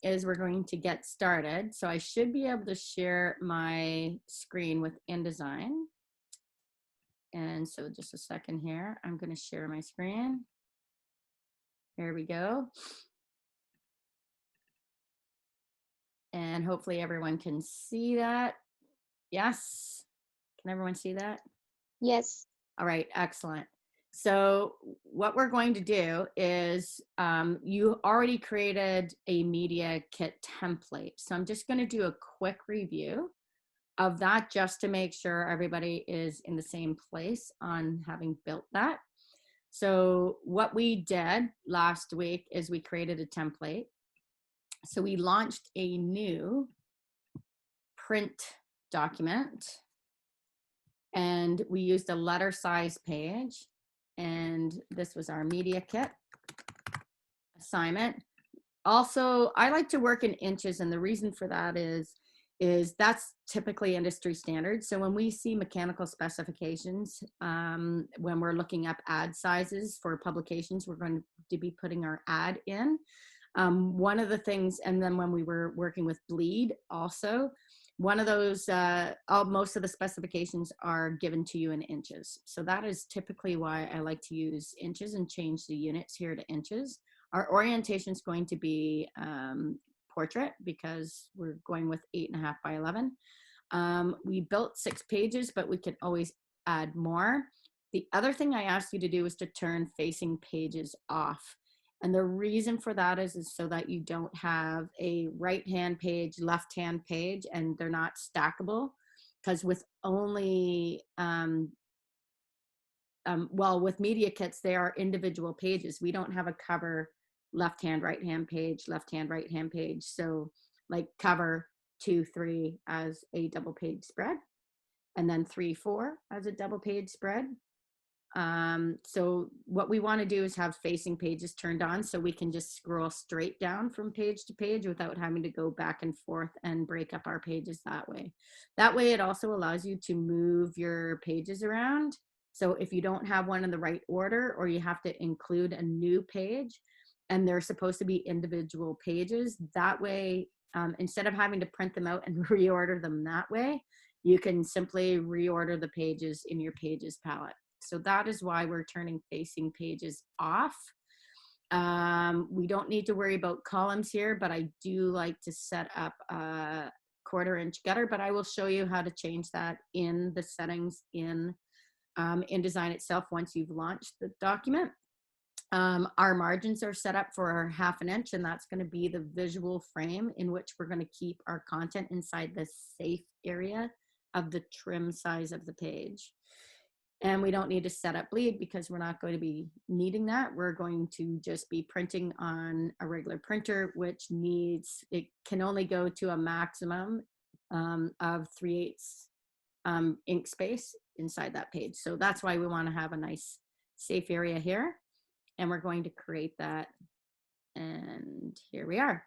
is we're going to get started. So I should be able to share my screen with InDesign. And so just a second here, I'm going to share my screen. Here we go. And hopefully everyone can see that. Yes. Can everyone see that? Yes. All right, excellent. So what we're going to do is you already created a media kit template. So I'm just going to do a quick review of that just to make sure everybody is in the same place on having built that. So what we did last week is we created a template. So we launched a new print document and we used a letter size page, and this was our media kit assignment. Also, I like to work in inches, and the reason for that is that's typically industry standard. So when we see mechanical specifications, when we're looking up ad sizes for publications, we're going to be putting our ad in. One of the things, and then when we were working with bleed also, one of those, most of the specifications are given to you in inches. So that is typically why I like to use inches and change the units here to inches. Our orientation is going to be portrait because we're going with 8.5 by 11. We built 6 pages, but we could always add more. The other thing I asked you to do is to turn facing pages off. And the reason for that is so that you don't have a right-hand page, left-hand page, and they're not stackable. Because with only, with media kits, they are individual pages. We don't have a cover, left-hand, right-hand page, left-hand, right-hand page. So like cover 2, 3 as a double page spread, and then 3, 4 as a double page spread. So what we want to do is have facing pages turned on so we can just scroll straight down from page to page without having to go back and forth and break up our pages that way. That way it also allows you to move your pages around. So if you don't have one in the right order, or you have to include a new page and they're supposed to be individual pages, that way, instead of having to print them out and reorder them that way, you can simply reorder the pages in your pages palette. So that is why we're turning facing pages off. We don't need to worry about columns here, but I do like to set up a 1/4 inch gutter, but I will show you how to change that in the settings in InDesign itself once you've launched the document. Our margins are set up for 1/2 inch, and that's going to be the visual frame in which we're going to keep our content inside the safe area of the trim size of the page. And we don't need to set up bleed because we're not going to be needing that. We're going to just be printing on a regular printer, which needs, it can only go to a maximum of 3/8 ink space inside that page. So that's why we want to have a nice safe area here. And we're going to create that. And here we are.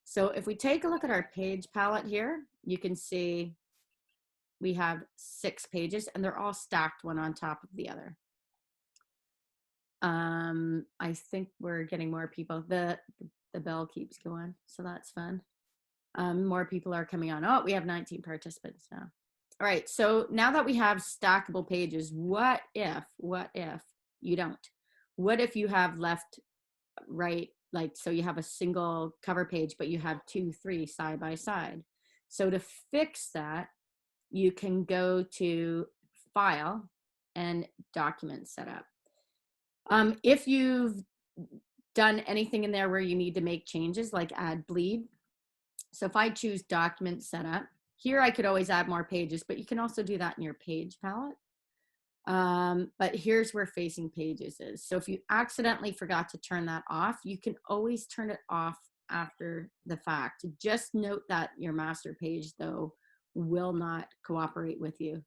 So if we take a look at our page palette here, you can see we have 6 pages and they're all stacked one on top of the other. I think we're getting more people. The bell keeps going, so that's fun. More people are coming on. Oh, we have 19 participants now. All right, so now that we have stackable pages, what if you don't? What if you have left, right, like, so you have a single cover page, but you have 2, 3 side by side. So to fix that, you can go to File and Document Setup. If you've done anything in there where you need to make changes, like add bleed. So if I choose Document Setup, here I could always add more pages, but you can also do that in your page palette. But here's where facing pages is. So if you accidentally forgot to turn that off, you can always turn it off after the fact. Just note that your master page, though, will not cooperate with you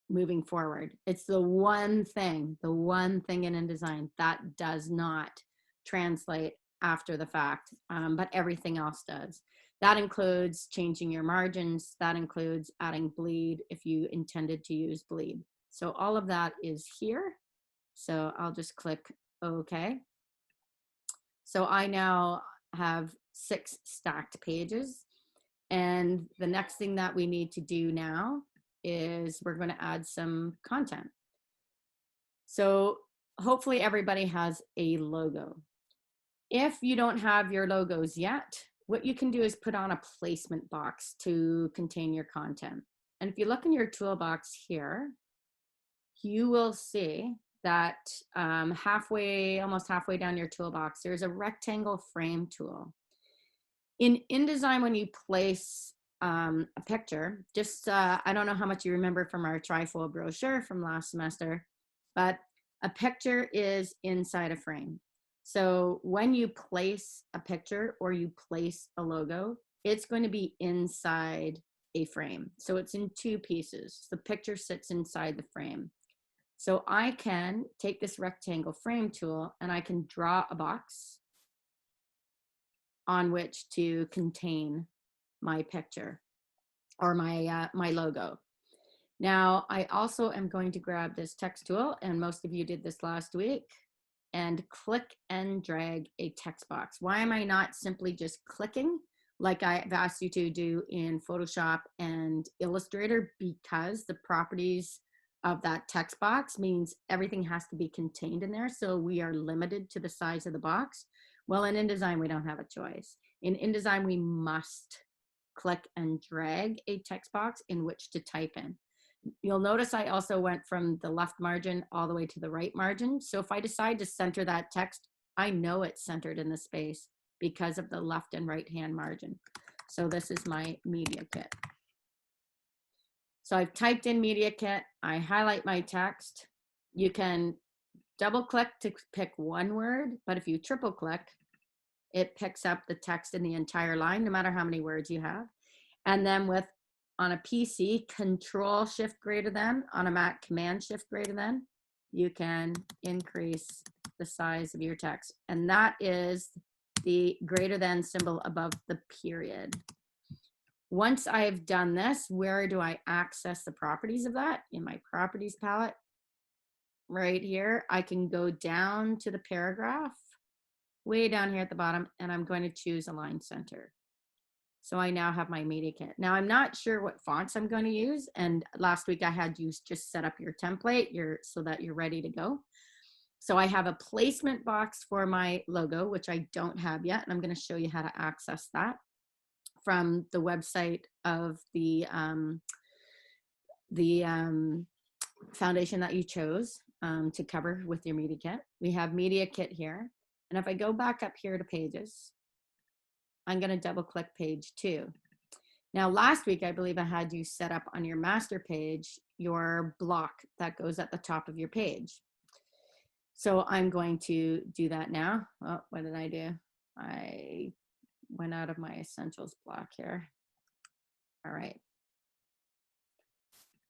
moving forward. It's the one thing in InDesign that does not translate after the fact, but everything else does. That includes changing your margins. That includes adding bleed if you intended to use bleed. So all of that is here. So I'll just click OK. So I now have 6 stacked pages. And the next thing that we need to do now is we're going to add some content. So hopefully everybody has a logo. If you don't have your logos yet, what you can do is put on a placement box to contain your content. And if you look in your toolbox here, you will see that almost halfway down your toolbox, there's a rectangle frame tool. In InDesign, when you place a picture, just I don't know how much you remember from our trifold brochure from last semester, but a picture is inside a frame. So when you place a picture or you place a logo, it's going to be inside a frame. So it's in 2 pieces. The picture sits inside the frame. So I can take this rectangle frame tool and I can draw a box on which to contain my picture or my logo. Now, I also am going to grab this text tool, and most of you did this last week, and click and drag a text box. Why am I not simply just clicking like I've asked you to do in Photoshop and Illustrator? Because the properties of that text box means everything has to be contained in there. So we are limited to the size of the box. Well, in InDesign, we don't have a choice. In InDesign, we must click and drag a text box in which to type in. You'll notice I also went from the left margin all the way to the right margin. So if I decide to center that text, I know it's centered in the space because of the left and right hand margin. So this is my Media Kit. So I've typed in Media Kit, I highlight my text. You can double click to pick one word, but if you triple click, it picks up the text in the entire line, no matter how many words you have. And then on a PC, Control Shift greater than, on a Mac, Command Shift greater than, you can increase the size of your text. And that is the greater than symbol above the period. Once I've done this, where do I access the properties of that? In my properties palette, right here, I can go down to the paragraph, way down here at the bottom, and I'm going to choose Align Center. So I now have my Media Kit. Now I'm not sure what fonts I'm going to use. And last week I had you just set up your template so that you're ready to go. So I have a placement box for my logo, which I don't have yet. And I'm going to show you how to access that from the website of the foundation that you chose to cover with your Media Kit. We have Media Kit here. And if I go back up here to pages, I'm going to double click page 2. Now, last week, I believe I had you set up on your master page, your block that goes at the top of your page. So I'm going to do that now. Oh, what did I do? I went out of my essentials block here. All right.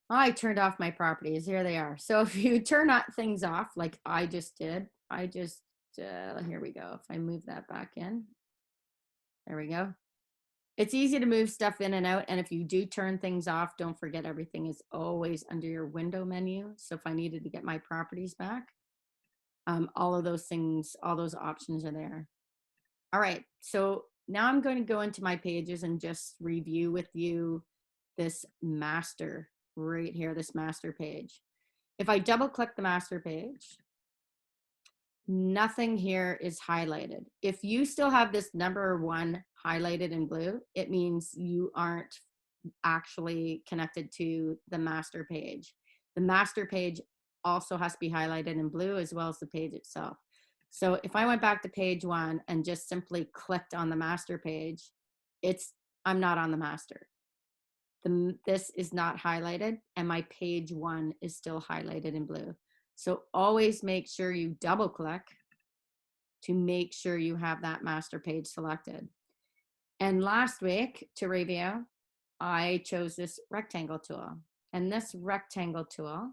I turned off my properties. Here they are. So if you turn things off, like I just did, here we go. If I move that back in, there we go. It's easy to move stuff in and out. And if you do turn things off, don't forget everything is always under your window menu. So if I needed to get my properties back, all of those things, all those options are there. All right. So now I'm going to go into my pages and just review with you this master right here, this master page. If I double click the master page, nothing here is highlighted. If you still have this number 1 highlighted in blue, it means you aren't actually connected to the master page. The master page also has to be highlighted in blue as well as the page itself. So if I went back to page 1 and just simply clicked on the master page, I'm not on the master. This is not highlighted and my page 1 is still highlighted in blue. So always make sure you double click to make sure you have that master page selected. And last week, to review, I chose this rectangle tool. And this rectangle tool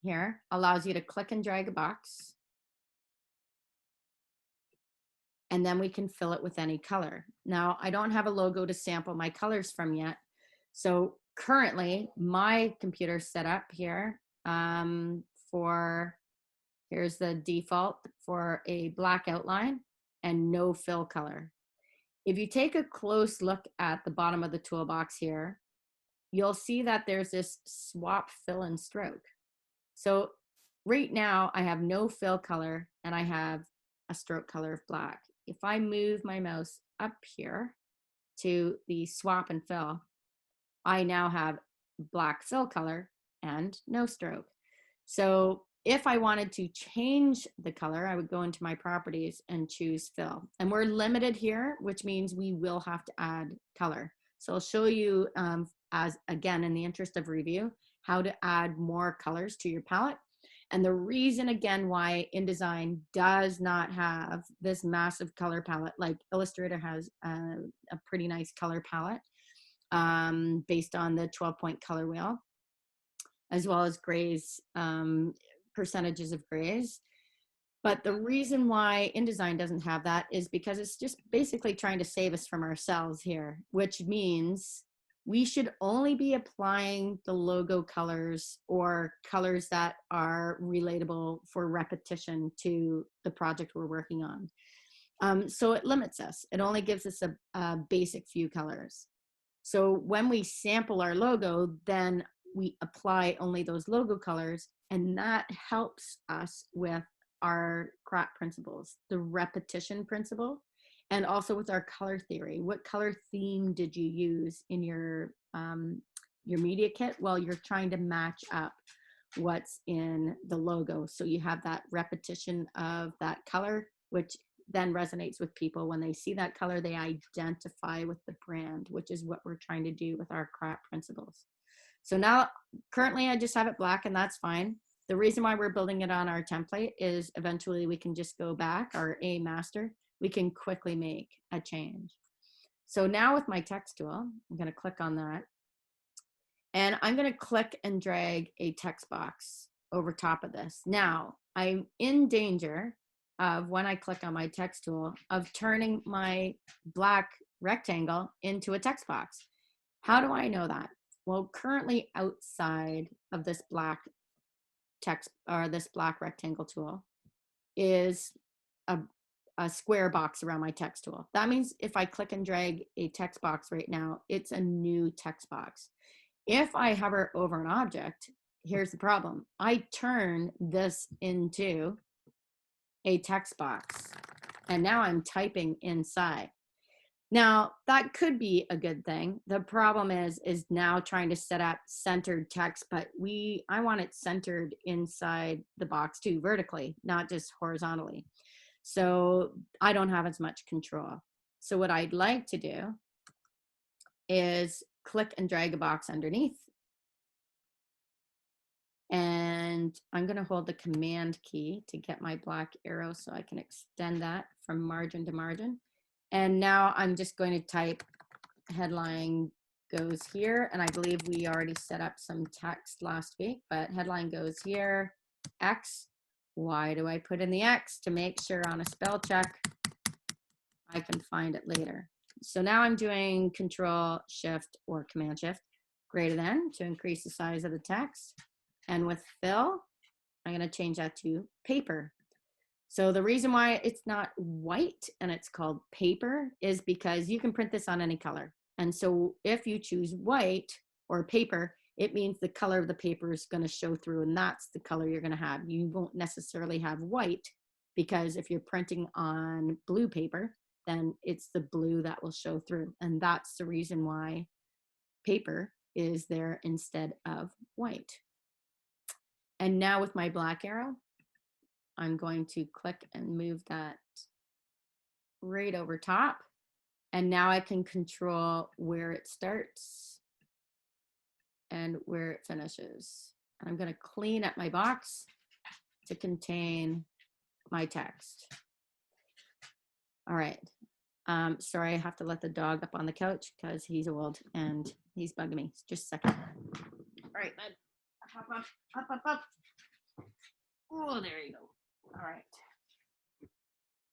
here allows you to click and drag a box. And then we can fill it with any color. Now, I don't have a logo to sample my colors from yet. So currently, my computer set up here here's the default for a black outline. and no fill color. If you take a close look at the bottom of the toolbox here, you'll see that there's this swap fill and stroke. So right now I have no fill color and I have a stroke color of black. If I move my mouse up here to the swap and fill, I now have black fill color and no stroke. So if I wanted to change the color, I would go into my properties and choose fill. And we're limited here, which means we will have to add color. So I'll show you, as again, in the interest of review, how to add more colors to your palette. And the reason, again, why InDesign does not have this massive color palette, like Illustrator has a pretty nice color palette based on the 12-point color wheel, as well as grays, percentages of grays. But the reason why InDesign doesn't have that is because it's just basically trying to save us from ourselves here, which means we should only be applying the logo colors or colors that are relatable for repetition to the project we're working on. So it limits us. It only gives us a basic few colors. So when we sample our logo, then we apply only those logo colors, and that helps us with our CRAP principles, the repetition principle, and also with our color theory. What color theme did you use in your media kit? Well, you're trying to match up what's in the logo. So you have that repetition of that color, which then resonates with people. When they see that color, they identify with the brand, which is what we're trying to do with our CRAP principles. So now, currently I just have it black, and that's fine. The reason why we're building it on our template is eventually we can just go back, our A master, we can quickly make a change. So now with my text tool, I'm going to click on that, and I'm going to click and drag a text box over top of this. Now, I'm in danger of, when I click on my text tool, of turning my black rectangle into a text box. How do I know that? Well, currently outside of this black text, or this black rectangle tool, is a square box around my text tool. That means if I click and drag a text box right now, it's a new text box. If I hover over an object, here's the problem. I turn this into a text box, and now I'm typing inside. Now, that could be a good thing. The problem is now trying to set up centered text, but I want it centered inside the box too, vertically, not just horizontally. So I don't have as much control. So what I'd like to do is click and drag a box underneath. And I'm going to hold the command key to get my black arrow so I can extend that from margin to margin. And now I'm just going to type headline goes here. And I believe we already set up some text last week, but headline goes here, X. Why do I put in the X? To make sure on a spell check, I can find it later. So now I'm doing Control Shift or Command Shift greater than to increase the size of the text. And with fill, I'm going to change that to paper. So the reason why it's not white and it's called paper is because you can print this on any color. And so if you choose white or paper, it means the color of the paper is going to show through, and that's the color you're going to have. You won't necessarily have white, because if you're printing on blue paper, then it's the blue that will show through. And that's the reason why paper is there instead of white. And now with my black arrow, I'm going to click and move that right over top. And now I can control where it starts and where it finishes. And I'm going to clean up my box to contain my text. All right. Sorry, I have to let the dog up on the couch because he's old and he's bugging me. Just a second. All right, bud. Hop up, up, up, up. Oh, there you go. All right.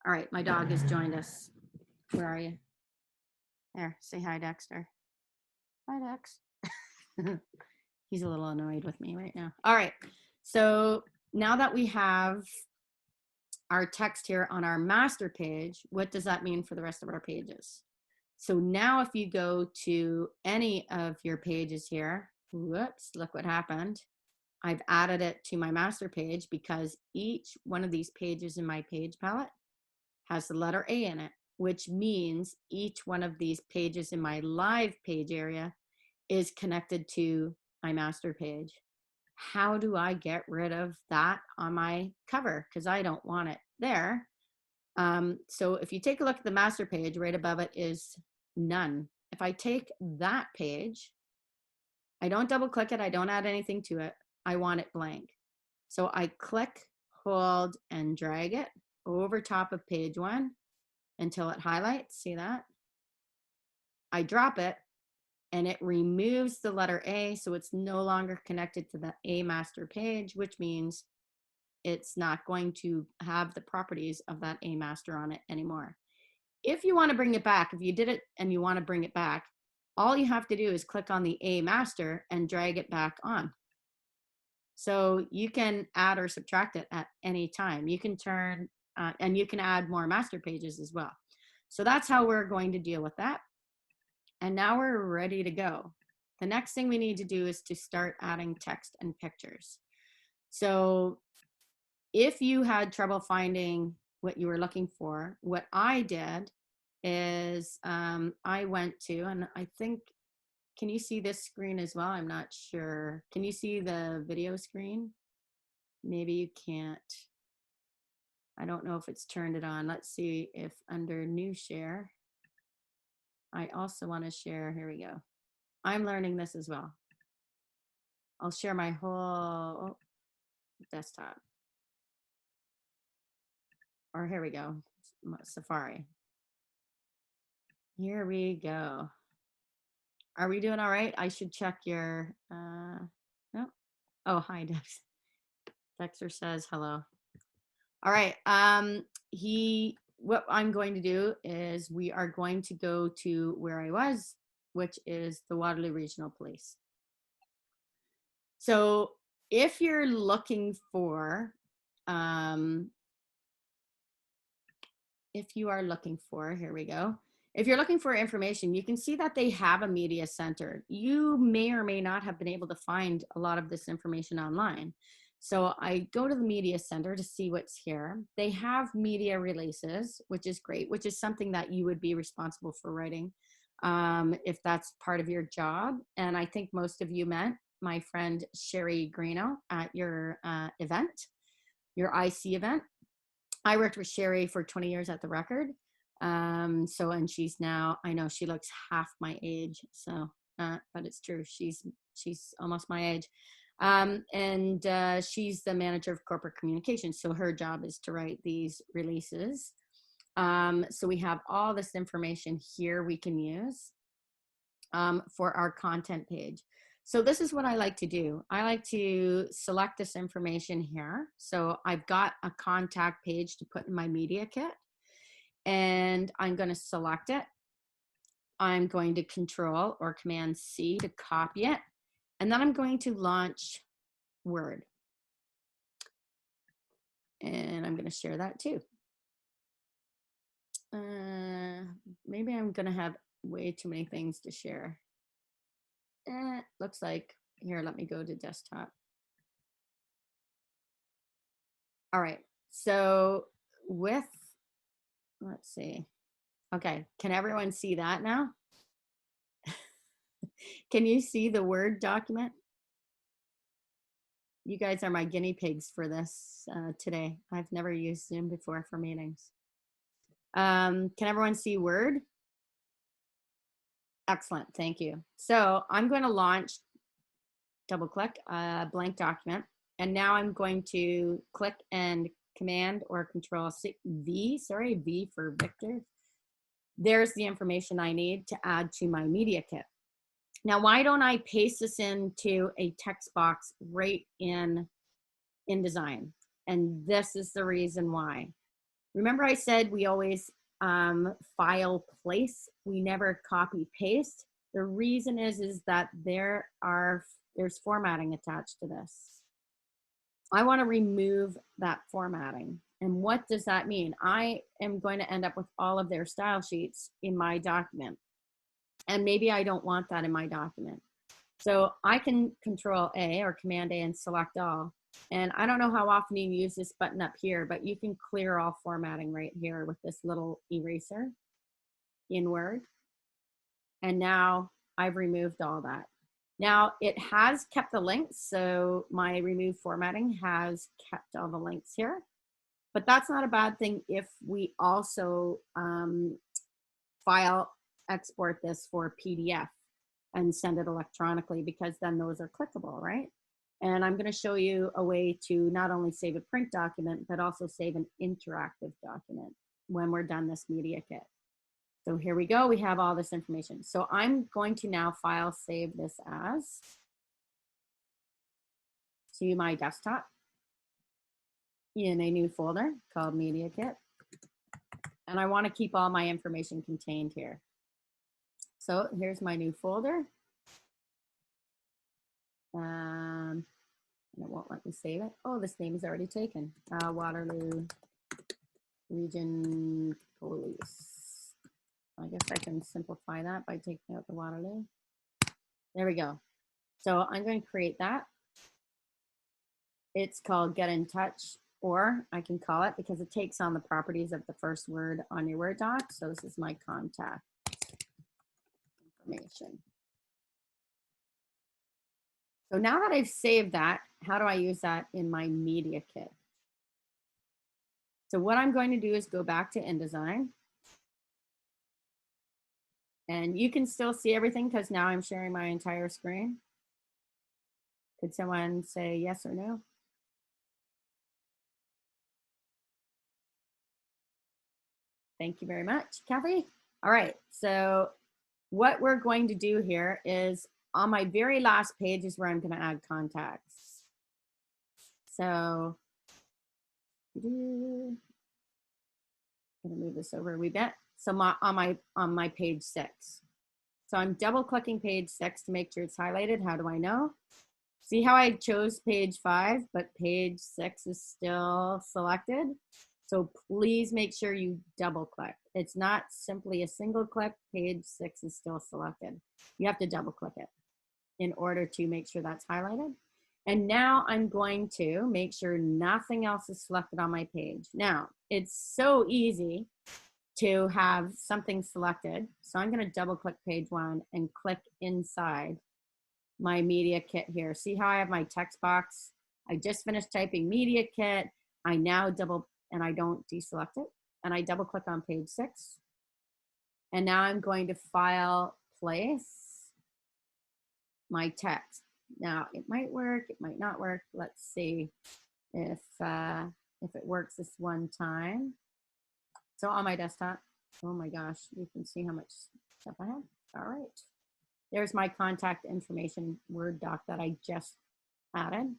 All right, my dog has joined us. Where are you? There, say hi, Dexter. Hi, Dex. He's a little annoyed with me right now. All right, so now that we have our text here on our master page, what does that mean for the rest of our pages? So now if you go to any of your pages here, whoops, look what happened. I've added it to my master page because each one of these pages in my page palette has the letter A in it, which means each one of these pages in my live page area is connected to my master page. How do I get rid of that on my cover? Because I don't want it there. So if you take a look at the master page, right above it is none. If I take that page, I don't double click it, I don't add anything to it, I want it blank. So I click, hold, and drag it over top of page 1 until it highlights, see that? I drop it, and it removes the letter A, so it's no longer connected to the A master page, which means it's not going to have the properties of that A master on it anymore. If you want to bring it back, if you did it and you want to bring it back, all you have to do is click on the A master and drag it back on. So you can add or subtract it at any time. You can turn, and you can add more master pages as well. So that's how we're going to deal with that. And now we're ready to go. The next thing we need to do is to start adding text and pictures. So if you had trouble finding what you were looking for, what I did is I went to, and I think, can you see this screen as well? I'm not sure. Can you see the video screen? Maybe you can't. I don't know if it's turned it on. Let's see if under new share, I also want to share, here we go. I'm learning this as well. I'll share my whole desktop. Or here we go, Safari. Here we go. Are we doing all right? I should check your, no. Oh, hi, Dex. Dexter says hello. All right, what I'm going to do is we are going to go to where I was, which is the Waterloo Regional Police. So if you're looking for, here we go. If you're looking for information, you can see that they have a media center. You may or may not have been able to find a lot of this information online. So I go to the media center to see what's here. They have media releases, which is great, which is something that you would be responsible for writing if that's part of your job. And I think most of you met my friend Sherry Greeno at your event, your IC event. I worked with Sherry for 20 years at the Record. And she's now, I know she looks half my age, so, but it's true. She's almost my age. She's the manager of corporate communications. So her job is to write these releases. So we have all this information here we can use for our content page. So this is what I like to do. I like to select this information here. So I've got a contact page to put in my media kit, and I'm going to select it. I'm going to Control or Command C to copy it. And then I'm going to launch Word. And I'm going to share that too. Maybe I'm going to have way too many things to share. Looks like, here, let me go to desktop. All right, so let's see. Okay, can everyone see that now? Can you see the Word document? You guys are my guinea pigs for this today. I've never used Zoom before for meetings. Can everyone see Word? Excellent, thank you. So I'm going to launch, double click, a blank document. And now I'm going to click and Command or Control V for Victor. There's the information I need to add to my media kit. Now, why don't I paste this into a text box right in InDesign? And this is the reason why. Remember I said we always file place, we never copy paste. The reason is that there's formatting attached to this. I want to remove that formatting. And what does that mean? I am going to end up with all of their style sheets in my document. And maybe I don't want that in my document. So I can Control A or Command A and select all. And I don't know how often you use this button up here, but you can clear all formatting right here with this little eraser in Word. And now I've removed all that. Now it has kept the links. So my remove formatting has kept all the links here. But that's not a bad thing if we also file export this for PDF and send it electronically, because then those are clickable, right? And I'm going to show you a way to not only save a print document, but also save an interactive document when we're done this media kit. So here we go. We have all this information. So I'm going to now file save this as to my desktop in a new folder called Media Kit. And I want to keep all my information contained here. So here's my new folder. And it won't let me save it. Oh, this name is already taken. Waterloo Region Police. I guess I can simplify that by taking out the Waterloo. There we go. So I'm going to create that. It's called Get in Touch, or I can call it, because it takes on the properties of the first word on your Word doc. So this is my contact information. So now that I've saved that, how do I use that in my media kit? So what I'm going to do is go back to InDesign. And you can still see everything because now I'm sharing my entire screen. Could someone say yes or no? Thank you very much, Kathy. All right, so what we're going to do here is on my very last page is where I'm going to add contacts. So I'm going to move this over a wee bit. So on my page 6. So I'm double clicking page 6 to make sure it's highlighted. How do I know? See how I chose page 5, but page 6 is still selected? So please make sure you double click. It's not simply a single click. Page 6 is still selected. You have to double click it in order to make sure that's highlighted. And now I'm going to make sure nothing else is selected on my page. Now, it's so easy to have something selected. So I'm going to double click page 1 and click inside my media kit here. See how I have my text box? I just finished typing media kit. I now double, and I don't deselect it. And I double click on page 6. And now I'm going to file place my text. Now it might work, it might not work. Let's see if it works this one time. So on my desktop, oh my gosh, you can see how much stuff I have. All right. There's my contact information Word doc that I just added.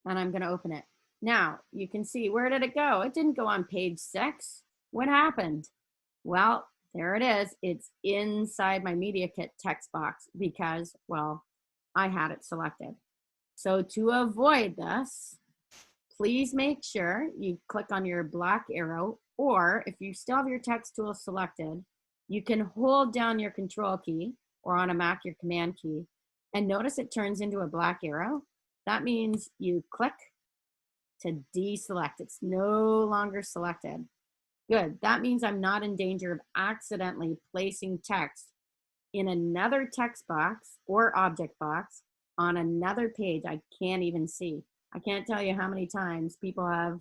And I'm going to open it. Now, you can see, where did it go? It didn't go on page 6. What happened? Well, there it is. It's inside my Media Kit text box because, well, I had it selected. So to avoid this, please make sure you click on your black arrow, or if you still have your text tool selected, you can hold down your Control key, or on a Mac, your Command key, and notice it turns into a black arrow. That means you click to deselect. It's no longer selected. Good. That means I'm not in danger of accidentally placing text in another text box or object box on another page I can't even see. I can't tell you how many times people have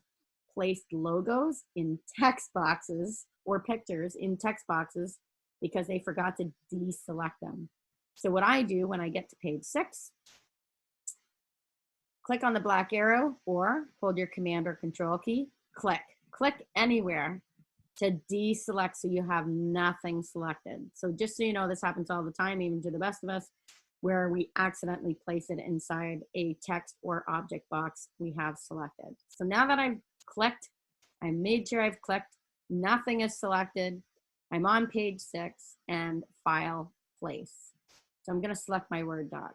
placed logos in text boxes or pictures in text boxes because they forgot to deselect them. So what I do when I get to page 6, click on the black arrow or hold your Command or Control key, click anywhere to deselect so you have nothing selected. So just so you know, this happens all the time, even to the best of us, where we accidentally place it inside a text or object box we have selected. So now that I've clicked, I made sure I've clicked, nothing is selected. I'm on page 6 and file place. So I'm going to select my Word doc.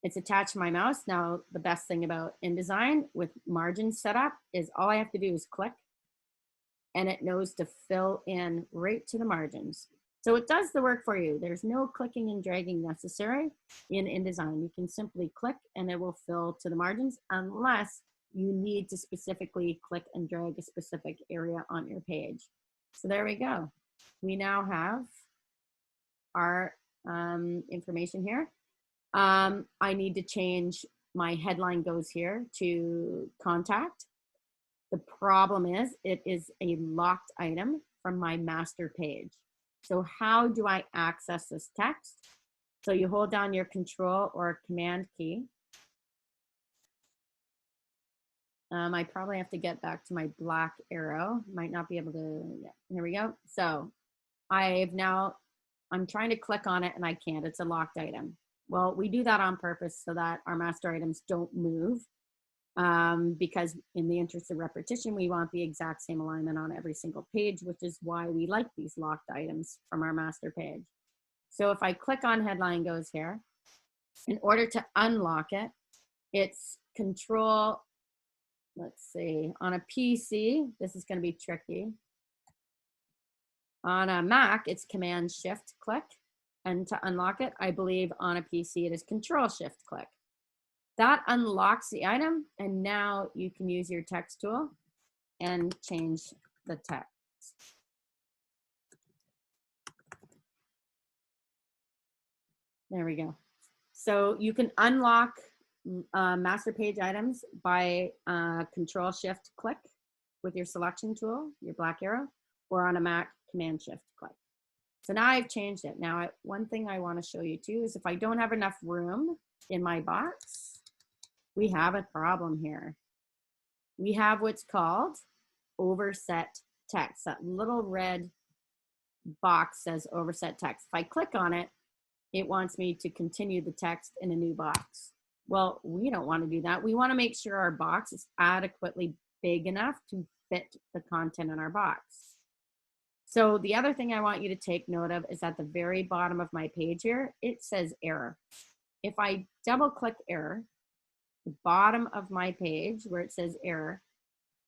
It's attached to my mouse. Now, the best thing about InDesign with margins set up is all I have to do is click and it knows to fill in right to the margins. So it does the work for you. There's no clicking and dragging necessary in InDesign. You can simply click and it will fill to the margins unless you need to specifically click and drag a specific area on your page. So there we go. We now have our information here. I need to change my headline goes here to contact. The problem is it is a locked item from my master page. So how do I access this text? So you hold down your control or command key. I probably have to get back to my black arrow. Might not be able to, yeah, here we go. So I'm trying to click on it and I can't, it's a locked item. Well, we do that on purpose so that our master items don't move because in the interest of repetition, we want the exact same alignment on every single page, which is why we like these locked items from our master page. So if I click on headline goes here, in order to unlock it, it's control, let's see, on a PC, this is going to be tricky. On a Mac, it's Command Shift click. And to unlock it, I believe on a PC, it is Control Shift click. That unlocks the item. And now you can use your text tool and change the text. There we go. So you can unlock master page items by Control Shift click with your selection tool, your black arrow, or on a Mac, Command Shift click. So now I've changed it. Now, one thing I want to show you too is if I don't have enough room in my box, we have a problem here. We have what's called overset text. That little red box says overset text. If I click on it, it wants me to continue the text in a new box. Well, we don't want to do that. We want to make sure our box is adequately big enough to fit the content in our box. So the other thing I want you to take note of is at the very bottom of my page here, it says error. If I double click error, the bottom of my page where it says error,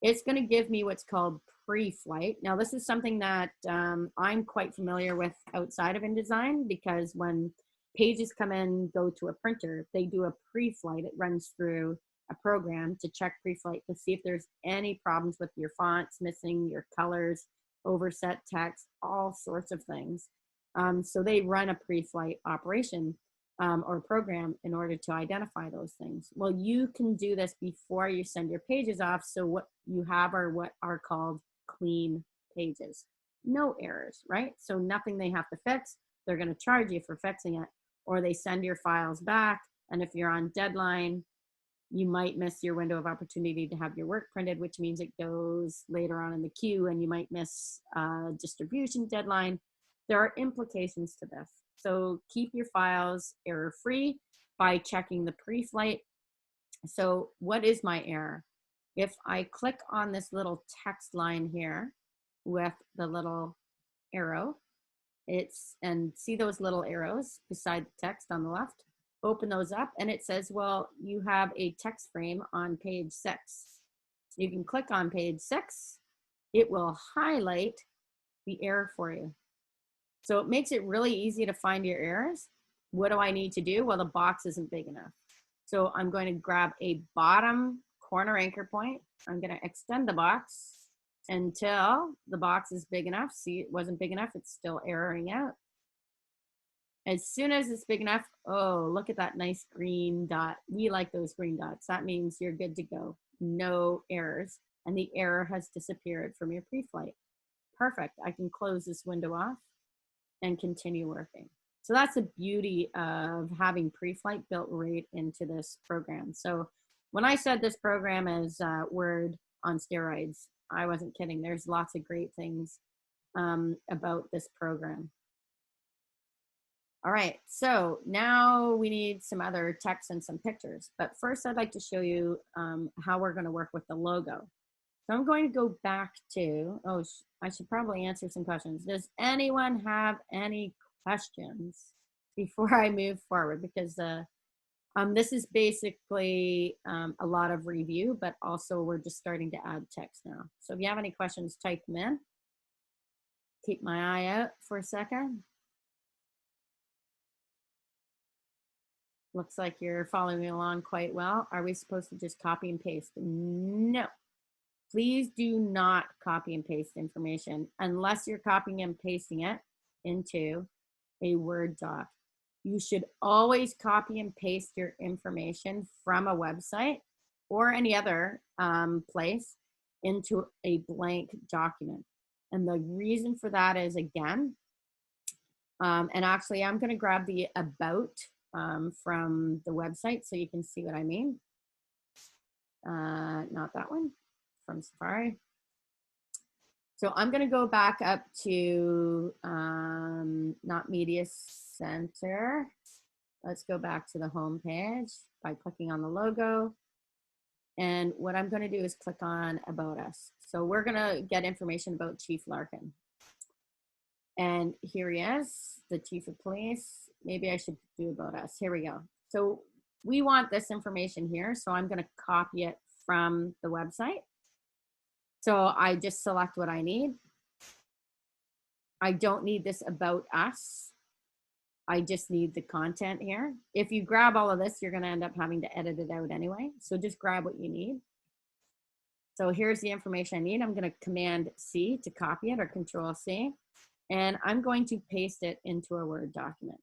it's going to give me what's called pre-flight. Now this is something that I'm quite familiar with outside of InDesign because when pages come in, go to a printer, they do a pre-flight. It runs through a program to check pre-flight to see if there's any problems with your fonts missing, your colors, overset text, all sorts of things. So they run a pre-flight operation or program in order to identify those things. Well, you can do this before you send your pages off. So what you have are what are called clean pages. No errors, right? So nothing they have to fix. They're going to charge you for fixing it, or they send your files back. And if you're on deadline, you might miss your window of opportunity to have your work printed, which means it goes later on in the queue and you might miss a distribution deadline. There are implications to this. So keep your files error-free by checking the pre-flight. So what is my error? If I click on this little text line here with the little arrow, and see those little arrows beside the text on the left? Open those up and it says, well, you have a text frame on page 6. You can click on page 6. It will highlight the error for you. So it makes it really easy to find your errors. What do I need to do? Well, the box isn't big enough. So I'm going to grab a bottom corner anchor point. I'm going to extend the box until the box is big enough. See, it wasn't big enough. It's still erroring out. As soon as it's big enough, oh, look at that nice green dot. We like those green dots. That means you're good to go. No errors. And the error has disappeared from your pre-flight. Perfect. I can close this window off and continue working. So that's the beauty of having pre-flight built right into this program. So when I said this program is Word on steroids, I wasn't kidding. There's lots of great things about this program. All right, so now we need some other text and some pictures. But first, I'd like to show you how we're going to work with the logo. So I'm going to go back to, oh, I should probably answer some questions. Does anyone have any questions before I move forward? Because This is basically a lot of review, but also we're just starting to add text now. So if you have any questions, type them in. Keep my eye out for a second. Looks like you're following along quite well. Are we supposed to just copy and paste? No. Please do not copy and paste information unless you're copying and pasting it into a Word doc. You should always copy and paste your information from a website or any other place into a blank document. And the reason for that is, again, and actually I'm going to grab the about from the website so you can see what I mean. Not that one, from Safari. So I'm going to go back up to not Media Center. Let's go back to the home page by clicking on the logo. And what I'm going to do is click on About Us. So we're going to get information about Chief Larkin. And here he is, the Chief of Police. Maybe I should do About Us. Here we go. So we want this information here. So I'm going to copy it from the website. So I just select what I need. I don't need this About Us. I just need the content here. If you grab all of this, you're going to end up having to edit it out anyway. So just grab what you need. So here's the information I need. I'm going to Command C to copy it, or Control C. And I'm going to paste it into a Word document.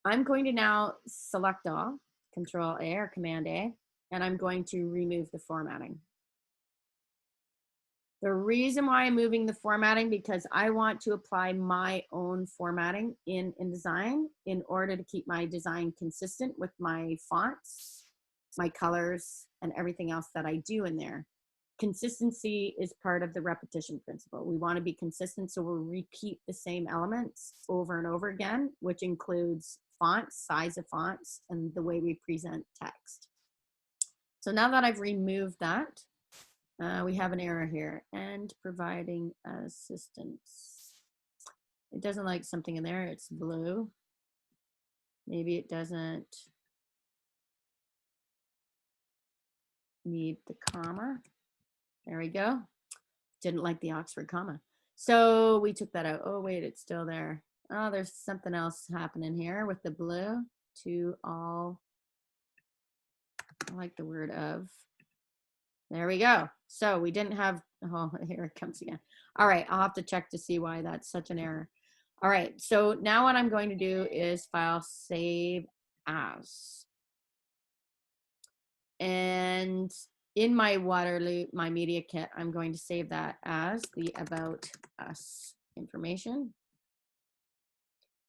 I'm going to now select all, Control A or Command A, and I'm going to remove the formatting. The reason why I'm moving the formatting, because I want to apply my own formatting in InDesign in order to keep my design consistent with my fonts, my colors, and everything else that I do in there. Consistency is part of the repetition principle. We want to be consistent, so we'll repeat the same elements over and over again, which includes fonts, size of fonts, and the way we present text. So now that I've removed that, we have an error here, and providing assistance. It doesn't like something in there, it's blue. Maybe it doesn't need the comma. There we go. Didn't like the Oxford comma. So we took that out. Oh, wait, it's still there. Oh, there's something else happening here with the blue to all. I like the word of. There we go. So we didn't have, oh, here it comes again. All right, I'll have to check to see why that's such an error. All right, so now what I'm going to do is File, Save As. And in my Waterloo, my media kit, I'm going to save that as the About Us information.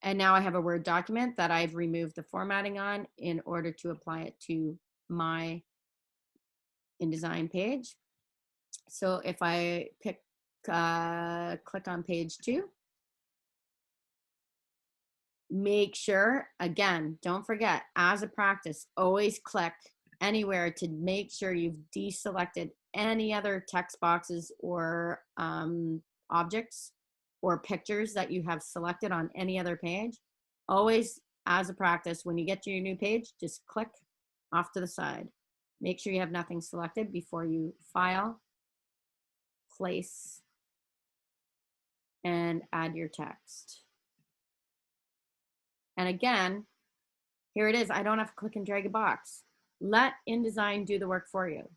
And now I have a Word document that I've removed the formatting on in order to apply it to my InDesign page. So if I click on page 2, make sure, again, don't forget, as a practice, always click anywhere to make sure you've deselected any other text boxes or objects or pictures that you have selected on any other page. Always, as a practice, when you get to your new page, just click off to the side. Make sure you have nothing selected before you File, Place, and add your text. And again, here it is. I don't have to click and drag a box. Let InDesign do the work for you.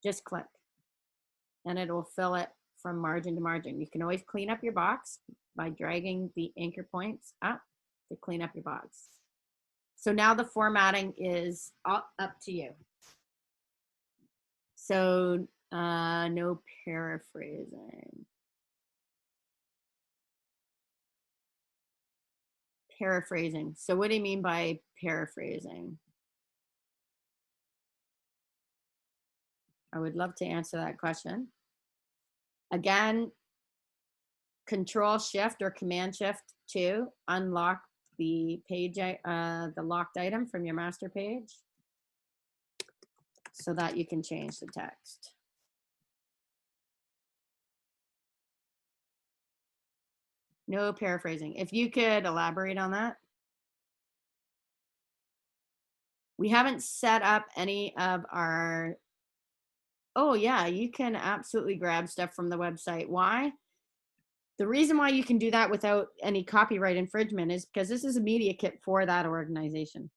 Just click, and it will fill it from margin to margin. You can always clean up your box by dragging the anchor points up to clean up your box. So now the formatting is up to you. So no paraphrasing. Paraphrasing. So what do you mean by paraphrasing? I would love to answer that question. Again, Control Shift or Command Shift to unlock the page, the locked item from your master page so that you can change the text. No paraphrasing. If you could elaborate on that. We haven't set up any of our, oh yeah, you can absolutely grab stuff from the website. Why? The reason why you can do that without any copyright infringement is because this is a media kit for that organization.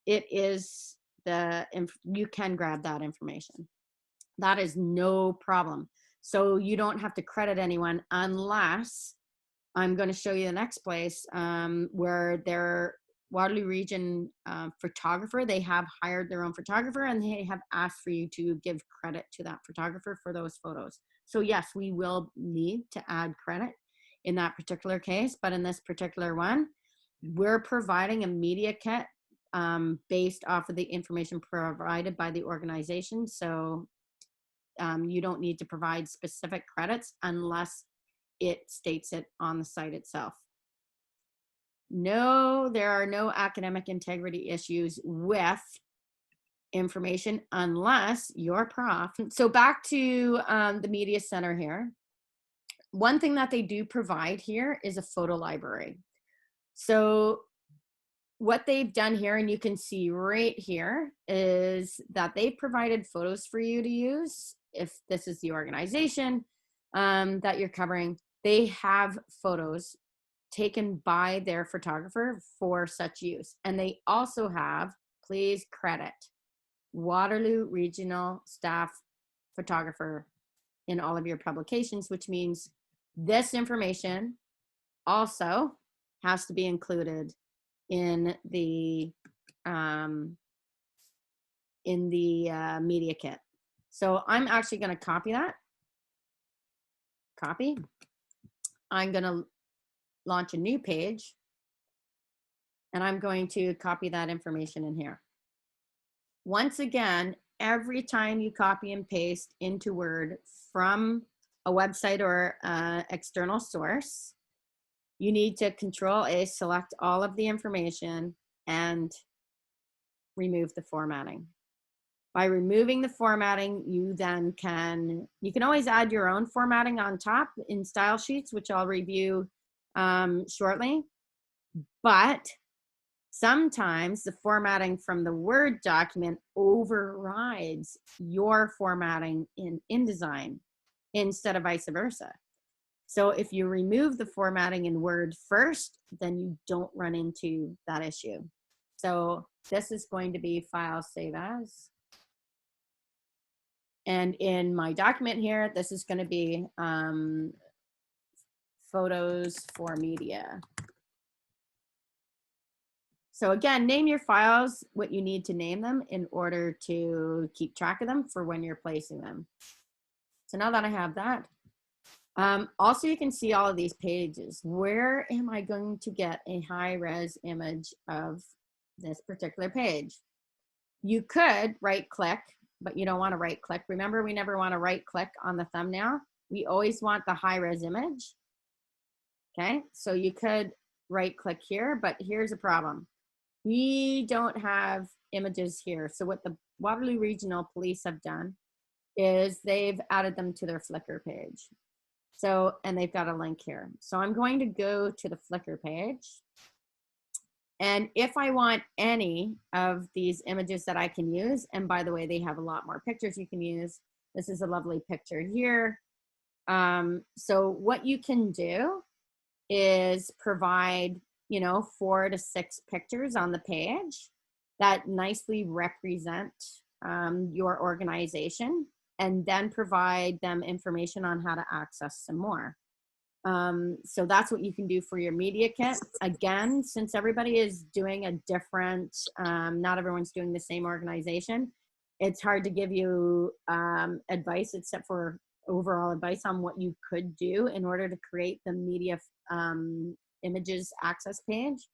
It is you can grab that information. That is no problem. So you don't have to credit anyone unless I'm going to show you the next place where their Waterloo Region photographer, they have hired their own photographer and they have asked for you to give credit to that photographer for those photos. So yes, we will need to add credit in that particular case, but in this particular one, we're providing a media kit based off of the information provided by the organization. So you don't need to provide specific credits unless it states it on the site itself. No, there are no academic integrity issues with information unless you're prof. So back to the media center here. One thing that they do provide here is a photo library. So what they've done here, and you can see right here, is that they've provided photos for you to use. If this is the organization that you're covering, they have photos taken by their photographer for such use. And they also have, please credit, Waterloo Regional Staff Photographer in all of your publications, which means this information also has to be included in the media kit. So I'm actually going to copy that. Copy. I'm going to launch a new page and I'm going to copy that information in here. Once again, every time you copy and paste into Word from a website or external source, you need to Control-A, select all of the information and remove the formatting. By removing the formatting, you can always add your own formatting on top in style sheets, which I'll review shortly. But sometimes the formatting from the Word document overrides your formatting in InDesign instead of vice versa. So if you remove the formatting in Word first, then you don't run into that issue. So this is going to be file save as. And in my document here, this is going to be photos for media. So again, name your files what you need to name them in order to keep track of them for when you're placing them. So now that I have that, also you can see all of these pages. Where am I going to get a high-res image of this particular page? You could right-click, but you don't want to right-click. Remember, we never want to right-click on the thumbnail. We always want the high-res image. Okay, so you could right-click here, but here's a problem. We don't have images here. So what the Waterloo Regional Police have done is they've added them to their Flickr page. So, and they've got a link here. So I'm going to go to the Flickr page. And if I want any of these images that I can use, and by the way, they have a lot more pictures you can use. This is a lovely picture here. So what you can do is provide, 4 to 6 pictures on the page that nicely represent your organization, and then provide them information on how to access some more. So that's what you can do for your media kit. Again, since everybody is doing a different, not everyone's doing the same organization, it's hard to give you advice except for overall advice on what you could do in order to create the media images access page.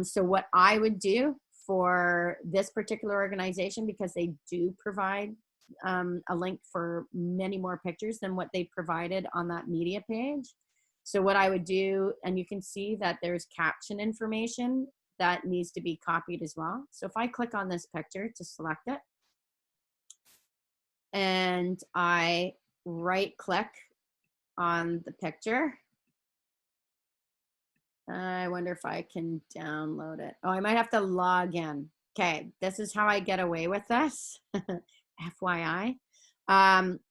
So what I would do for this particular organization, because they do provide a link for many more pictures than what they provided on that media page. So what I would do, and you can see that there's caption information that needs to be copied as well. So if I click on this picture to select it, and I right click on the picture, I wonder if I can download it. Oh, I might have to log in. Okay, this is how I get away with this. FYI.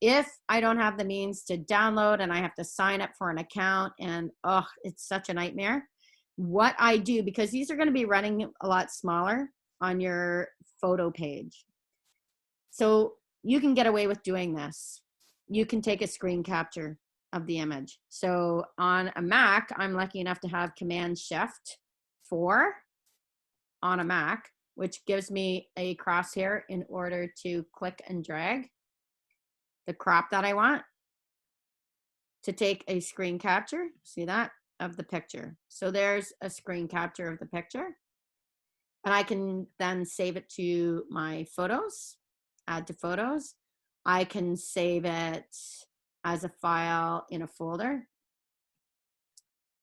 If I don't have the means to download and I have to sign up for an account and oh, it's such a nightmare. What I do, because these are going to be running a lot smaller on your photo page. So you can get away with doing this. You can take a screen capture of the image. So on a Mac, I'm lucky enough to have Command Shift 4 on a Mac, which gives me a crosshair in order to click and drag the crop that I want to take a screen capture. See that? Of the picture. So there's a screen capture of the picture. And I can then save it to my photos, add to photos. I can save it as a file in a folder.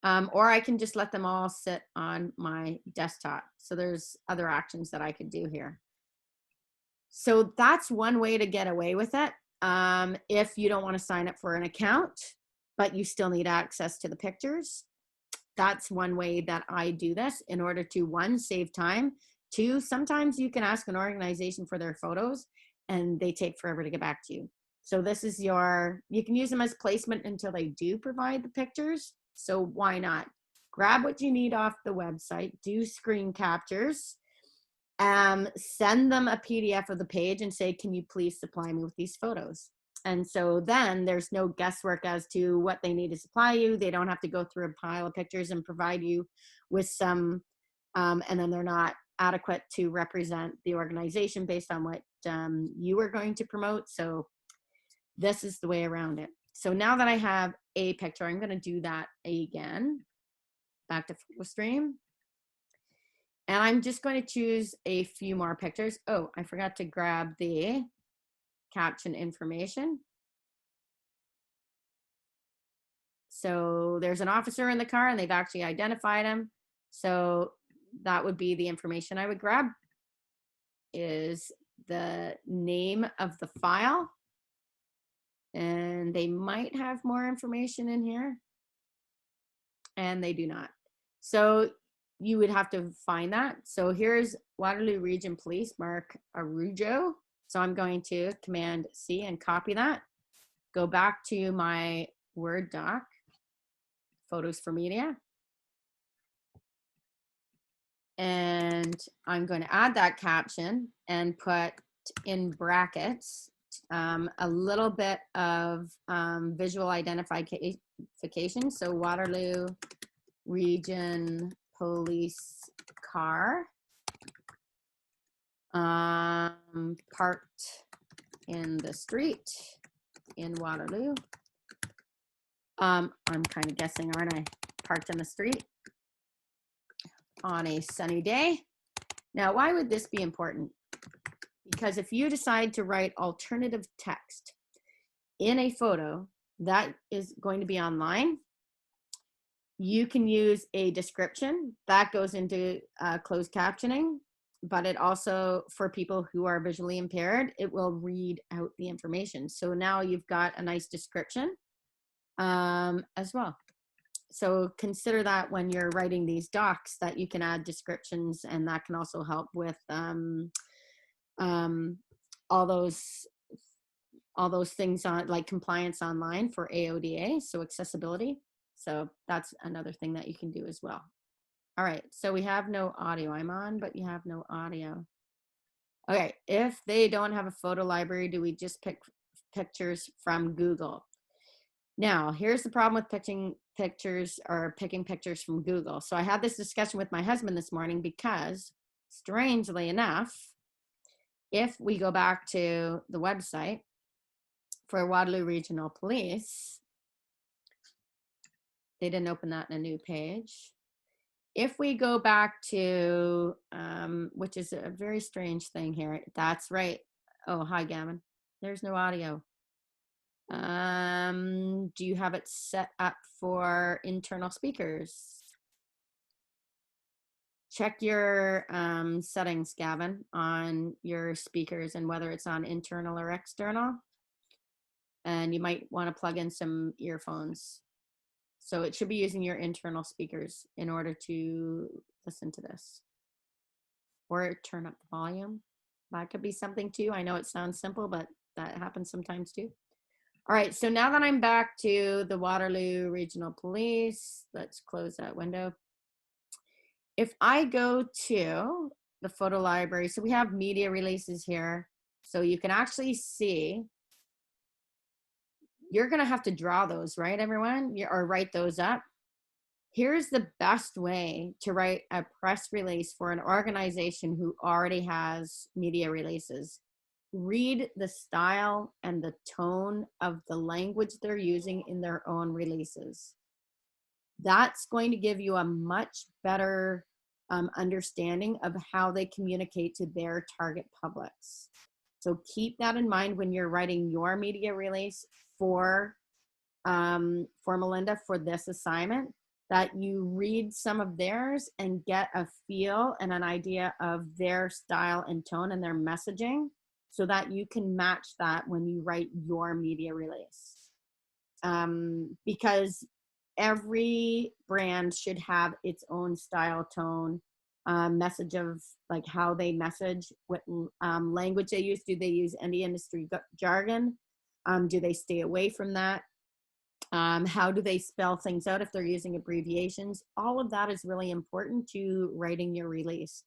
Or I can just let them all sit on my desktop. So there's other actions that I could do here. So that's one way to get away with it. If you don't want to sign up for an account, but you still need access to the pictures, that's one way that I do this in order to, one, save time. Two, sometimes you can ask an organization for their photos and they take forever to get back to you. So this is you can use them as placement until they do provide the pictures. So why not? Grab what you need off the website, do screen captures, send them a PDF of the page and say, can you please supply me with these photos? And so then there's no guesswork as to what they need to supply you. They don't have to go through a pile of pictures and provide you with some, and then they're not adequate to represent the organization based on what you are going to promote. So this is the way around it. So now that I have a picture, I'm going to do that again. Back to photo stream. And I'm just going to choose a few more pictures. Oh, I forgot to grab the caption information. So there's an officer in the car and they've actually identified him. So that would be the information I would grab, is the name of the file. And they might have more information in here. And they do not. So you would have to find that. So here's Waterloo Region Police, Mark Arujo. So I'm going to Command C and copy that. Go back to my Word doc, Photos for Media. And I'm going to add that caption and put in brackets a little bit of visual identification. So Waterloo Region Police car parked in the street in Waterloo. I'm kind of guessing, aren't I? Parked in the street on a sunny day. Now, why would this be important? Because if you decide to write alternative text in a photo that is going to be online, you can use a description that goes into closed captioning, but it also, for people who are visually impaired, it will read out the information. So now you've got a nice description as well. So consider that when you're writing these docs, that you can add descriptions, and that can also help with all those things on, like compliance online for AODA, so accessibility. So that's another thing that you can do as well. All right, so we have no audio. I'm on, but you have no audio. Okay, if they don't have a photo library, do we just pick pictures from Google? Now, here's the problem with picking pictures from Google. So I had this discussion with my husband this morning because, strangely enough, if we go back to the website for Waterloo Regional Police, they didn't open that in a new page. If we go back to, which is a very strange thing here, that's right. Oh, hi, Gavin. There's no audio. Do you have it set up for internal speakers? Check your settings, Gavin, on your speakers and whether it's on internal or external. And you might want to plug in some earphones. So it should be using your internal speakers in order to listen to this. or turn up the volume. That could be something too. I know it sounds simple, but that happens sometimes too. All right, so now that I'm back to the Waterloo Regional Police, let's close that window. If I go to the photo library, so we have media releases here. So you can actually see, you're gonna have to draw those, right, everyone? Or write those up. Here's the best way to write a press release for an organization who already has media releases. Read the style and the tone of the language they're using in their own releases. That's going to give you a much better understanding of how they communicate to their target publics. So keep that in mind when you're writing your media release for Melinda for this assignment, that you read some of theirs and get a feel and an idea of their style and tone and their messaging, so that you can match that when you write your media release. Because every brand should have its own style, tone, message of like how they message, what language they use. Do they use any industry jargon? Do they stay away from that? How do they spell things out if they're using abbreviations? All of that is really important to writing your release.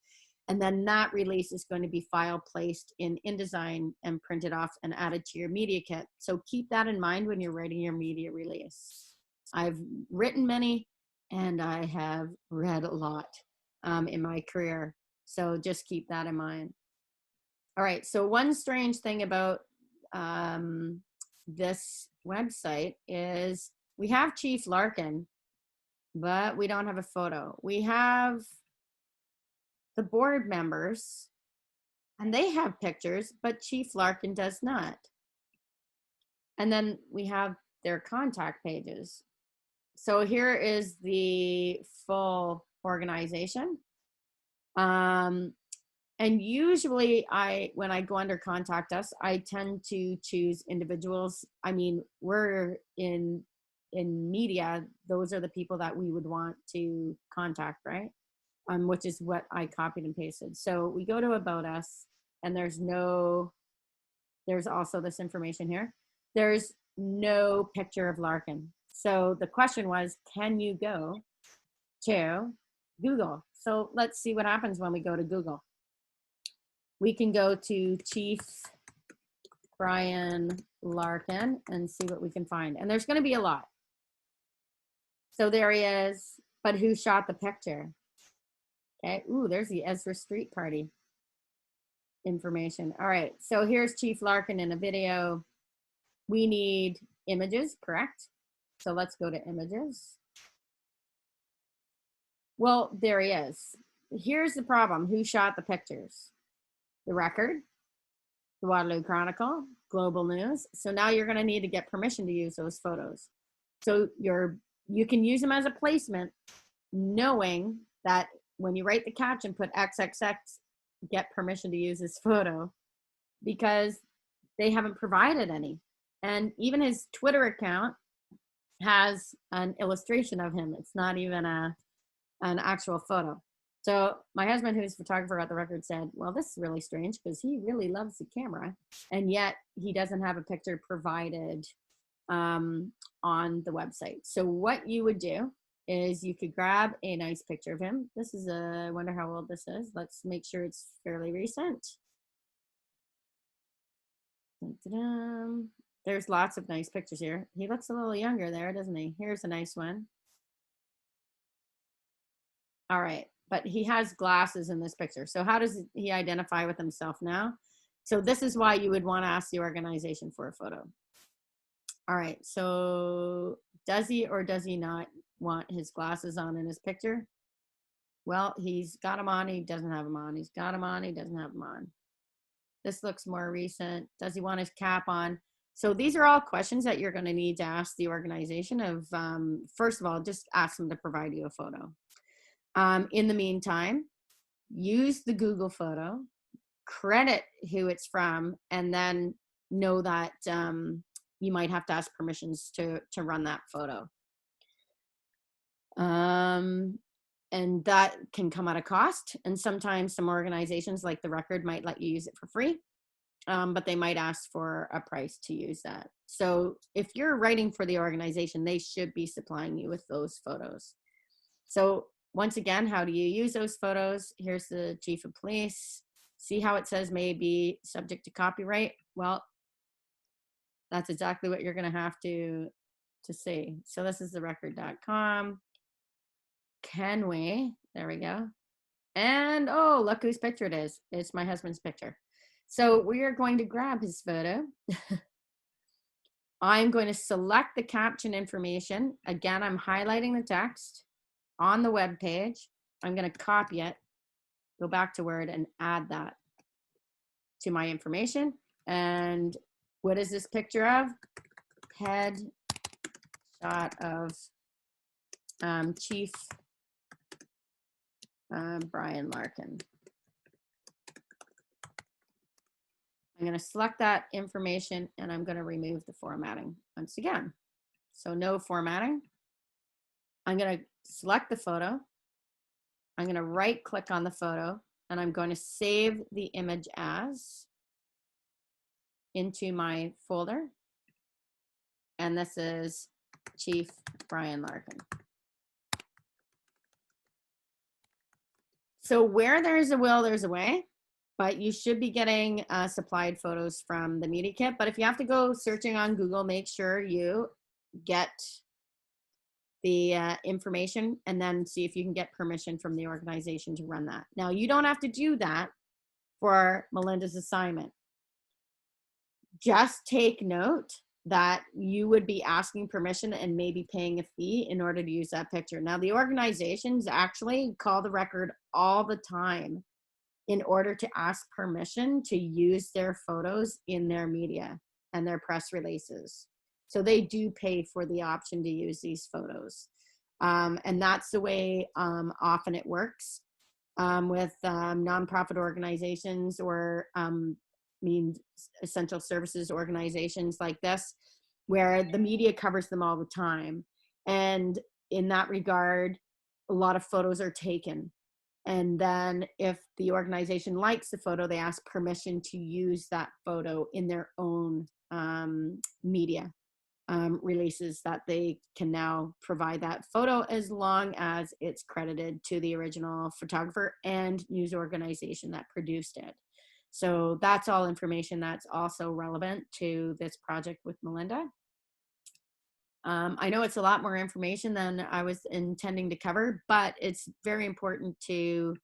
And then that release is going to be file placed in InDesign and printed off and added to your media kit. So keep that in mind when you're writing your media release. I've written many and I have read a lot in my career. So just keep that in mind. All right, so one strange thing about this website is we have Chief Larkin, but we don't have a photo. We have the board members and they have pictures, but Chief Larkin does not. And then we have their contact pages. So here is the full organization. And usually when I go under contact us, I tend to choose individuals. I mean, we're in media, those are the people that we would want to contact, right? Which is what I copied and pasted. So we go to About Us, and there's also this information here. There's no picture of Larkin. So the question was, can you go to Google? So let's see what happens when we go to Google. We can go to Chief Brian Larkin and see what we can find. And there's going to be a lot. So there he is, but who shot the picture? Okay, ooh, there's the Ezra Street Party information. All right, so here's Chief Larkin in a video. We need images, correct? So let's go to images. Well, there he is. Here's the problem. Who shot the pictures? The Record, the Waterloo Chronicle, Global News. So now you're going to need to get permission to use those photos. So you can use them as a placement, knowing that when you write the caption, put XXX, get permission to use this photo, because they haven't provided any. And even his Twitter account has an illustration of him. It's not even an actual photo. So my husband, who's a photographer at the Record, said, well, this is really strange because he really loves the camera, and yet he doesn't have a picture provided on the website. So what you would do is you could grab a nice picture of him. This is I wonder how old this is. Let's make sure it's fairly recent. Dun-dun-dun. There's lots of nice pictures here. He looks a little younger there, doesn't he? Here's a nice one. All right, but he has glasses in this picture. So how does he identify with himself now? So this is why you would want to ask the organization for a photo. All right, so does he or does he not want his glasses on in his picture? Well, he's got them on, he doesn't have them on. He's got them on, he doesn't have them on. This looks more recent. Does he want his cap on? So these are all questions that you're going to need to ask the organization of, first of all, just ask them to provide you a photo. In the meantime, use the Google photo, credit who it's from, and then know that you might have to ask permissions to run that photo. And that can come at a cost. And sometimes some organizations like the Record might let you use it for free, but they might ask for a price to use that. So if you're writing for the organization, they should be supplying you with those photos. So once again, how do you use those photos? Here's the chief of police. See how it says may be subject to copyright? Well, that's exactly what you're going to have to see. So this is the record.com. Can we? There we go. And oh, look whose picture it is. It's my husband's picture. So we are going to grab his photo. I'm going to select the caption information. Again, I'm highlighting the text on the web page. I'm going to copy it, go back to Word and add that to my information. And what is this picture of? Head shot of Chief Brian Larkin. I'm going to select that information and I'm going to remove the formatting once again. So no formatting. I'm going to select the photo. I'm going to right click on the photo and I'm going to save the image as into my folder. And this is Chief Brian Larkin. So where there's a will, there's a way, but you should be getting supplied photos from the Media Kit. But if you have to go searching on Google, make sure you get the information and then see if you can get permission from the organization to run that. Now, you don't have to do that for Melinda's assignment. Just take note that you would be asking permission and maybe paying a fee in order to use that picture. Now, the organizations actually call the Record all the time in order to ask permission to use their photos in their media and their press releases. So they do pay for the option to use these photos. And that's the way often it works with nonprofit organizations or essential services organizations like this, where the media covers them all the time. And in that regard, a lot of photos are taken. And then if the organization likes the photo, they ask permission to use that photo in their own media releases that they can now provide that photo as long as it's credited to the original photographer and news organization that produced it. So that's all information that's also relevant to this project with Melinda. I know it's a lot more information than I was intending to cover, but it's very important to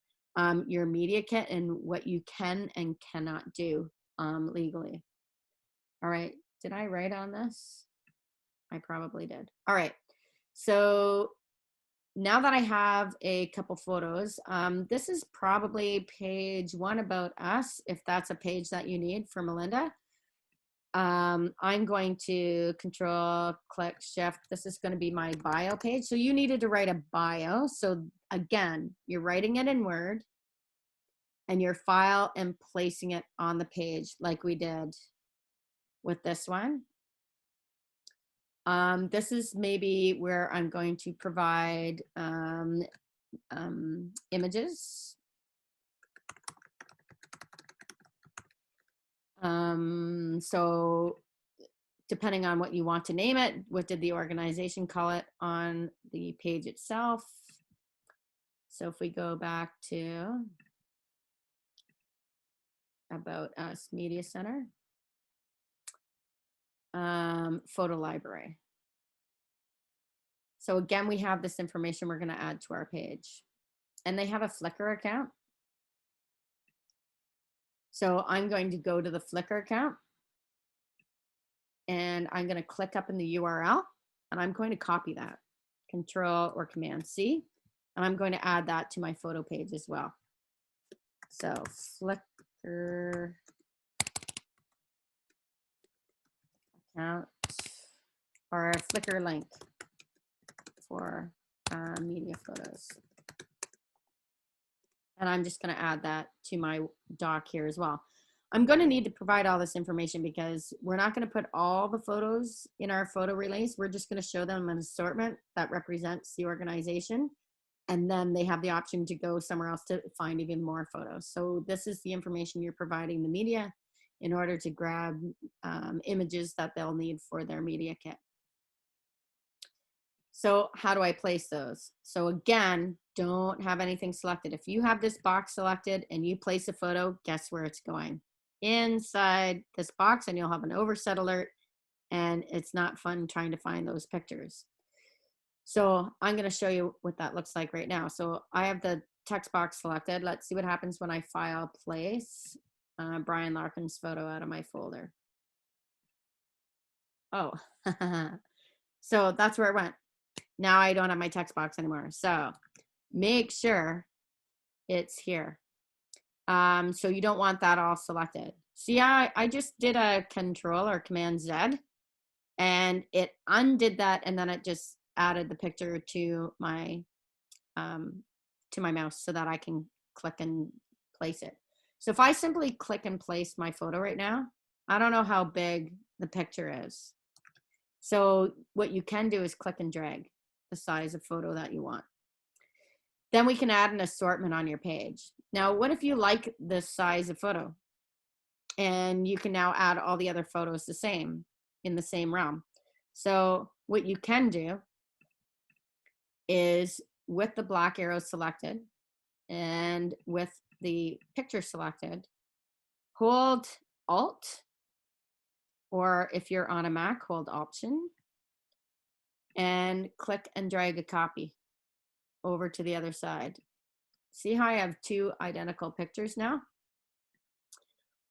your Media Kit and what you can and cannot do legally. All right, did I write on this? I probably did. All right, so now that I have a couple photos, this is probably page 1 about us, if that's a page that you need for Melinda. I'm going to Control click Shift. This is going to be my bio page. So you needed to write a bio. So again, you're writing it in Word and your file and placing it on the page like we did with this one. This is maybe where I'm going to provide images. So depending on what you want to name it, what did the organization call it on the page itself? So if we go back to About Us Media Center, photo library. So again, we have this information we're going to add to our page. And they have a Flickr account. So I'm going to go to the Flickr account and I'm going to click up in the URL and I'm going to copy that, Control or Command C, and I'm going to add that to my photo page as well. So Flickr account or a Flickr link for media photos. And I'm just going to add that to my doc here as well. I'm going to need to provide all this information because we're not going to put all the photos in our photo release. We're just going to show them an assortment that represents the organization. And then they have the option to go somewhere else to find even more photos. So this is the information you're providing the media in order to grab images that they'll need for their media kit. So how do I place those? So again, don't have anything selected. If you have this box selected and you place a photo, guess where it's going? Inside this box, and you'll have an overset alert, and it's not fun trying to find those pictures. So I'm going to show you what that looks like right now. So I have the text box selected. Let's see what happens when I file place Brian Larkin's photo out of my folder. Oh, so that's where it went. Now I don't have my text box anymore. So make sure it's here. So you don't want that all selected. See, I just did a Control or Command Z, and it undid that, and then it just added the picture to my mouse so that I can click and place it. So if I simply click and place my photo right now, I don't know how big the picture is. So what you can do is click and drag the size of photo that you want. Then we can add an assortment on your page. Now, what if you like this size of photo? And you can now add all the other photos the same, in the same realm. So what you can do is, with the black arrow selected and with the picture selected, hold Alt, or if you're on a Mac, hold Option, and click and drag a copy over to the other side. See how I have two identical pictures now?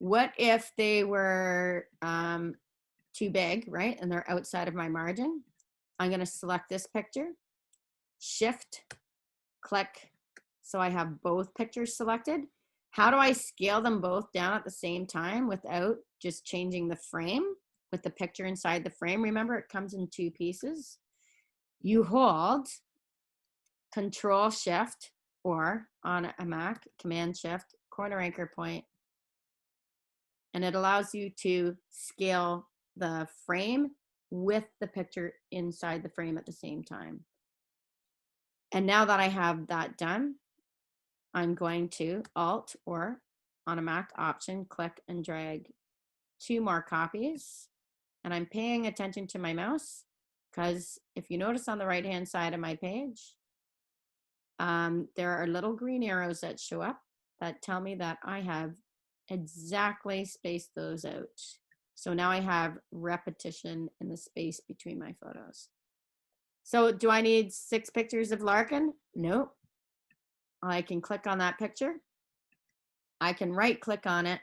What if they were too big, right? And they're outside of my margin? I'm going to select this picture, Shift, click, so I have both pictures selected. How do I scale them both down at the same time without just changing the frame with the picture inside the frame? Remember, it comes in two pieces. You hold Control Shift, or on a Mac, Command Shift, corner anchor point, and it allows you to scale the frame with the picture inside the frame at the same time. And now that I have that done, I'm going to Alt, or on a Mac, Option, click and drag two more copies. And I'm paying attention to my mouse, because if you notice on the right hand side of my page, there are little green arrows that show up that tell me that I have exactly spaced those out. So now I have repetition in the space between my photos. So do I need 6 pictures of Larkin? Nope. I can click on that picture. I can right click on it,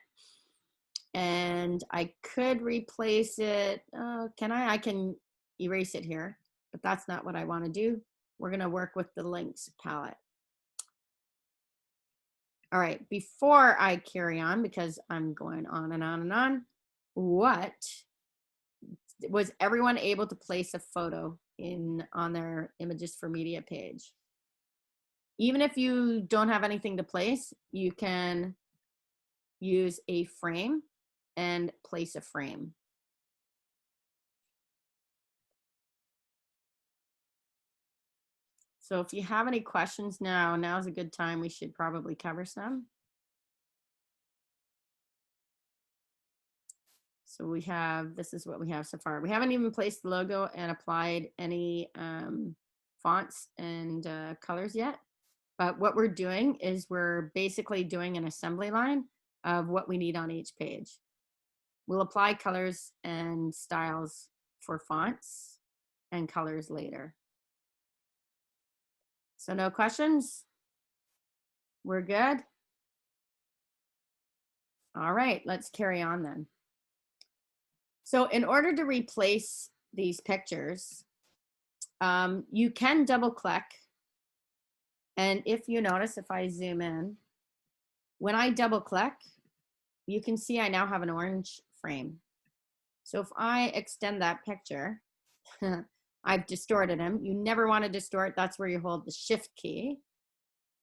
and I could replace it. Can I? I can erase it here, but that's not what I want to do. We're going to work with the links palette. All right, before I carry on, because I'm going on and on and on, was everyone able to place a photo on their images for media page? Even if you don't have anything to place, you can use a frame and place a frame. So if you have any questions now's a good time. We should probably cover some. So we have, this is what we have so far. We haven't even placed the logo and applied any fonts and colors yet. But what we're doing is we're basically doing an assembly line of what we need on each page. We'll apply colors and styles for fonts and colors later. So no questions? We're good? All right, let's carry on then. So in order to replace these pictures, you can double click. And if you notice, if I zoom in, when I double click, you can see I now have an orange frame. So if I extend that picture, I've distorted him. You never want to distort. That's where you hold the Shift key.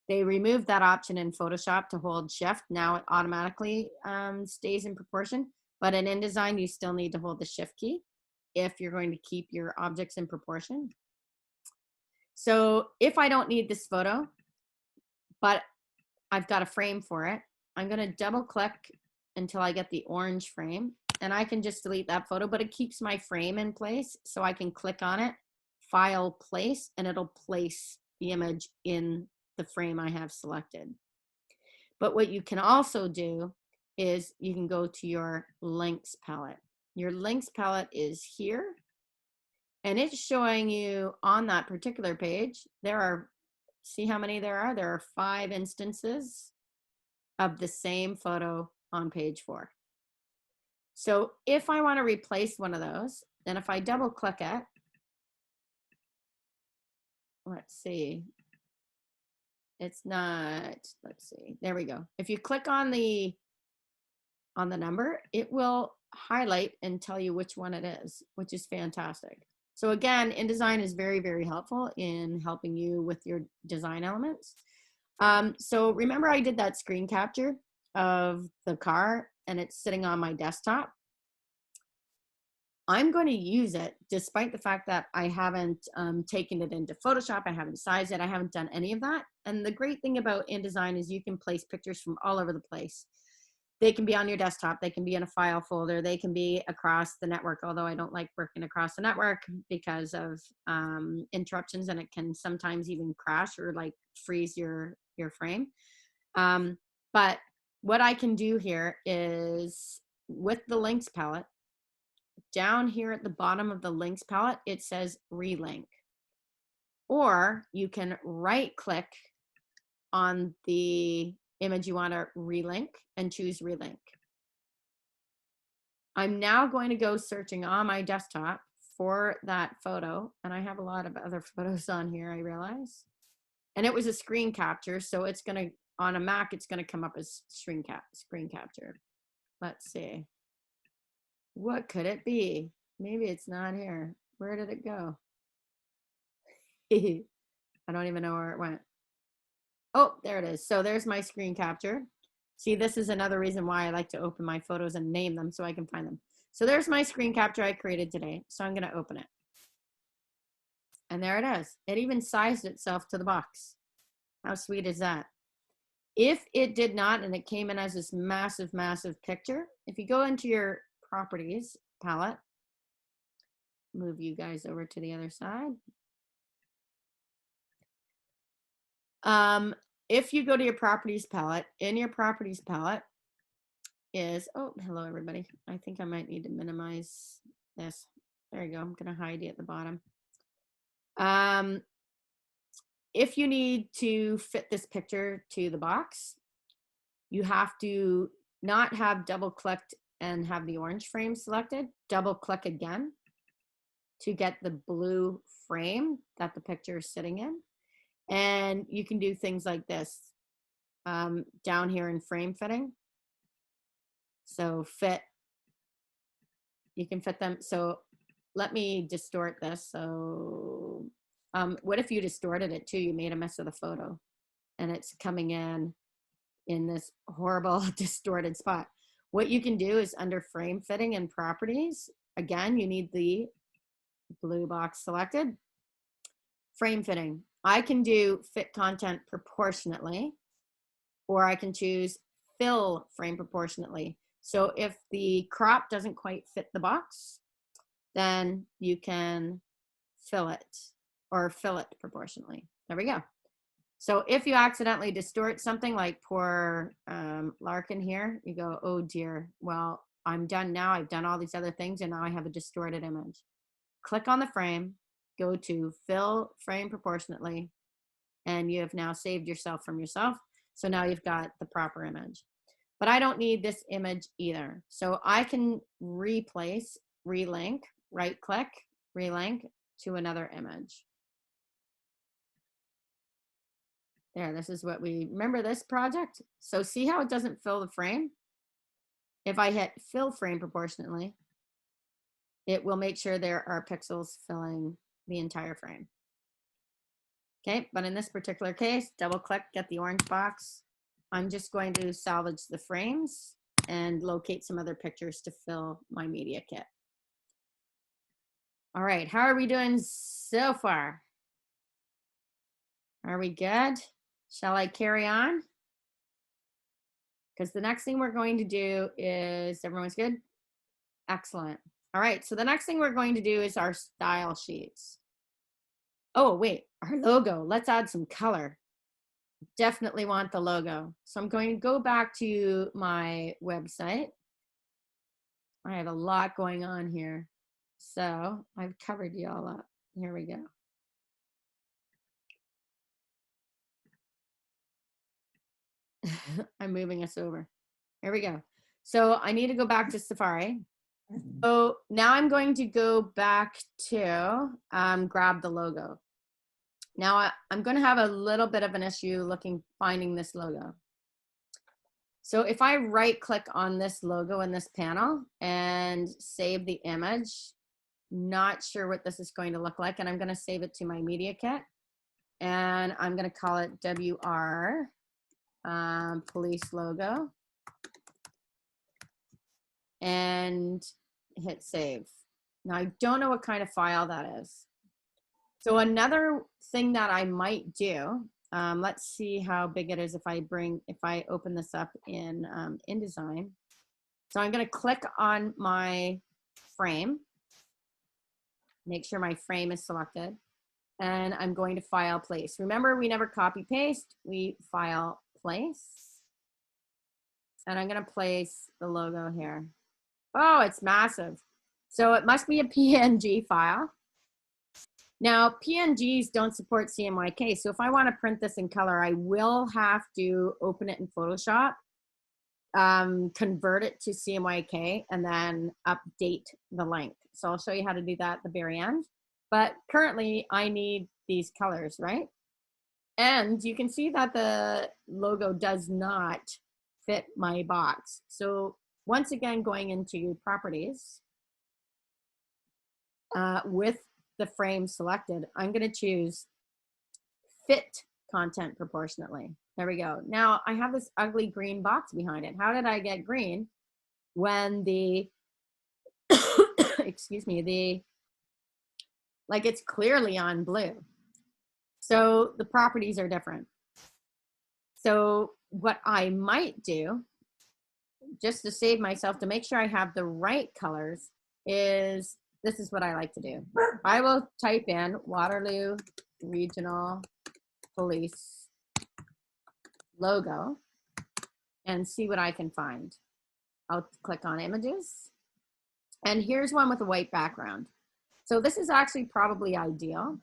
They removed that option in Photoshop to hold Shift. Now it automatically stays in proportion. But in InDesign, you still need to hold the Shift key if you're going to keep your objects in proportion. So if I don't need this photo, but I've got a frame for it, I'm going to double click until I get the orange frame, and I can just delete that photo, but it keeps my frame in place. So I can click on it, file, place, and it'll place the image in the frame I have selected. But what you can also do is you can go to your links palette. Your links palette is here, and it's showing you on that particular page, there are, see how many there are? There are 5 instances of the same photo on page 4. So if I want to replace one of those, then if I double click it, let's see, it's not, let's see, there we go. If you click on the number, it will highlight and tell you which one it is, which is fantastic. So again, InDesign is very, very helpful in helping you with your design elements. So remember I did that screen capture of the car and it's sitting on my desktop. I'm going to use it despite the fact that I haven't taken it into Photoshop, I haven't sized it, I haven't done any of that. And the great thing about InDesign is you can place pictures from all over the place. They can be on your desktop, they can be in a file folder, they can be across the network, although I don't like working across the network because of interruptions, and it can sometimes even crash or like freeze your frame. But what I can do here is with the links palette, down here at the bottom of the links palette, it says relink. Or you can right click on the image you want to relink and choose relink. I'm now going to go searching on my desktop for that photo, and I have a lot of other photos on here, I realize. And it was a screen capture, so it's going to, on a Mac, it's going to come up as screen capture. Let's see. What could it be? Maybe it's not here. Where did it go? I don't even know where it went. Oh, there it is. So there's my screen capture. See, this is another reason why I like to open my photos and name them so I can find them. So there's my screen capture I created today. So I'm going to open it. And there it is. It even sized itself to the box. How sweet is that? If it did not, and it came in as this massive, massive picture, if you go into your properties palette, move you guys over to the other side. If you go to your properties palette, in your properties palette is, oh, hello everybody. I think I might need to minimize this. There you go. I'm going to hide you at the bottom. If you need to fit this picture to the box, you have to not have double clicked and have the orange frame selected. Double click again to get the blue frame that the picture is sitting in. And you can do things like this down here in frame fitting. So fit, you can fit them. So let me distort this. So what if you distorted it too? You made a mess of the photo and it's coming in this horrible distorted spot. What you can do is under frame fitting and properties, again, you need the blue box selected. Frame fitting. I can do fit content proportionately, or I can choose fill frame proportionately. So if the crop doesn't quite fit the box, then you can fill it or fill it proportionally. There we go. So if you accidentally distort something like poor Larkin here, you go, oh dear, well, I'm done now. I've done all these other things and now I have a distorted image. Click on the frame, go to fill frame proportionately, and you have now saved yourself from yourself. So now you've got the proper image. But I don't need this image either. So I can replace, relink, right click, relink to another image. There, this is what we, remember this project? So see how it doesn't fill the frame? If I hit fill frame proportionately, it will make sure there are pixels filling the entire frame. Okay, but in this particular case, double click, get the orange box. I'm just going to salvage the frames and locate some other pictures to fill my media kit. All right, how are we doing so far? Are we good? Shall I carry on? Because the next thing we're going to do is, everyone's good? Excellent. All right, so the next thing we're going to do is our style sheets. Oh, wait, our logo. Let's add some color. Definitely want the logo. So I'm going to go back to my website. I have a lot going on here. So I've covered you all up. Here we go. I'm moving us over. Here we go. So I need to go back to Safari. So now I'm going to go back to grab the logo. Now I'm going to have a little bit of an issue finding this logo. So if I right click on this logo in this panel and save the image, not sure what this is going to look like, and I'm going to save it to my media kit, and I'm going to call it WR police logo, and hit save. Now I don't know what kind of file that is. So another thing that I might do, let's see how big it is if I open this up in InDesign. So I'm going to click on my frame, make sure my frame is selected, and I'm going to file place. Remember, we never copy paste, we file place. And I'm going to place the logo here. Oh, it's massive. So it must be a PNG file. Now, PNGs don't support CMYK, so if I want to print this in color, I will have to open it in Photoshop, convert it to CMYK, and then update the length. So I'll show you how to do that at the very end. But currently, I need these colors, right? And you can see that the logo does not fit my box. So once again, going into properties, with the frame selected, I'm going to choose fit content proportionately. There we go. Now I have this ugly green box behind it. How did I get green when the excuse me, like it's clearly on blue? So the properties are different. So what I might do, just to save myself, to make sure I have the right colors, is this is what I like to do. I will type in Waterloo Regional Police logo and see what I can find. I'll click on images, and here's one with a white background. So this is actually probably ideal.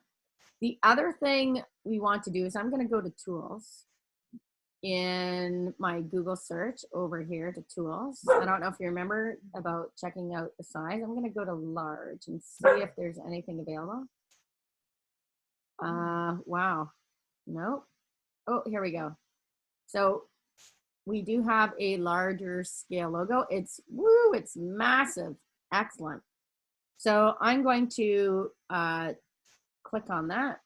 The other thing we want to do is I'm going to go to tools in my Google search over here to tools. I don't know if you remember about checking out the size. I'm going to go to large and see if there's anything available. Wow. Nope. Oh, here we go. So we do have a larger scale logo. It's massive. Excellent. So I'm going to click on that,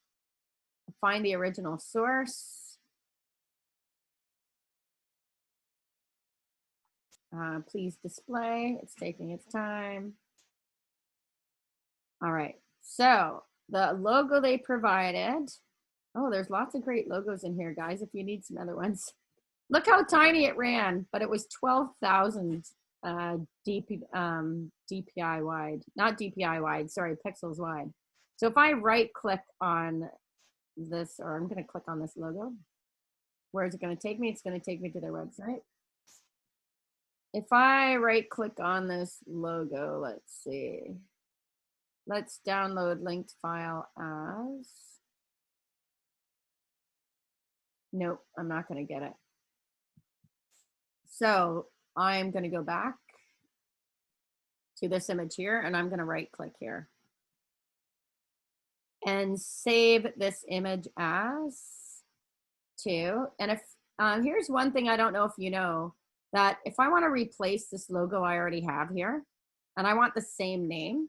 find the original source. Please display. It's taking its time. All right. So the logo they provided. Oh, there's lots of great logos in here, guys, if you need some other ones. Look how tiny it ran, but it was 12,000 DPI wide, not DPI wide, sorry, pixels wide. So if I right click on this, or I'm going to click on this logo, where is it going to take me? It's going to take me to their website. If I right click on this logo, let's see. Let's download linked file as. Nope, I'm not going to get it. So I'm going to go back to this image here, and I'm going to right click here and save this image as to. And if here's one thing I don't know if you know, that if I want to replace this logo I already have here, and I want the same name,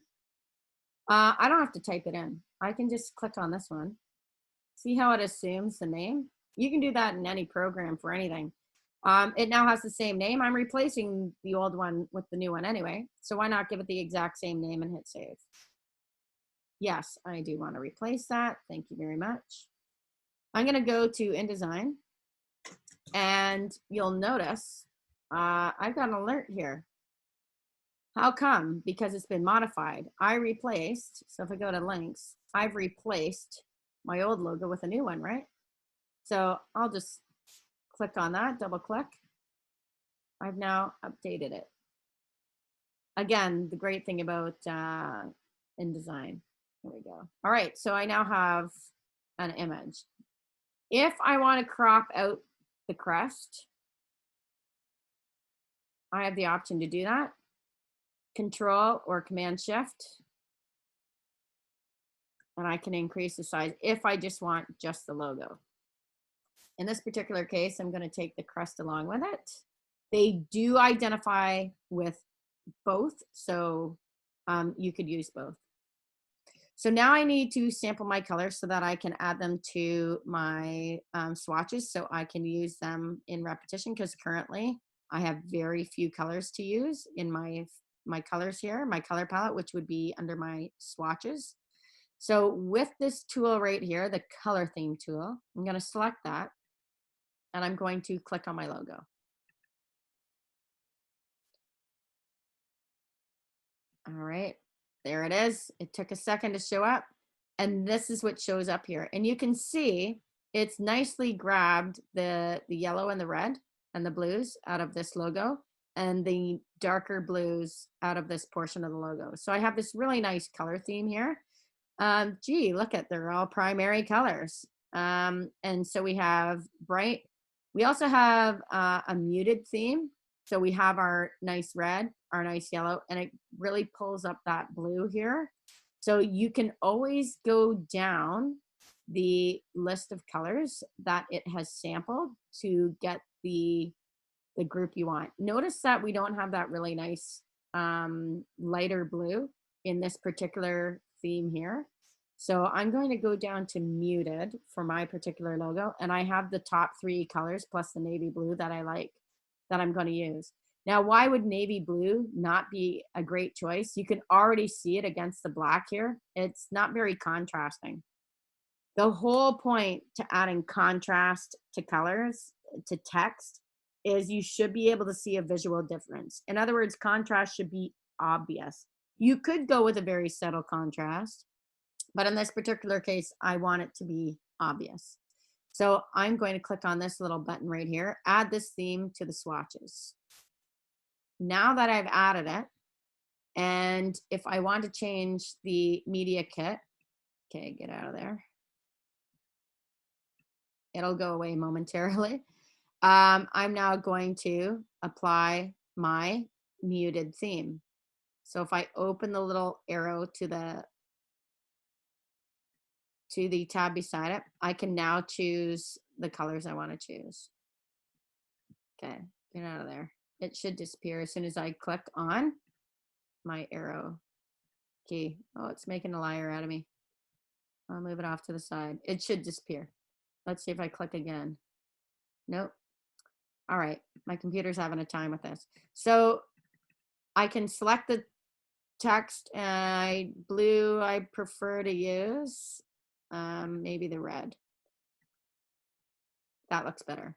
I don't have to type it in. I can just click on this one. See how it assumes the name? You can do that in any program for anything. It now has the same name. I'm replacing the old one with the new one anyway. So why not give it the exact same name and hit save? Yes, I do want to replace that. Thank you very much. I'm going to go to InDesign, and you'll notice I've got an alert here. How come? Because it's been modified. I replaced, so if I go to links, I've replaced my old logo with a new one, right? So I'll just click on that, double click. I've now updated it. Again, the great thing about InDesign. There we go. All right, so I now have an image. If I want to crop out the crest, I have the option to do that. Control or Command Shift. And I can increase the size if I just want just the logo. In this particular case, I'm going to take the crest along with it. They do identify with both, so you could use both. So now I need to sample my colors so that I can add them to my swatches so I can use them in repetition, because currently I have very few colors to use in my colors here, my color palette, which would be under my swatches. So with this tool right here, the color theme tool, I'm going to select that and I'm going to click on my logo. All right, there it is. It took a second to show up. And this is what shows up here. And you can see it's nicely grabbed the yellow and the red and the blues out of this logo and the darker blues out of this portion of the logo. So I have this really nice color theme here. Gee, look at, they're all primary colors. And so we have bright. We also have a muted theme. So we have our nice red, our nice yellow, and it really pulls up that blue here. So you can always go down the list of colors that it has sampled to get the group you want. Notice that we don't have that really nice lighter blue in this particular theme here. So I'm going to go down to muted for my particular logo, and I have the top 3 colors plus the navy blue that I like that I'm going to use. Now, why would navy blue not be a great choice? You can already see it against the black here. It's not very contrasting. The whole point to adding contrast to colors, to text, is you should be able to see a visual difference. In other words, contrast should be obvious. You could go with a very subtle contrast, but in this particular case, I want it to be obvious. So I'm going to click on this little button right here, add this theme to the swatches. Now that I've added it, and if I want to change the media kit, okay, get out of there. It'll go away momentarily. I'm now going to apply my muted theme. So if I open the little arrow to the tab beside it, I can now choose the colors I want to choose. Okay, get out of there. It should disappear as soon as I click on my arrow key. Oh, it's making a liar out of me. I'll move it off to the side. It should disappear. Let's see if I click again. Nope. All right, my computer's having a time with this. So I can select the text, and blue I prefer to use. Maybe the red. That looks better.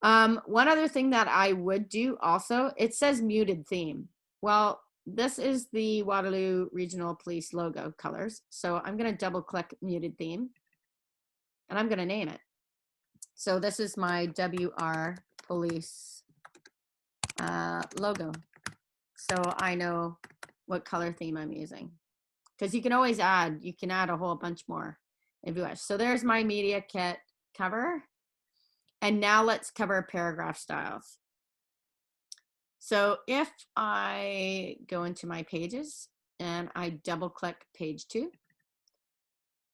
One other thing that I would do also, it says muted theme. Well, this is the Waterloo Regional Police logo colors. So I'm going to double click muted theme and I'm going to name it. So this is my WR Police logo. So I know what color theme I'm using. Because you can always add, you can add a whole bunch more if you wish. So there's my media kit cover. And now let's cover paragraph styles. So if I go into my pages and I double click page 2,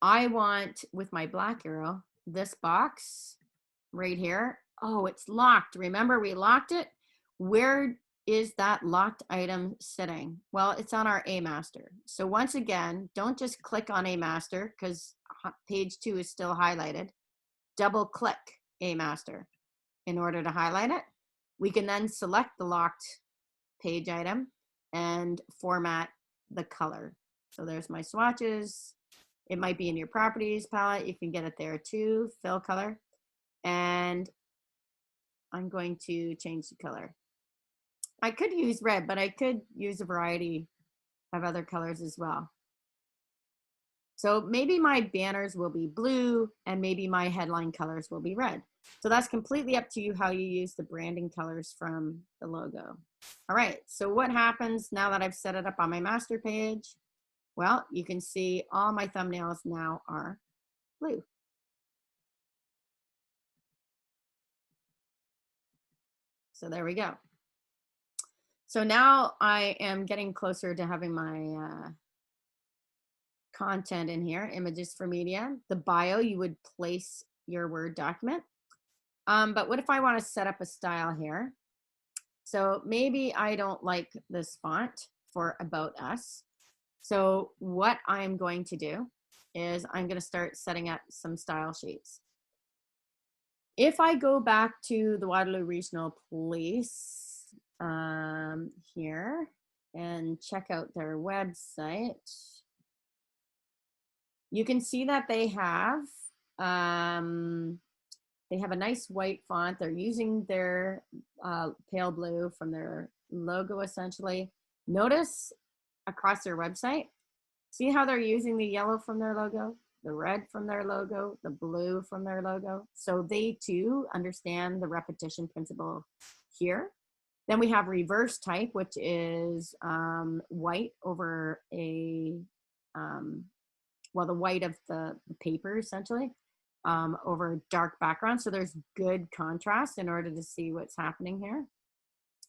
I want, with my black arrow, this box right here. Oh, it's locked. Remember, we locked it. Where is that locked item sitting? Well, it's on our A master. So once again, don't just click on A master because page 2 is still highlighted. Double click A master in order to highlight it. We can then select the locked page item and format the color. So there's my swatches. It might be in your properties palette. You can get it there too, fill color. And I'm going to change the color. I could use red, but I could use a variety of other colors as well. So maybe my banners will be blue and maybe my headline colors will be red. So that's completely up to you how you use the branding colors from the logo. All right, so what happens now that I've set it up on my master page? Well, you can see all my thumbnails now are blue. So there we go. So now I am getting closer to having my content in here, images for media. The bio, you would place your Word document. But what if I want to set up a style here? So maybe I don't like this font for About Us. So what I'm going to do is I'm going to start setting up some style sheets. If I go back to the Waterloo Regional Police here and check out their website, you can see that they have a nice white font. They're using their pale blue from their logo essentially. Notice across their website, see how they're using the yellow from their logo, the red from their logo, the blue from their logo. So they too understand the repetition principle here. Then we have reverse type, which is white over a, well, the white of the paper essentially, over a dark background. So there's good contrast in order to see what's happening here.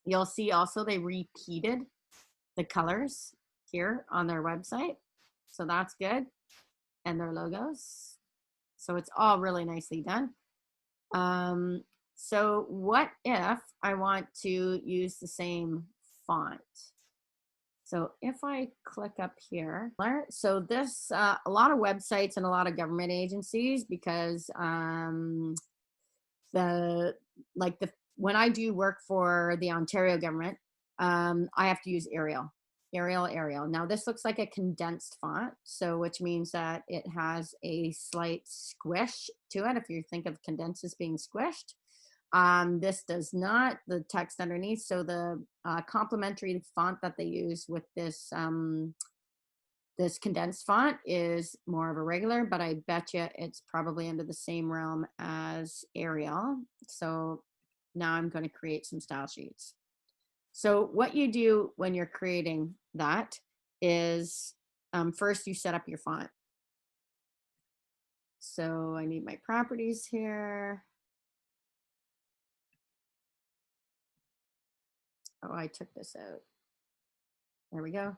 You'll see also they repeated the colors here on their website. So that's good. And their logos. So it's all really nicely done. So what if I want to use the same font? So if I click up here, so this, a lot of websites and a lot of government agencies, because when I do work for the Ontario government, I have to use Arial. Now this looks like a condensed font, so which means that it has a slight squish to it. If you think of condensed as being squished, this does not. The text underneath, so the complementary font that they use with this this condensed font is more of a regular, but I bet you it's probably under the same realm as Arial. So now I'm going to create some style sheets. So what you do when you're creating that is first you set up your font. So I need my properties here. Oh, I took this out. There we go.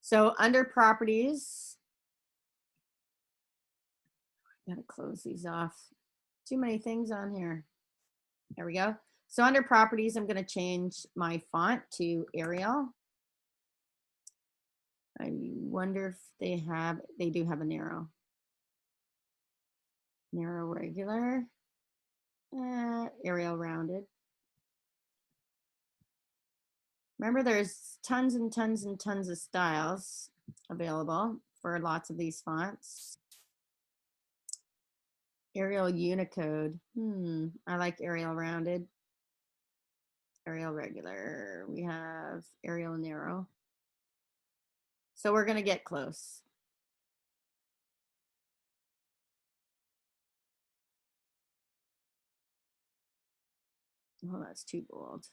So under properties, I gotta close these off. Too many things on here. There we go. So under properties, I'm gonna change my font to Arial. I wonder if they do have a narrow regular, Arial rounded. Remember, there's tons and tons and tons of styles available for lots of these fonts. Arial Unicode. I like Arial rounded. Arial regular. We have Arial narrow. So we're going to get close. Oh, that's too bold.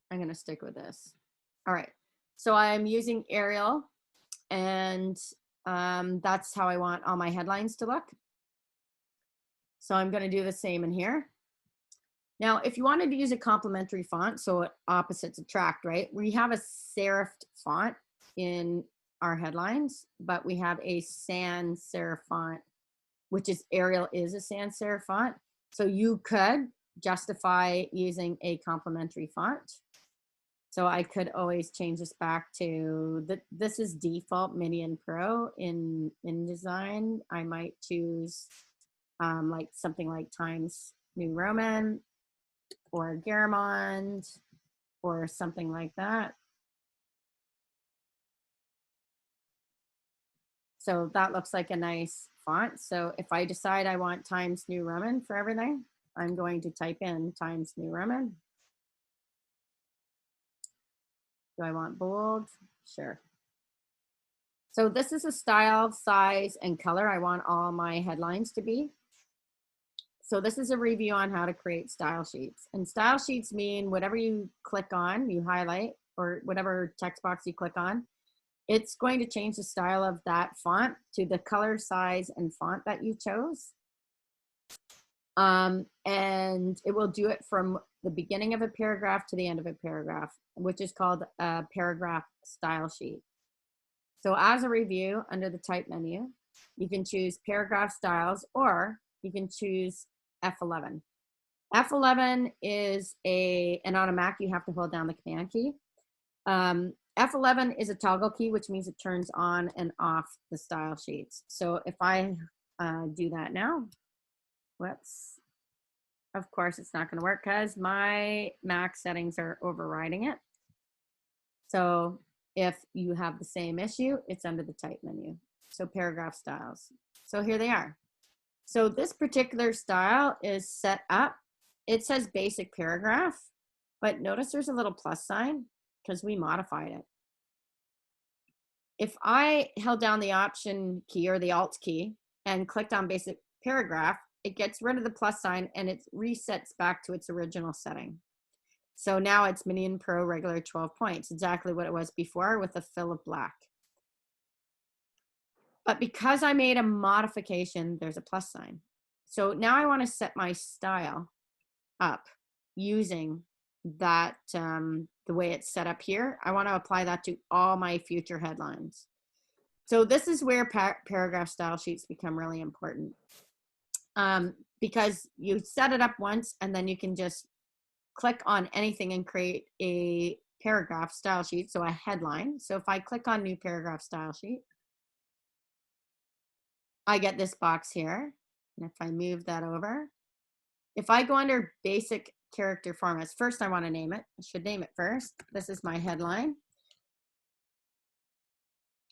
I'm going to stick with this. All right. So I'm using Arial, and that's how I want all my headlines to look. So I'm going to do the same in here. Now, if you wanted to use a complementary font, so opposites attract, right? We have a serif font in our headlines, but we have a sans serif font, which is Arial is a sans serif font. So you could justify using a complementary font. So I could always change this back to this is default Mini and Pro in InDesign. I might choose like something like Times New Roman or Garamond or something like that. So that looks like a nice font. So if I decide I want Times New Roman for everything, I'm going to type in Times New Roman. Do I want bold? Sure. So this is a style, size, and color I want all my headlines to be. So this is a review on how to create style sheets. And style sheets mean whatever you click on, you highlight, or whatever text box you click on, it's going to change the style of that font to the color, size, and font that you chose. And it will do it from the beginning of a paragraph to the end of a paragraph, which is called a paragraph style sheet. So as a review, under the type menu, you can choose paragraph styles, or you can choose F11. F11 is and on a Mac, you have to hold down the command key. F11 is a toggle key, which means it turns on and off the style sheets. So if I do that now, whoops, of course it's not gonna work because my Mac settings are overriding it. So if you have the same issue, it's under the type menu. So paragraph styles. So here they are. So this particular style is set up. It says basic paragraph, but notice there's a little plus sign because we modified it. If I held down the Option key or the Alt key and clicked on basic paragraph, it gets rid of the plus sign and it resets back to its original setting. So now it's Minion Pro regular 12 points, exactly what it was before with a fill of black. But because I made a modification, there's a plus sign. So now I want to set my style up using that, the way it's set up here. I want to apply that to all my future headlines. So this is where paragraph style sheets become really important, because you set it up once and then you can just click on anything and create a paragraph style sheet, so a headline. So if I click on new paragraph style sheet, I get this box here. And if I move that over, if I go under basic character formats, first I want to name it. I should name it first. This is my headline.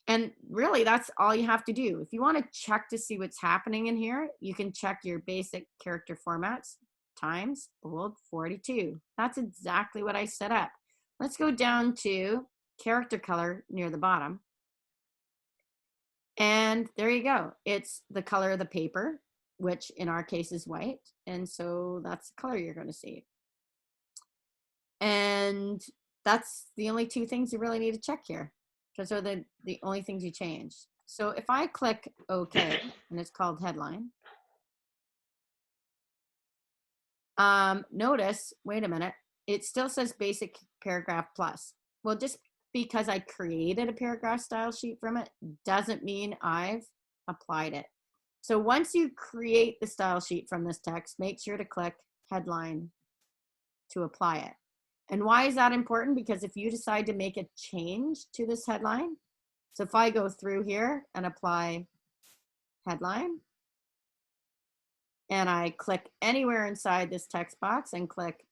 And really, that's all you have to do. If you want to check to see what's happening in here, you can check your basic character formats, times, bold, 42. That's exactly what I set up. Let's go down to character color near the bottom. And there you go. It's the color of the paper, which in our case is white. And so that's the color you're going to see. And that's the only two things you really need to check here. Those are the only things you change. So if I click OK, and it's called headline, notice, wait a minute, it still says basic paragraph plus. Well, just because I created a paragraph style sheet from it doesn't mean I've applied it. So once you create the style sheet from this text, make sure to click headline to apply it. And why is that important? Because if you decide to make a change to this headline, so if I go through here and apply headline, and I click anywhere inside this text box and click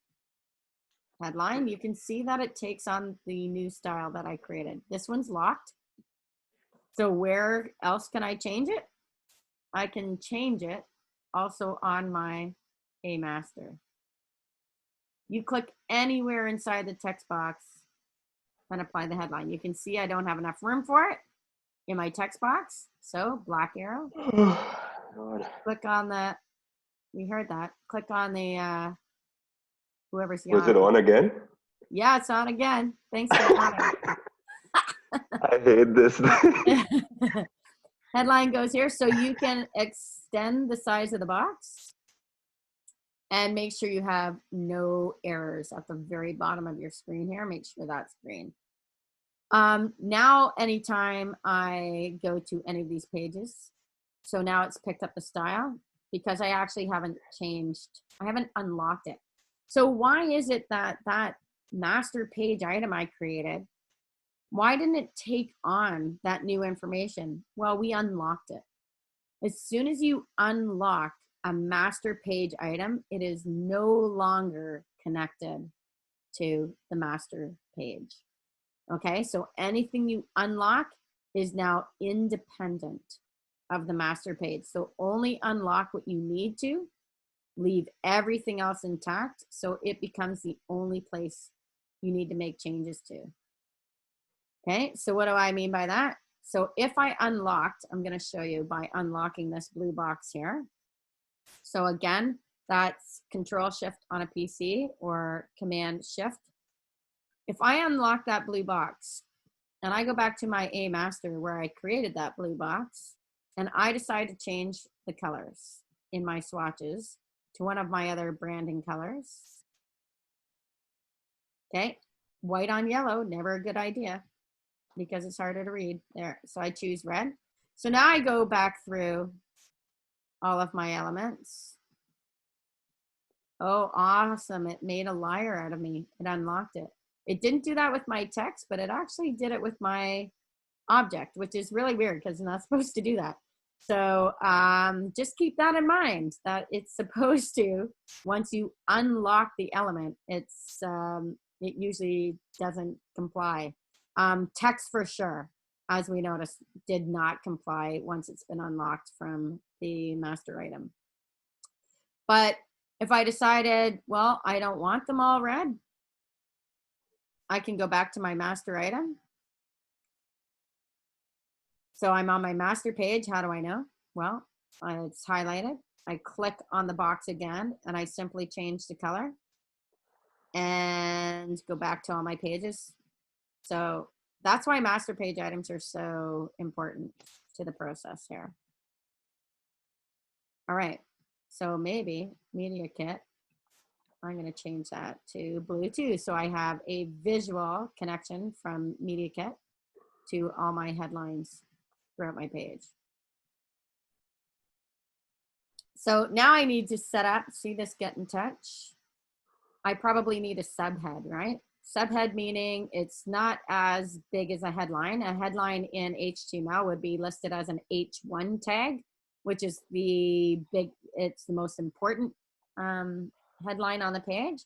headline, you can see that it takes on the new style that I created. This one's locked. So where else can I change it? I can change it also on my A master. You click anywhere inside the text box and apply the headline. You can see I don't have enough room for it in my text box. So black arrow. God. Click on the, we heard that. Click on the, whoever's Was yawning. it on again? Yeah, it's on again. Thanks for yawning. I hate this. Headline goes here. So you can extend the size of the box and make sure you have no errors at the very bottom of your screen here. Make sure that's green. Now, anytime I go to any of these pages, so now it's picked up the style because I actually haven't changed, I haven't unlocked it. So why is it that that master page item I created, why didn't it take on that new information? Well, we unlocked it. As soon as you unlock a master page item, it is no longer connected to the master page. Okay, so anything you unlock is now independent of the master page. So only unlock what you need to, leave everything else intact, so it becomes the only place you need to make changes to. Okay, so what do I mean by that? So if I unlocked, I'm going to show you by unlocking this blue box here. So again, that's Control Shift on a PC or Command Shift. If I unlock that blue box and I go back to my A master where I created that blue box, and I decide to change the colors in my swatches to one of my other branding colors. Okay, white on yellow, never a good idea because it's harder to read there. So I choose red. So now I go back through all of my elements. Oh, awesome. It made a liar out of me. It unlocked it. It didn't do that with my text, but it actually did it with my object, which is really weird because it's not supposed to do that. So just keep that in mind, that it's supposed to, once you unlock the element, it usually doesn't comply. Text for sure, as we noticed, did not comply once it's been unlocked from the master item. But if I decided, well, I don't want them all red, I can go back to my master item. So I'm on my master page. How do I know? Well, it's highlighted. I click on the box again and I simply change the color and go back to all my pages. So that's why master page items are so important to the process here. All right, so maybe Media Kit, I'm going to change that to blue too. So I have a visual connection from Media Kit to all my headlines throughout my page. So now I need to set up, see this get in touch? I probably need a subhead, right? Subhead meaning it's not as big as a headline. A headline in HTML would be listed as an H1 tag, which is the big, it's the most important headline on the page.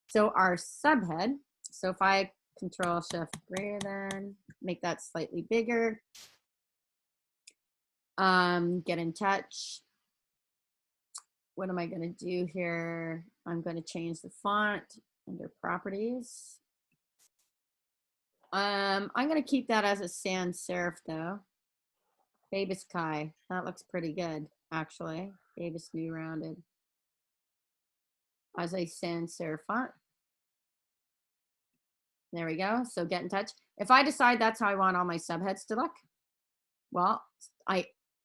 So our subhead, so if I Control Shift greater than, make that slightly bigger, get in touch. What am I going to do here? I'm going to change the font under properties. I'm going to keep that as a sans serif though. Babus Kai, that looks pretty good actually. Babus New Rounded as a sans serif font. There we go. So get in touch. If I decide that's how I want all my subheads to look, well,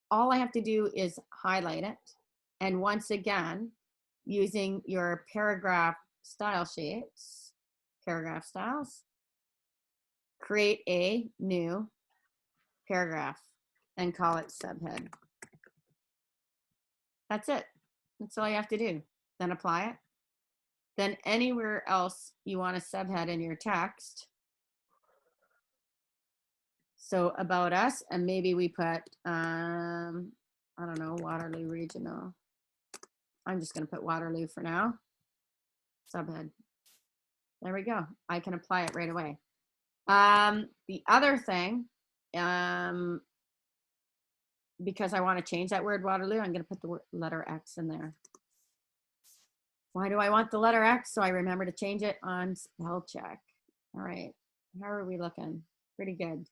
all I have to do is highlight it. And once again, using your paragraph style sheets, paragraph styles, create a new paragraph and call it subhead. That's it. That's all you have to do. Then apply it. Then anywhere else you want a subhead in your text. So about us, and maybe we put, I don't know, Waterloo Regional. I'm just going to put Waterloo for now. Subhead. There we go. I can apply it right away. The other thing, because I want to change that word Waterloo, I'm going to put the letter X in there. Why do I want the letter X? So I remember to change it on spell check. All right. How are we looking? Pretty good.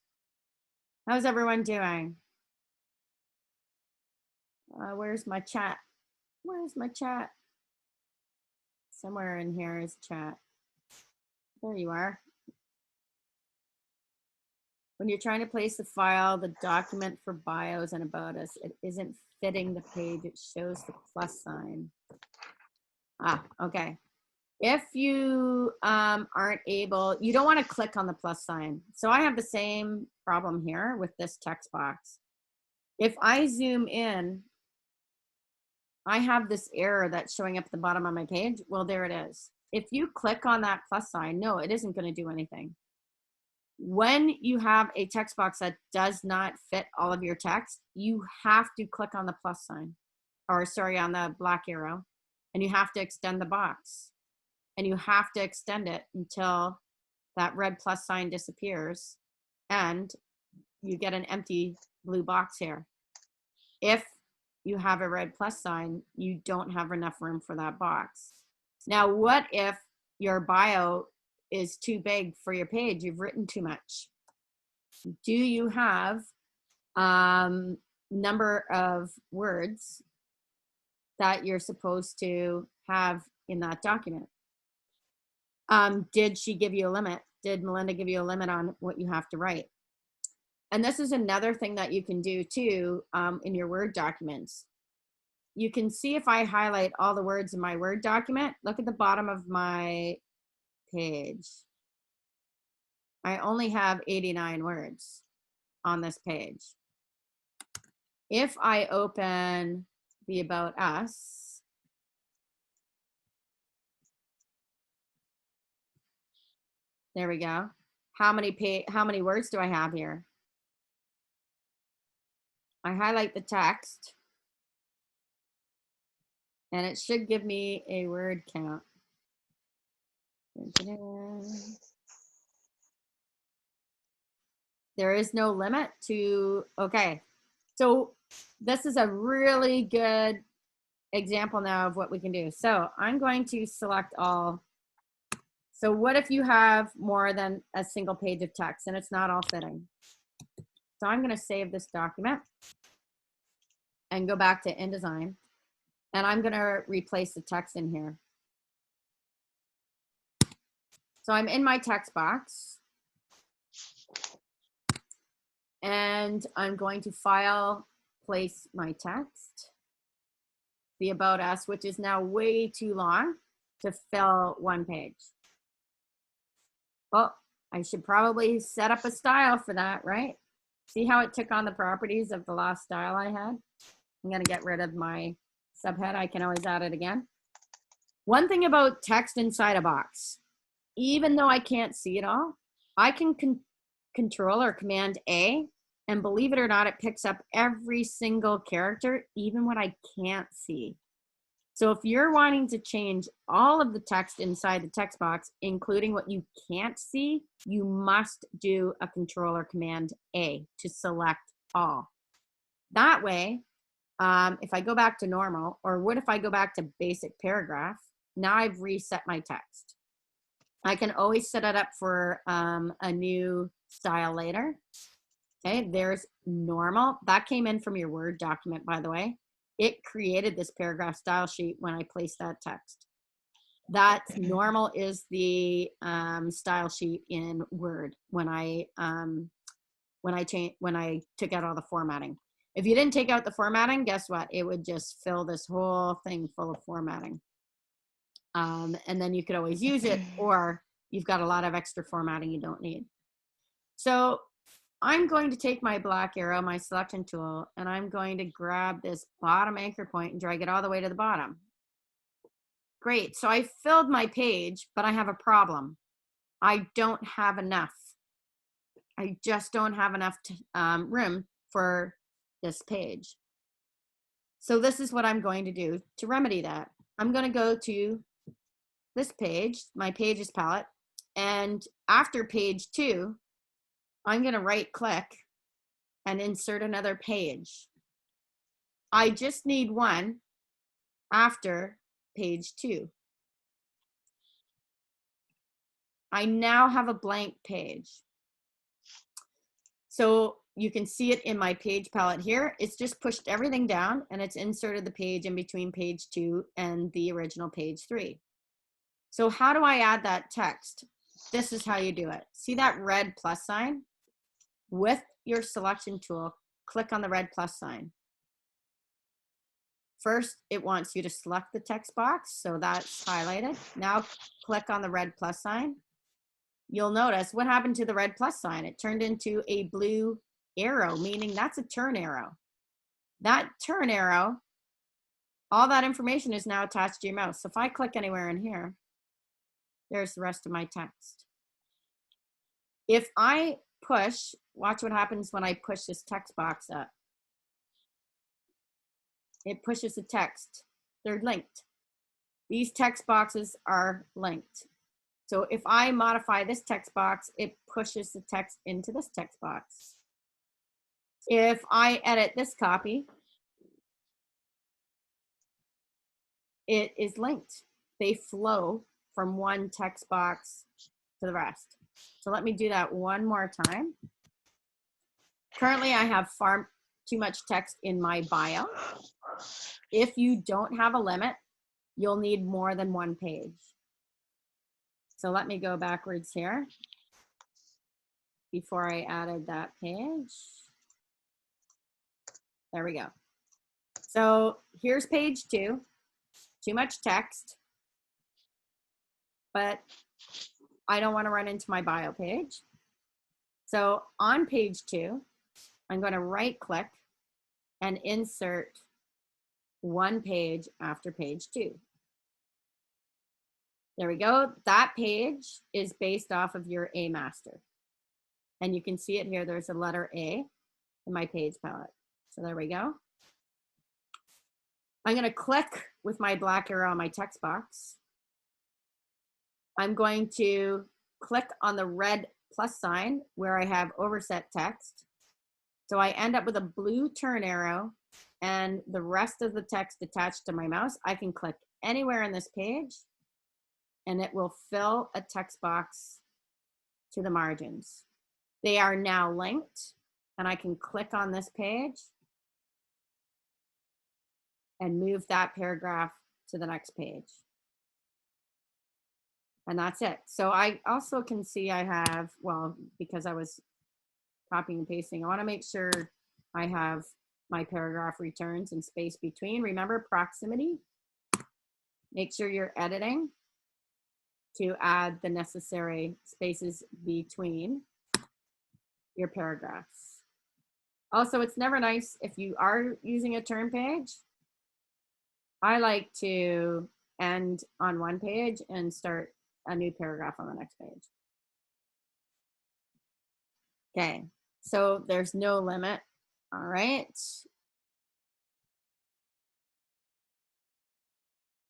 How's everyone doing? Where's my chat? Where's my chat? Somewhere in here is chat. There you are. When you're trying to place the file, the document for bios and about us, it isn't fitting the page. It shows the plus sign. Ah, okay. If you aren't able, you don't want to click on the plus sign. So I have the same problem here with this text box. If I zoom in, I have this error that's showing up at the bottom of my page. Well, there it is. If you click on that plus sign, no, it isn't going to do anything. When you have a text box that does not fit all of your text, you have to click on the plus sign, or sorry, on the black arrow, and you have to extend the box. And you have to extend it until that red plus sign disappears and you get an empty blue box here. If you have a red plus sign, you don't have enough room for that box. Now, what if your bio is too big for your page? You've written too much. Do you have number of words that you're supposed to have in that document? Did she give you a limit? Did Melinda give you a limit on what you have to write? And this is another thing that you can do too in your Word documents. You can see if I highlight all the words in my Word document, look at the bottom of my page. I only have 89 words on this page. If I open the About Us, there we go. How many words do I have here? I highlight the text, and it should give me a word count. There is no limit to, okay. So this is a really good example now of what we can do. So I'm going to select all. So what if you have more than a single page of text and it's not all fitting? So I'm going to save this document and go back to InDesign, and I'm going to replace the text in here. So I'm in my text box, and I'm going to file, place my text, the About Us, which is now way too long to fill one page. Well, I should probably set up a style for that, right? See how it took on the properties of the last style I had? I'm going to get rid of my subhead. I can always add it again. One thing about text inside a box, even though I can't see it all, I can Control or Command A, and believe it or not, it picks up every single character, even what I can't see. So if you're wanting to change all of the text inside the text box, including what you can't see, you must do a Control or Command A to select all. That way, if I go back to normal, or what if I go back to basic paragraph, now I've reset my text. I can always set it up for a new style later. Okay, there's normal. That came in from your Word document, by the way. It created this paragraph style sheet when I placed that text. That normal is the style sheet in Word when I took out all the formatting. If you didn't take out the formatting, guess what? It would just fill this whole thing full of formatting. And then you could always use it, or you've got a lot of extra formatting you don't need. So I'm going to take my black arrow, my selection tool, and I'm going to grab this bottom anchor point and drag it all the way to the bottom. Great, so I filled my page, but I have a problem. I don't have enough. I just don't have enough room for this page. So this is what I'm going to do to remedy that. I'm going to go to this page, my pages palette, and after page 2, I'm going to right click and insert another page. I just need one after page 2. I now have a blank page. So you can see it in my page palette here. It's just pushed everything down and it's inserted the page in between page 2 and the original page 3. So how do I add that text? This is how you do it. See that red plus sign? With your selection tool, click on the red plus sign. First, it wants you to select the text box, so that's highlighted. Now click on the red plus sign. You'll notice what happened to the red plus sign. It turned into a blue arrow, meaning that's a turn arrow. That turn arrow, all that information is now attached to your mouse. So if I click anywhere in here, there's the rest of my text. If I push, watch what happens when I push this text box up. It pushes the text. They're linked. These text boxes are linked. So if I modify this text box, it pushes the text into this text box. If I edit this copy, it is linked. They flow from one text box to the rest. So let me do that one more time. Currently, I have far too much text in my bio. If you don't have a limit, you'll need more than one page. So let me go backwards here before I added that page. There we go. So here's page 2. Too much text, but I don't want to run into my bio page. So on page 2, I'm going to right click and insert one page after page 2. There we go. That page is based off of your A master. And you can see it here. There's a letter A in my page palette. So there we go. I'm going to click with my black arrow on my text box. I'm going to click on the red plus sign where I have overset text. So I end up with a blue turn arrow and the rest of the text attached to my mouse. I can click anywhere in this page and it will fill a text box to the margins. They are now linked and I can click on this page and move that paragraph to the next page. And that's it. So I also can see I have, well, because I was copying and pasting, I want to make sure I have my paragraph returns and space between. Remember proximity. Make sure you're editing to add the necessary spaces between your paragraphs. Also, it's never nice if you are using a turn page. I like to end on one page and start a new paragraph on the next page. Okay, so there's no limit. All right.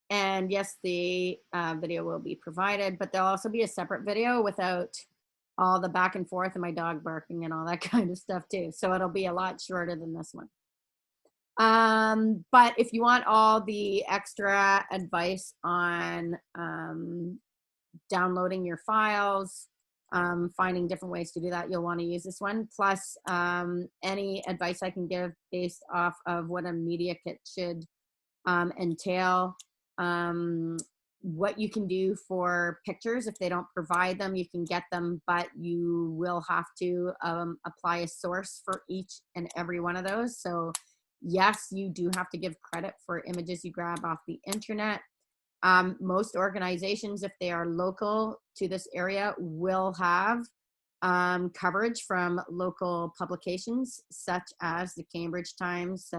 And yes, the video will be provided, but there'll also be a separate video without all the back and forth and my dog barking and all that kind of stuff too. So it'll be a lot shorter than this one. But if you want all the extra advice on downloading your files, finding different ways to do that, you'll want to use this one. Plus any advice I can give based off of what a media kit should entail. What you can do for pictures. If they don't provide them, you can get them, but you will have to apply a source for each and every one of those. So yes, you do have to give credit for images you grab off the internet. Most organizations, if they are local to this area, will have coverage from local publications such as the Cambridge Times,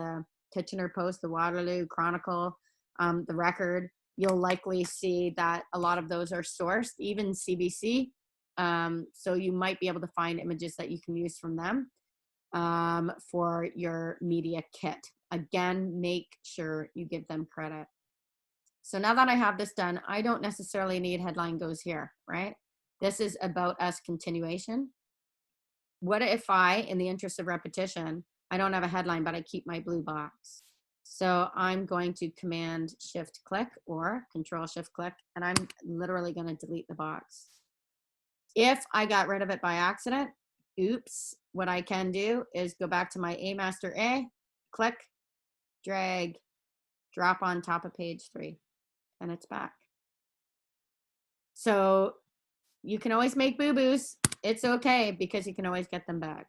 Kitchener Post, the Waterloo Chronicle, the Record. You'll likely see that a lot of those are sourced, even CBC. So you might be able to find images that you can use from them for your media kit. Again, make sure you give them credit. So now that I have this done, I don't necessarily need headline goes here, right? This is about us continuation. What if I, in the interest of repetition, I don't have a headline, but I keep my blue box? So I'm going to Command Shift click or Control Shift click, and I'm literally going to delete the box. If I got rid of it by accident, oops, what I can do is go back to my A Master A, click, drag, drop on top of page 3, and it's back. So you can always make boo-boos. It's okay because you can always get them back.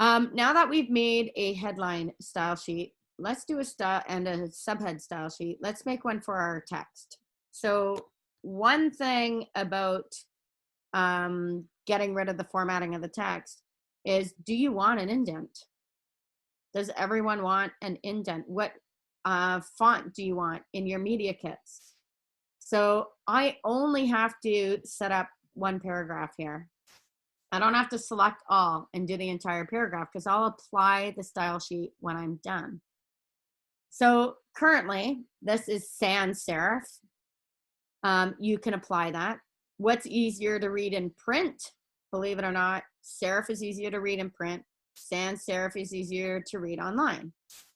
Now that we've made a headline style sheet, let's do a style and a subhead style sheet. Let's make one for our text. So one thing about getting rid of the formatting of the text is, do you want an indent? Does everyone want an indent? What font do you want in your media kits? So I only have to set up one paragraph here. I don't have to select all and do the entire paragraph because I'll apply the style sheet when I'm done. So currently, this is sans serif. You can apply that. What's easier to read in print? Believe it or not, serif is easier to read in print. sans serif is easier to read online.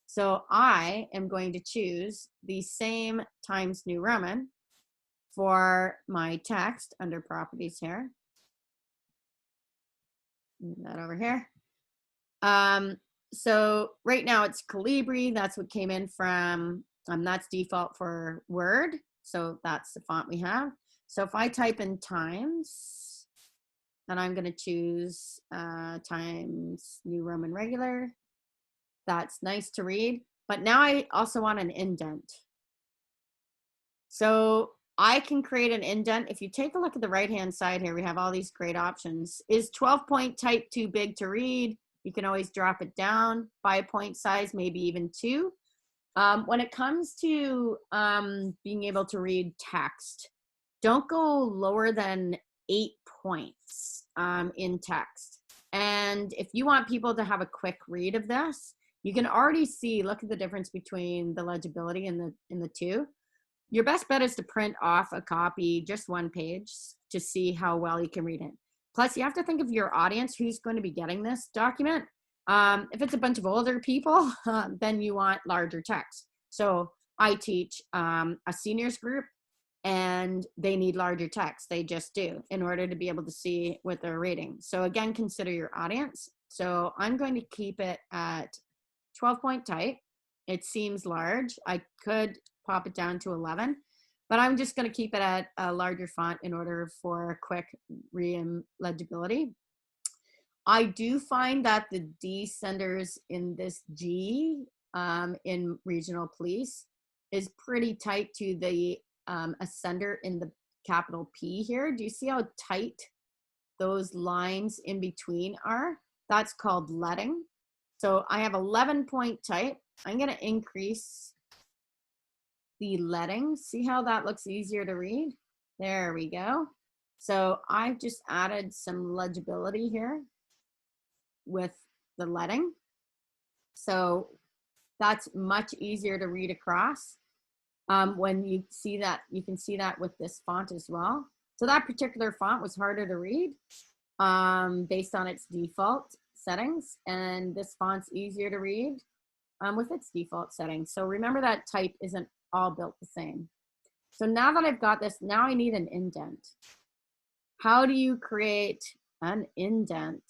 So I am going to choose the same Times New Roman for my text under properties here. Move that over here. So right now it's Calibri. That's what came in from, that's default for Word. So that's the font we have. So if I type in Times, then I'm going to choose Times New Roman Regular. That's nice to read. But now I also want an indent. So I can create an indent. If you take a look at the right-hand side here, we have all these great options. Is 12-point type too big to read? You can always drop it down by point size, maybe even 2. When it comes to being able to read text, don't go lower than 8 points in text. And if you want people to have a quick read of this, you can already see, look at the difference between the legibility in the two. Your best bet is to print off a copy, just one page, to see how well you can read it. Plus, you have to think of your audience, who's going to be getting this document. If it's a bunch of older people, then you want larger text. So I teach a seniors group, and they need larger text. They just do, in order to be able to see what they're reading. So again, consider your audience. So I'm going to keep it at 12-point type. It seems large. I could pop it down to 11, but I'm just going to keep it at a larger font in order for quick legibility. I do find that the descenders in this G in regional police is pretty tight to the ascender in the capital P here. Do you see how tight those lines in between are? That's called leading. So I have 11-point type. I'm going to increase the leading. See how that looks easier to read? There we go. So I've just added some legibility here with the leading. So that's much easier to read across. When you see that, you can see that with this font as well. So that particular font was harder to read based on its default settings, and this font's easier to read with its default settings. So remember that type isn't all built the same. So now that I've got this, now I need an indent. How do you create an indent?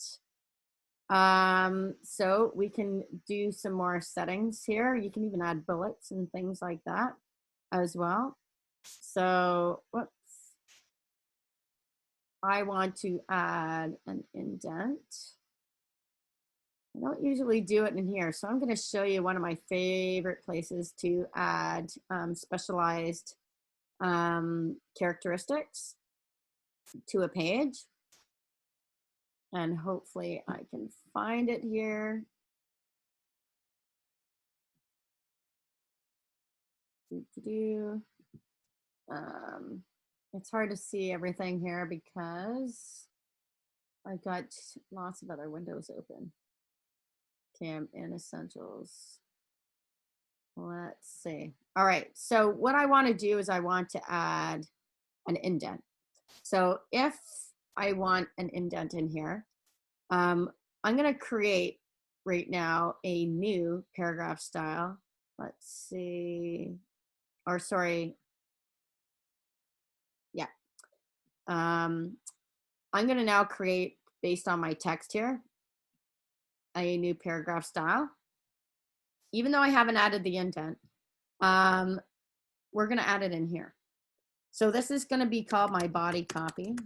So we can do some more settings here. You can even add bullets and things like that as well. So, whoops. I want to add an indent. I don't usually do it in here, so I'm going to show you one of my favorite places to add specialized characteristics to a page. And hopefully I can find it here. It's hard to see everything here because I've got lots of other windows open. Cam and Essentials. Let's see. All right, so what I want to do is I want to add an indent. So if I want an indent in here, I'm going to create right now a new paragraph style. Let's see. Or sorry. Yeah. I'm going to now create, based on my text here, a new paragraph style. Even though I haven't added the indent, we're going to add it in here. So this is going to be called my body copy.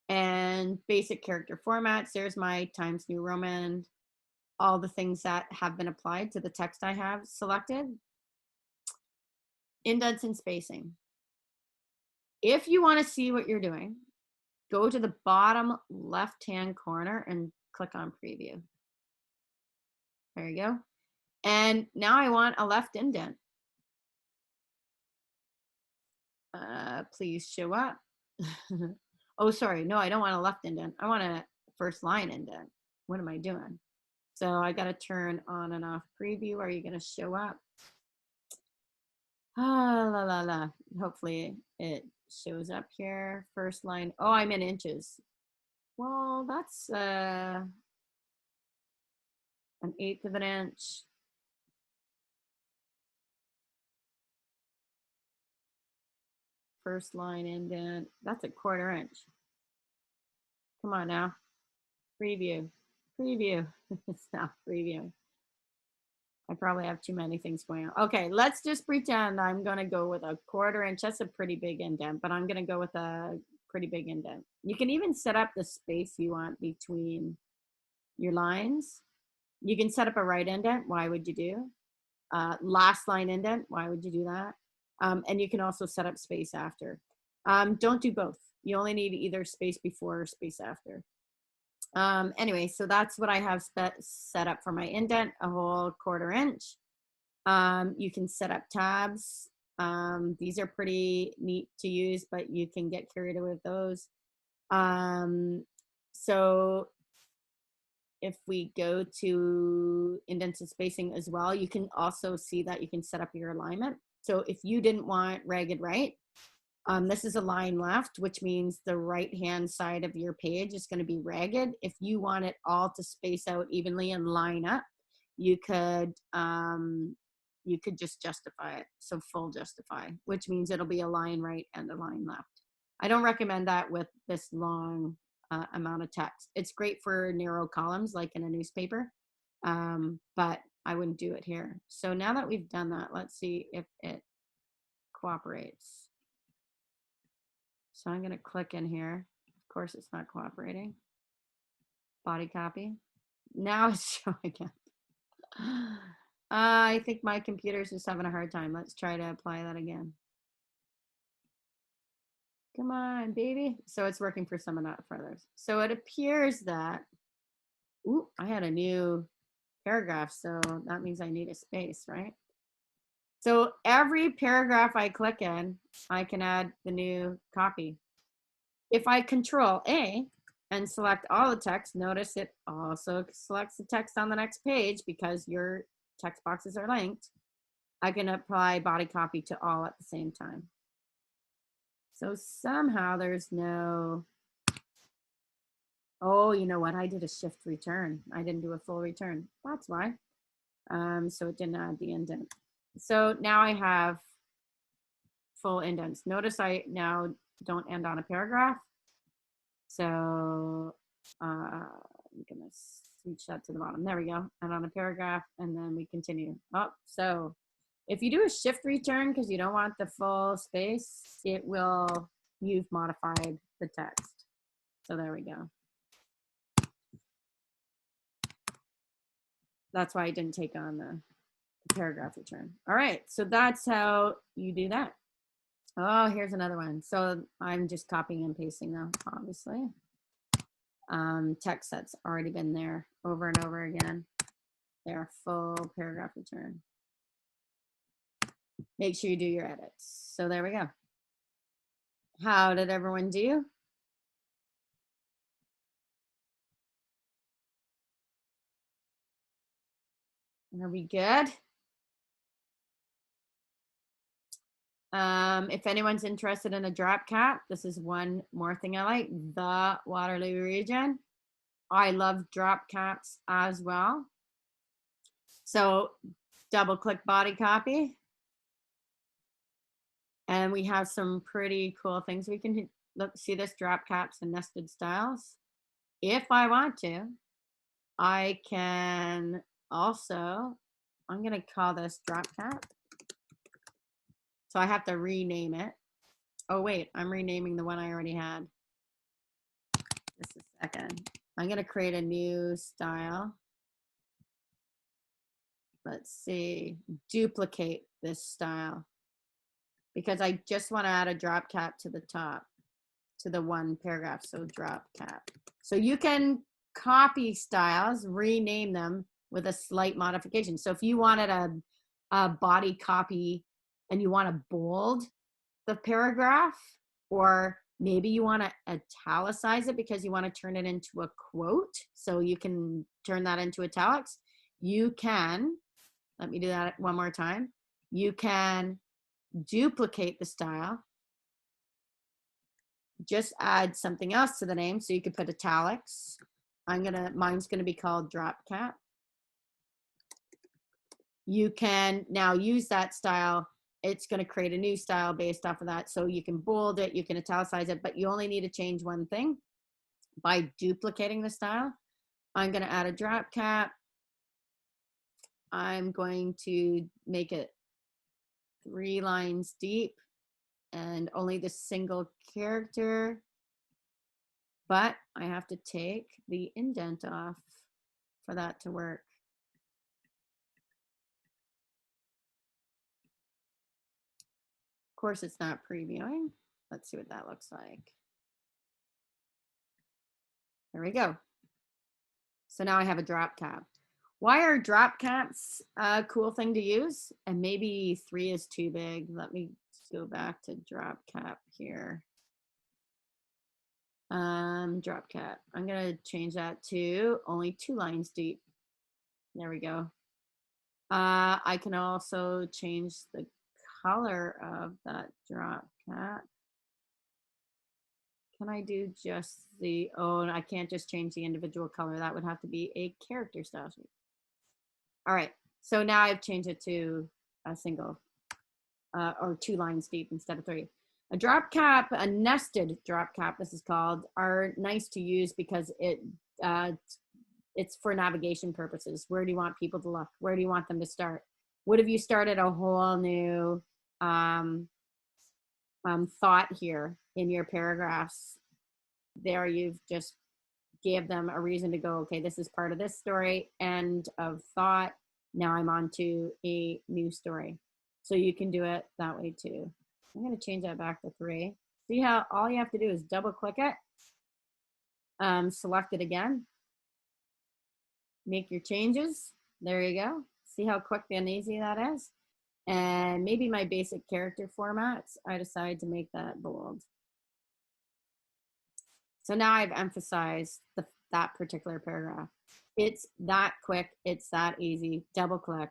And basic character formats. There's my Times New Roman, all the things that have been applied to the text I have selected. Indents and spacing. If you want to see what you're doing, go to the bottom left-hand corner and click on preview. There you go. And now I want a left indent. Please show up. Oh, sorry. No, I don't want a left indent. I want a first line indent. What am I doing? So I got to turn on and off preview. Are you going to show up? Ah, la, la, la. Hopefully it shows up here. First line. Oh, I'm in inches. Well, that's an 1/8 of an inch. First line indent. That's a 1/4 inch. Come on now. Preview. Preview. It's not preview. I probably have too many things going on. Okay, let's just pretend I'm going to go with a 1/4 inch. That's a pretty big indent, but I'm going to go with a pretty big indent. You can even set up the space you want between your lines. You can set up a right indent. Why would you do? Last line indent. Why would you do that? And you can also set up space after. Don't do both. You only need either space before or space after. Anyway, so that's what I have set up for my indent, a whole 1/4 inch. You can set up tabs. These are pretty neat to use, but you can get creative with those. So if we go to indents and spacing as well, you can also see that you can set up your alignment. So if you didn't want ragged right, this is a line left, which means the right-hand side of your page is going to be ragged. If you want it all to space out evenly and line up, you could just justify it. So full justify, which means it'll be a line right and a line left. I don't recommend that with this long amount of text. It's great for narrow columns like in a newspaper, but I wouldn't do it here. So now that we've done that, let's see if it cooperates. So I'm going to click in here. Of course, it's not cooperating. Body copy. Now it's showing it. I think my computer's just having a hard time. Let's try to apply that again. Come on, baby. So it's working for some and not for others. So it appears that, ooh, I had a new paragraph. So that means I need a space, right? So every paragraph I click in, I can add the new copy. If I Control A and select all the text, notice it also selects the text on the next page because your text boxes are linked. I can apply body copy to all at the same time. So somehow there's no, oh, you know what? I did a shift return. I didn't do a full return. That's why. So it didn't add the indent. So now I have full indents. Notice I now don't end on a paragraph. So I'm gonna switch that to the bottom. There we go. And on a paragraph, and then we continue. Oh, so if you do a shift return because you don't want the full space, it will, you've modified the text. So there we go. That's why I didn't take on the paragraph return. All right, so that's how you do that. Oh, here's another one. So I'm just copying and pasting now, obviously. Text that's already been there over and over again. Their full paragraph return. Make sure you do your edits. So there we go. How did everyone do? Are we good? If anyone's interested in a drop cap, this is one more thing I like, the Waterloo region. I love drop caps as well. So double click body copy. And we have some pretty cool things we can look, see this drop caps and nested styles. If I want to, I can also, I'm going to call this drop cap. So I have to rename it. Oh, wait, I'm renaming the one I already had. Just a second. I'm going to create a new style. Let's see, duplicate this style because I just want to add a drop cap to the top, to the one paragraph. So drop cap. So you can copy styles, rename them with a slight modification. So if you wanted a body copy and you want to bold the paragraph, or maybe you want to italicize it because you want to turn it into a quote, so you can turn that into italics, you can, let me do that one more time. You can duplicate the style, just add something else to the name. So you could put italics. Mine's gonna be called drop cap. You can now use that style. It's gonna create a new style based off of that. So you can bold it, you can italicize it, but you only need to change one thing by duplicating the style. I'm gonna add a drop cap. I'm going to make it 3 lines deep and only the single character, but I have to take the indent off for that to work. Of course, it's not previewing. Let's see what that looks like. There we go. So now I have a drop cap. Why are drop caps a cool thing to use? And maybe 3 is too big. Let me go back to drop cap here. Drop cap. I'm gonna change that to only 2 lines deep. There we go. I can also change the color of that drop cap. Can I do just the, oh, I can't just change the individual color. That would have to be a character style sheet. All right, so now I've changed it to a single or 2 lines deep instead of 3. A drop cap, a nested drop cap, this is called, are nice to use because it's for navigation purposes. Where do you want people to look? Where do you want them to start? What if you started a whole new thought here in your paragraphs? There you've just gave them a reason to go, okay, this is part of this story, end of thought. Now I'm on to a new story. So you can do it that way too. I'm going to change that back to 3. See how all you have to do is double click it, select it again, make your changes. There you go. See how quick and easy that is? And maybe my basic character formats, I decide to make that bold. So now I've emphasized that particular paragraph. It's that quick, it's that easy. Double click,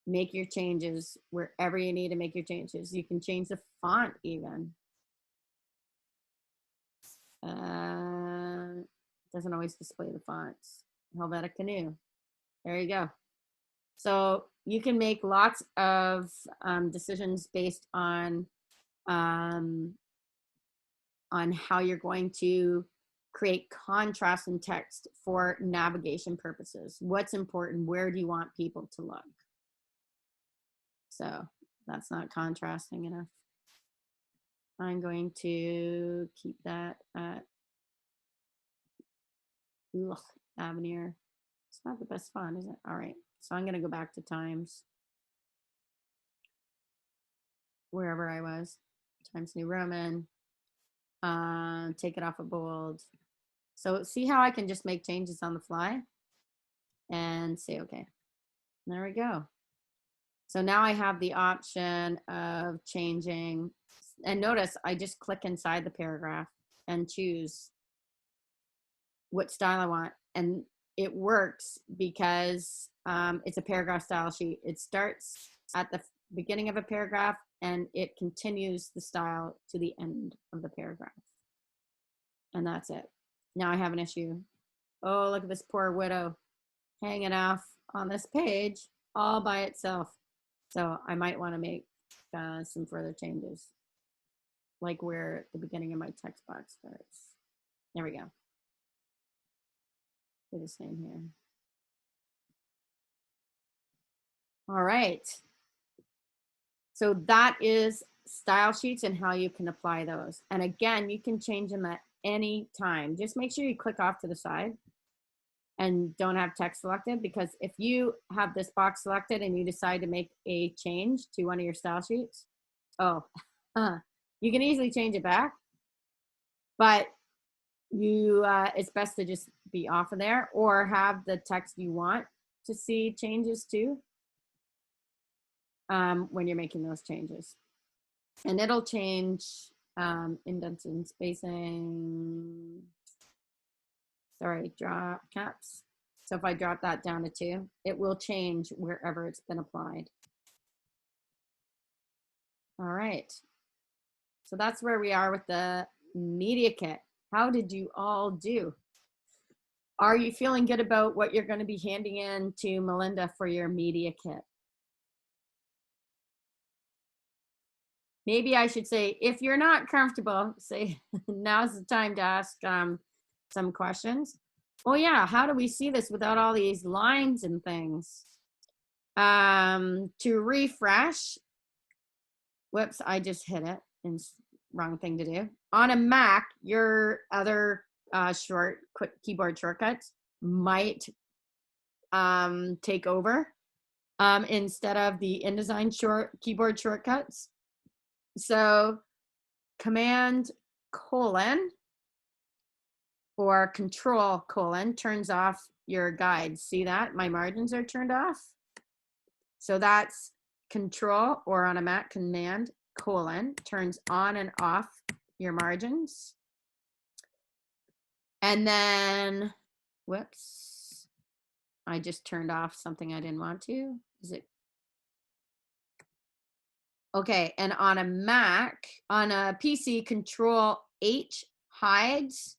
make your changes wherever you need to make your changes. You can change the font even. Doesn't always display the fonts. Helvetica Canoe. There you go. So you can make lots of decisions based on how you're going to create contrast in text for navigation purposes. What's important? Where do you want people to look? So that's not contrasting enough. I'm going to keep that at Avenir. It's not the best font, is it? All right. So I'm going to go back to Times, wherever I was. Times New Roman. Take it off of bold. So see how I can just make changes on the fly and say, okay, there we go. So now I have the option of changing, and notice I just click inside the paragraph and choose what style I want. And it works because it's a paragraph style sheet. It starts at the beginning of a paragraph and it continues the style to the end of the paragraph. And that's it. Now I have an issue. Oh, look at this poor widow hanging off on this page all by itself. So I might want to make some further changes, like where the beginning of my text box starts. There we go. Do the same here. All right. So that is style sheets and how you can apply those. And again, you can change them at any time. Just make sure you click off to the side and don't have text selected, because if you have this box selected and you decide to make a change to one of your style sheets, you can easily change it back, but it's best to just be off of there or have the text you want to see changes to when you're making those changes. And it'll change indents and spacing. Sorry, drop caps. So if I drop that down to 2, it will change wherever it's been applied. All right. So that's where we are with the media kit. How did you all do? Are you feeling good about what you're going to be handing in to Melinda for your media kit? Maybe I should say, if you're not comfortable, say now's the time to ask some questions. Oh yeah, how do we see this without all these lines and things? To refresh, whoops, I just hit it, and wrong thing to do. On a Mac, your other quick keyboard shortcuts might take over instead of the InDesign keyboard shortcuts. So Command colon or Control colon turns off your guides. See that? My margins are turned off. So that's Control, or on a Mac, Command colon turns on and off your margins. And then, whoops, I just turned off something I didn't want to. Is it? Okay, and on a Mac, on a PC, Control H hides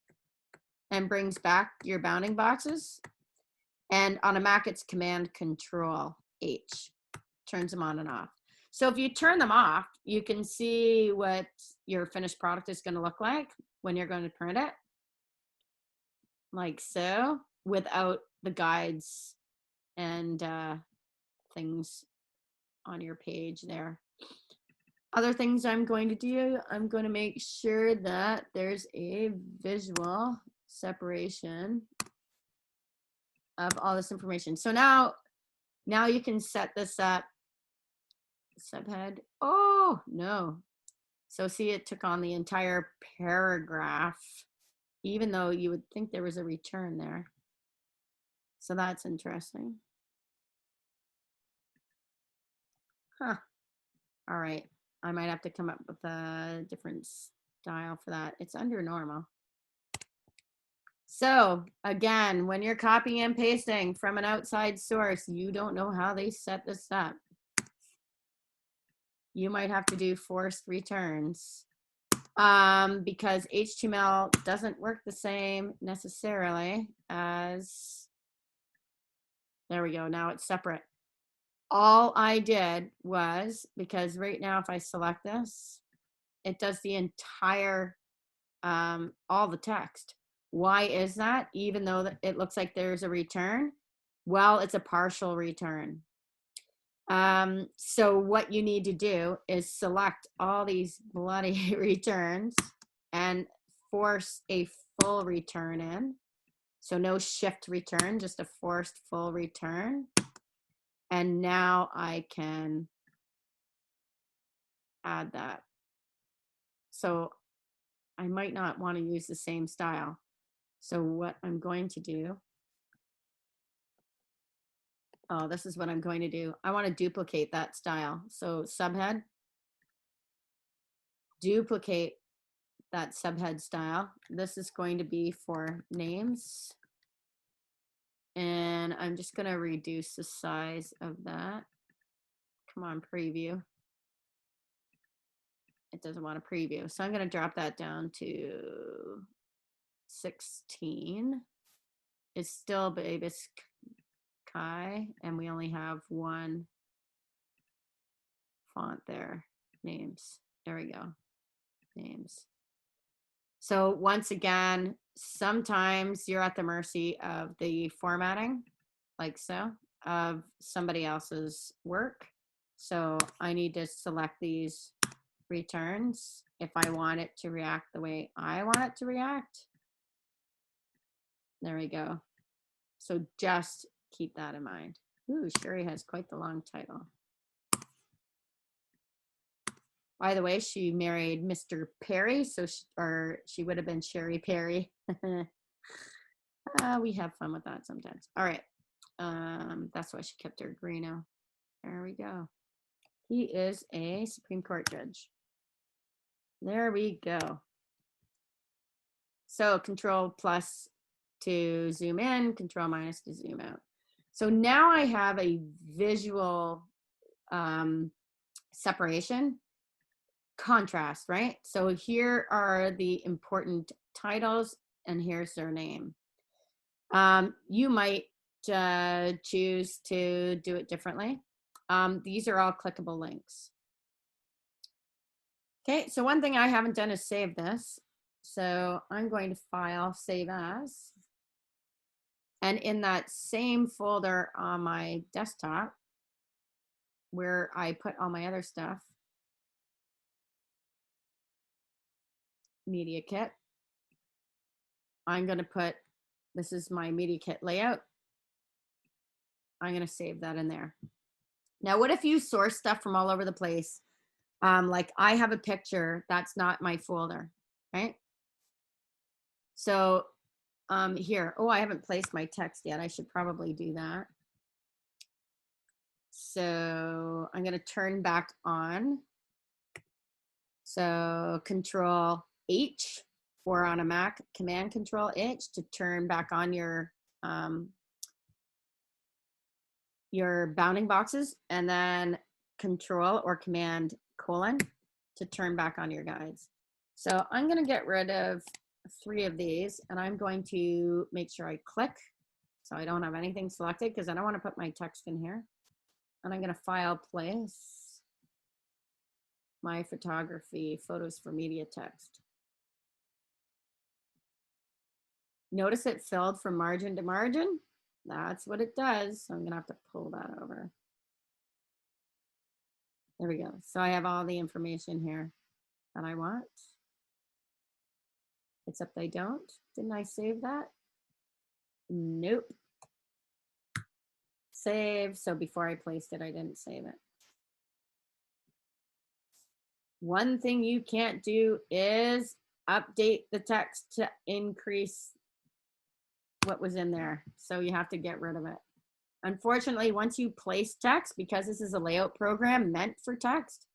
and brings back your bounding boxes. And on a Mac, it's Command Control H, turns them on and off. So if you turn them off, you can see what your finished product is going to look like when you're going to print it. Like so, without the guides and things on your page there. Other things I'm going to do, I'm going to make sure that there's a visual separation of all this information. So now you can set this up. Subhead. Oh, no. So see, it took on the entire paragraph, even though you would think there was a return there. So that's interesting. Huh. All right. I might have to come up with a different style for that. It's under normal. So again, when you're copying and pasting from an outside source, you don't know how they set this up. You might have to do forced returns because HTML doesn't work the same necessarily as, there we go, now it's separate. All I did was, because right now if I select this, it does the entire, all the text. Why is that? Even though it looks like there's a return, well, it's a partial return. So what you need to do is select all these bloody returns and force a full return in. So no shift return, just a forced full return. And now I can add that. So I might not want to use the same style. So what I'm going to do, oh, this is what I'm going to do. I want to duplicate that style. So subhead, duplicate that subhead style. This is going to be for names. And I'm just going to reduce the size of that. Come on, preview. It doesn't want to preview. So I'm going to drop that down to 16. It's still Babis Kai, and we only have one font there. Names. There we go. Names. So once again, sometimes you're at the mercy of the formatting, like so, of somebody else's work. So I need to select these returns if I want it to react the way I want it to react. There we go. So just keep that in mind. Ooh, Sherry has quite the long title. By the way, she married Mr. Perry, so she would have been Sherry Perry. We have fun with that sometimes. All right, that's why she kept her Greeno. There we go. He is a Supreme Court judge. There we go. So Control plus to zoom in, Control minus to zoom out. So now I have a visual separation. contrast, right? So here are the important titles and here's their name. You might choose to do it differently. These are all clickable links. Okay, so one thing I haven't done is save this. So I'm going to File, Save As. And in that same folder on my desktop, where I put all my other stuff, Media Kit, I'm going to put, this is my Media Kit layout. I'm going to save that in there. Now, what if you source stuff from all over the place? Like I have a picture, that's not my folder, right? So here, oh, I haven't placed my text yet. I should probably do that. So I'm going to turn back on. So Control H, or on a Mac, Command Control H to turn back on your bounding boxes, and then Control or Command colon to turn back on your guides. So I'm going to get rid of 3 of these, and I'm going to make sure I click so I don't have anything selected because I don't want to put my text in here. And I'm going to File, Place, My Photography, Photos for Media Text. Notice it filled from margin to margin. That's what it does. So I'm going to have to pull that over. There we go. So I have all the information here that I want. Except I don't. Didn't I save that? Nope. Save. So before I placed it, I didn't save it. One thing you can't do is update the text to increase what was in there. So you have to get rid of it. Unfortunately, once you place text, because this is a layout program meant for text,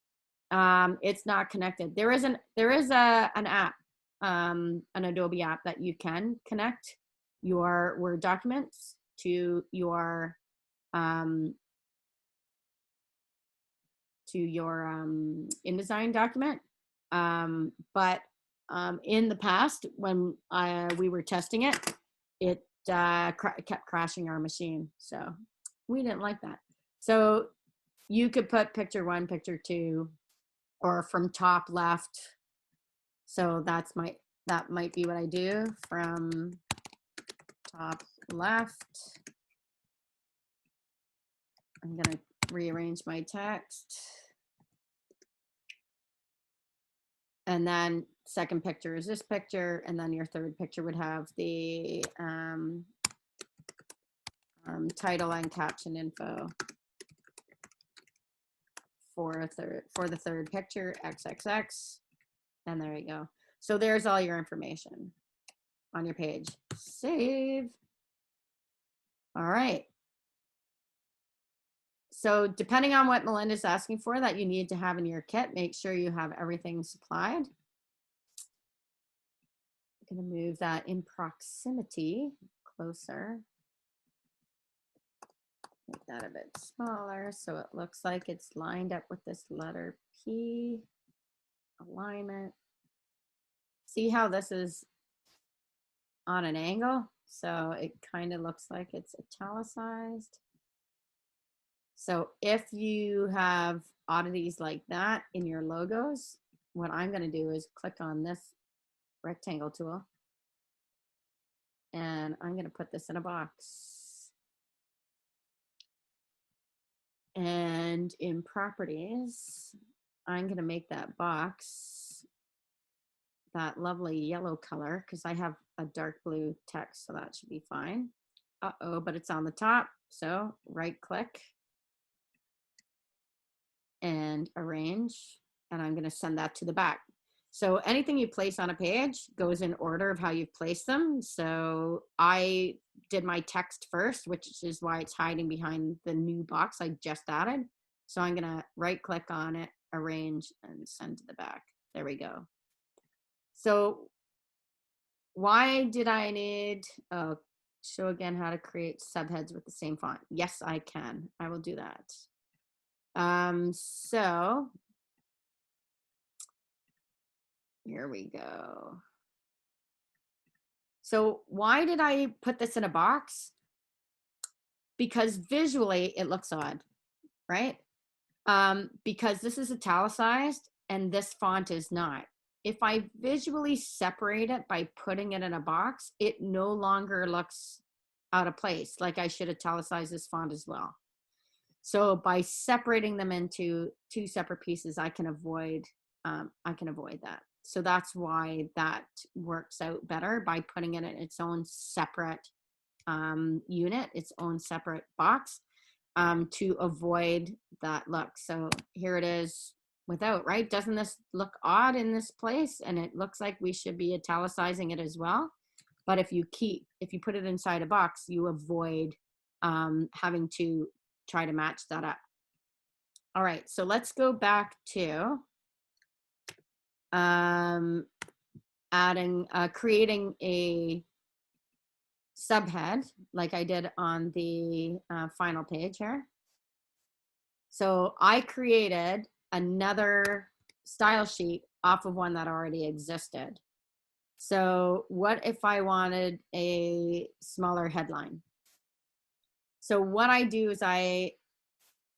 it's not connected. There is an app, an Adobe app that you can connect your Word documents to your InDesign document. But in the past, when we were testing it, it kept crashing our machine. So we didn't like that. So you could put picture 1, picture 2, or from top left. So that might be what I do, from top left. I'm going to rearrange my text. And then second picture is this picture, and then your third picture would have the title and caption info for the third picture, XXX, and there you go. So there's all your information on your page. Save. All right. So depending on what Melinda's asking for that you need to have in your kit, make sure you have everything supplied. I'm going to move that in proximity closer. Make that a bit smaller so it looks like it's lined up with this letter P. Alignment. See how this is on an angle? So it kind of looks like it's italicized. So if you have oddities like that in your logos, what I'm going to do is click on this rectangle tool, and I'm going to put this in a box. And in properties, I'm going to make that box that lovely yellow color because I have a dark blue text, so that should be fine. Uh-oh, but it's on the top. So right click and arrange, and I'm going to send that to the back. So anything you place on a page goes in order of how you've placed them. So I did my text first, which is why it's hiding behind the new box I just added. So I'm going to right click on it, arrange, and send to the back. There we go. So why did I need, show again how to create subheads with the same font? Yes, I can. I will do that. So Here we go. So why did I put this in a box? Because visually it looks odd, right? Because this is italicized and this font is not. If I visually separate it by putting it in a box, it no longer looks out of place. Like I should italicize this font as well. So by separating them into two separate pieces, I can avoid that. So that's why that works out better by putting it in its own separate unit, its own separate box, to avoid that look. So here it is without, right? Doesn't this look odd in this place? And it looks like we should be italicizing it as well. But if you put it inside a box, you avoid having to try to match that up. All right, so let's go back to creating a subhead like I did on the final page here. So I created another style sheet off of one that already existed. So what if I wanted a smaller headline? So what I do is I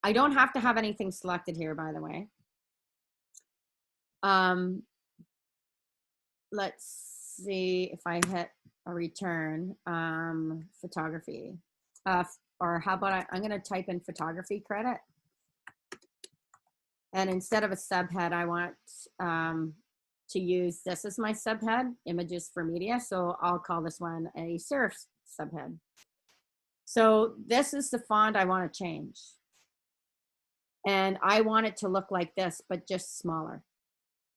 don't have to have anything selected here, by the way. Let's see if I hit a return, photography, or how about I'm going to type in photography credit. And instead of a subhead, I want to use this as my subhead, images for media. So I'll call this one a serif subhead. So this is the font I want to change. And I want it to look like this, but just smaller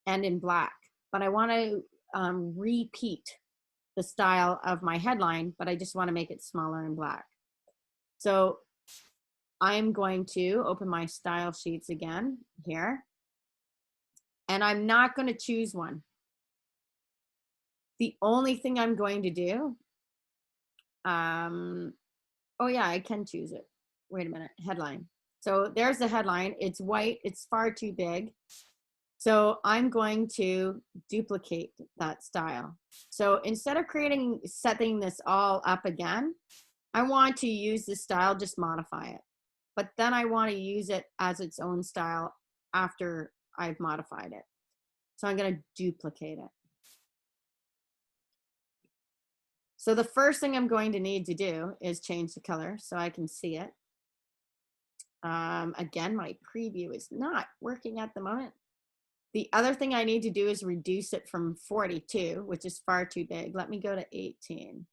and in black. But I want to repeat the style of my headline, but I just want to make it smaller and black. So I'm going to open my style sheets again here. And I'm not going to choose one. The only thing I'm going to do, oh yeah, I can choose it. Wait a minute, headline. So there's the headline. It's white, it's far too big. So I'm going to duplicate that style. So instead of setting this all up again, I want to use this style, just modify it. But then I want to use it as its own style after I've modified it. So I'm going to duplicate it. So the first thing I'm going to need to do is change the color so I can see it. Again, my preview is not working at the moment. The other thing I need to do is reduce it from 42, which is far too big. Let me go to 18.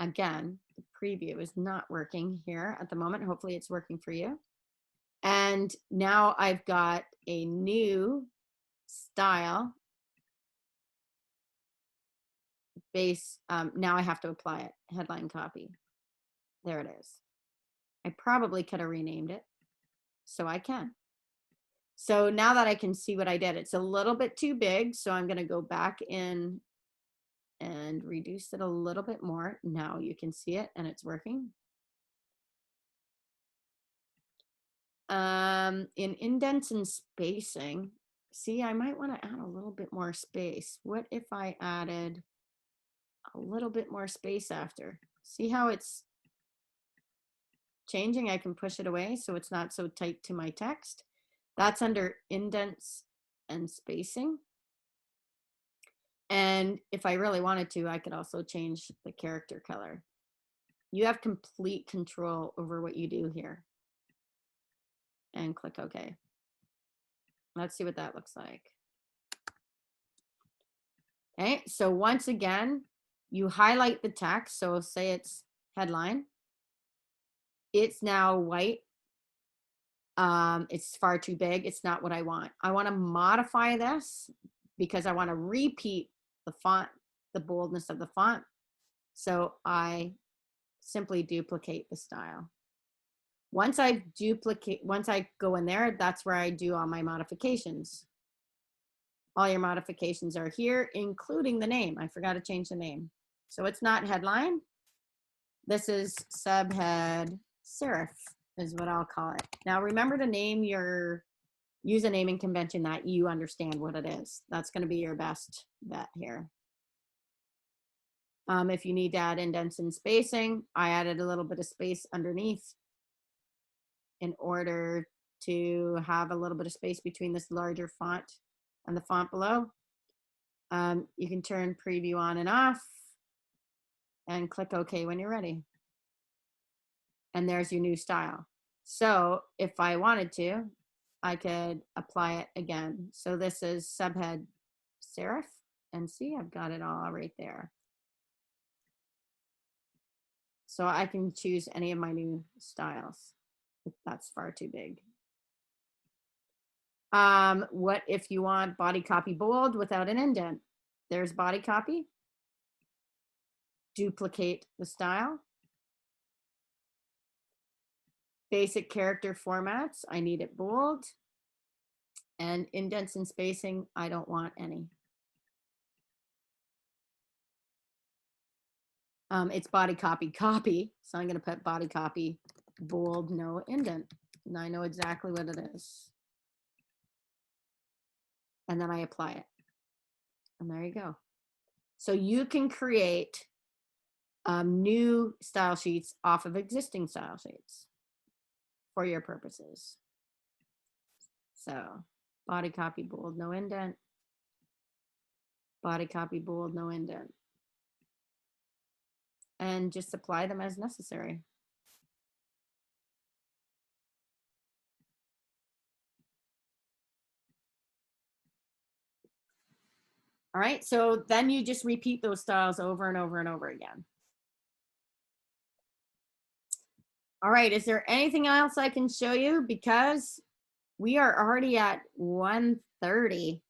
Again, the preview is not working here at the moment. Hopefully it's working for you. And now I've got a new style base. Now I have to apply it. Headline copy. There it is. I probably could have renamed it, so I can. So now that I can see what I did, it's a little bit too big. So I'm going to go back in and reduce it a little bit more. Now you can see it and it's working. In indents and spacing, see, I might want to add a little bit more space. What if I added a little bit more space after? See how it's changing? I can push it away so it's not so tight to my text. That's under indents and spacing. And if I really wanted to, I could also change the character color. You have complete control over what you do here. And click OK. Let's see what that looks like. Okay, so once again, you highlight the text. So say it's headline. It's now white. It's far too big. It's not what I want. I want to modify this because I want to repeat the font, the boldness of the font. So I simply duplicate the style. Once I go in there, that's where I do all my modifications. All your modifications are here, including the name. I forgot to change the name. So it's not headline. This is subhead serif is what I'll call it. Now remember to name your use a naming convention that you understand what it is. That's going to be your best bet here. If you need to add indents and spacing, I added a little bit of space underneath in order to have a little bit of space between this larger font and the font below. You can turn preview on and off and click OK when you're ready. And there's your new style. So if I wanted to, I could apply it again. So this is subhead serif, and see, I've got it all right there. So I can choose any of my new styles. That's far too big. What if you want body copy bold without an indent? There's body copy. Duplicate the style. Basic character formats, I need it bold. And indents and spacing, I don't want any. It's body copy copy. So I'm going to put body copy bold, no indent. And I know exactly what it is. And then I apply it. And there you go. So you can create new style sheets off of existing style sheets for your purposes. So body copy bold, no indent. Body copy bold, no indent. And just apply them as necessary. All right, so then you just repeat those styles over and over and over again. All right, is there anything else I can show you? Because we are already at 1:30.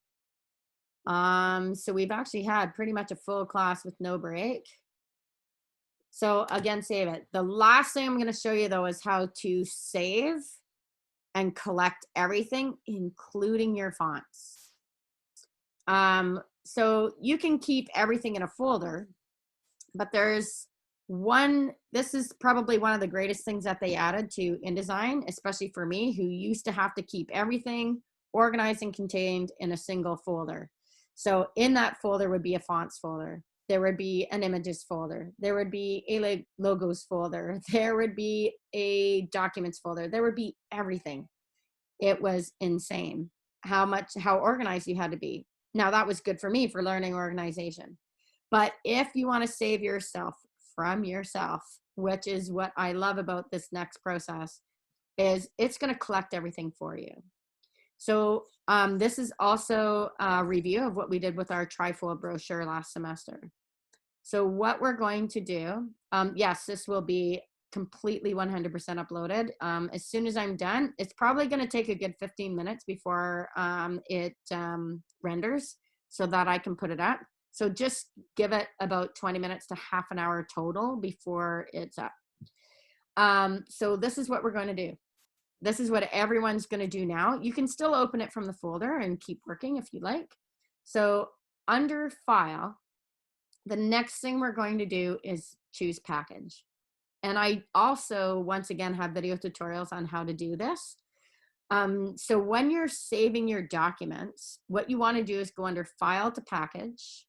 So we've actually had pretty much a full class with no break. So again, save it. The last thing I'm going to show you though is how to save and collect everything, including your fonts. So you can keep everything in a folder, but there's one, this is probably one of the greatest things that they added to InDesign, especially for me, who used to have to keep everything organized and contained in a single folder. So in that folder would be a fonts folder. There would be an images folder. There would be a logos folder. There would be a documents folder. There would be everything. It was insane how organized you had to be. Now that was good for me for learning organization. But if you want to save yourself from yourself, which is what I love about this next process, is it's going to collect everything for you. So this is also a review of what we did with our trifold brochure last semester. So what we're going to do, yes, this will be completely 100% uploaded. As soon as I'm done, it's probably going to take a good 15 minutes before it renders so that I can put it up. So just give it about 20 minutes to half an hour total before it's up. So this is what we're going to do. This is what everyone's going to do now. You can still open it from the folder and keep working if you like. So under File, the next thing we're going to do is choose Package. And I also, once again, have video tutorials on how to do this. So when you're saving your documents, what you want to do is go under File to Package.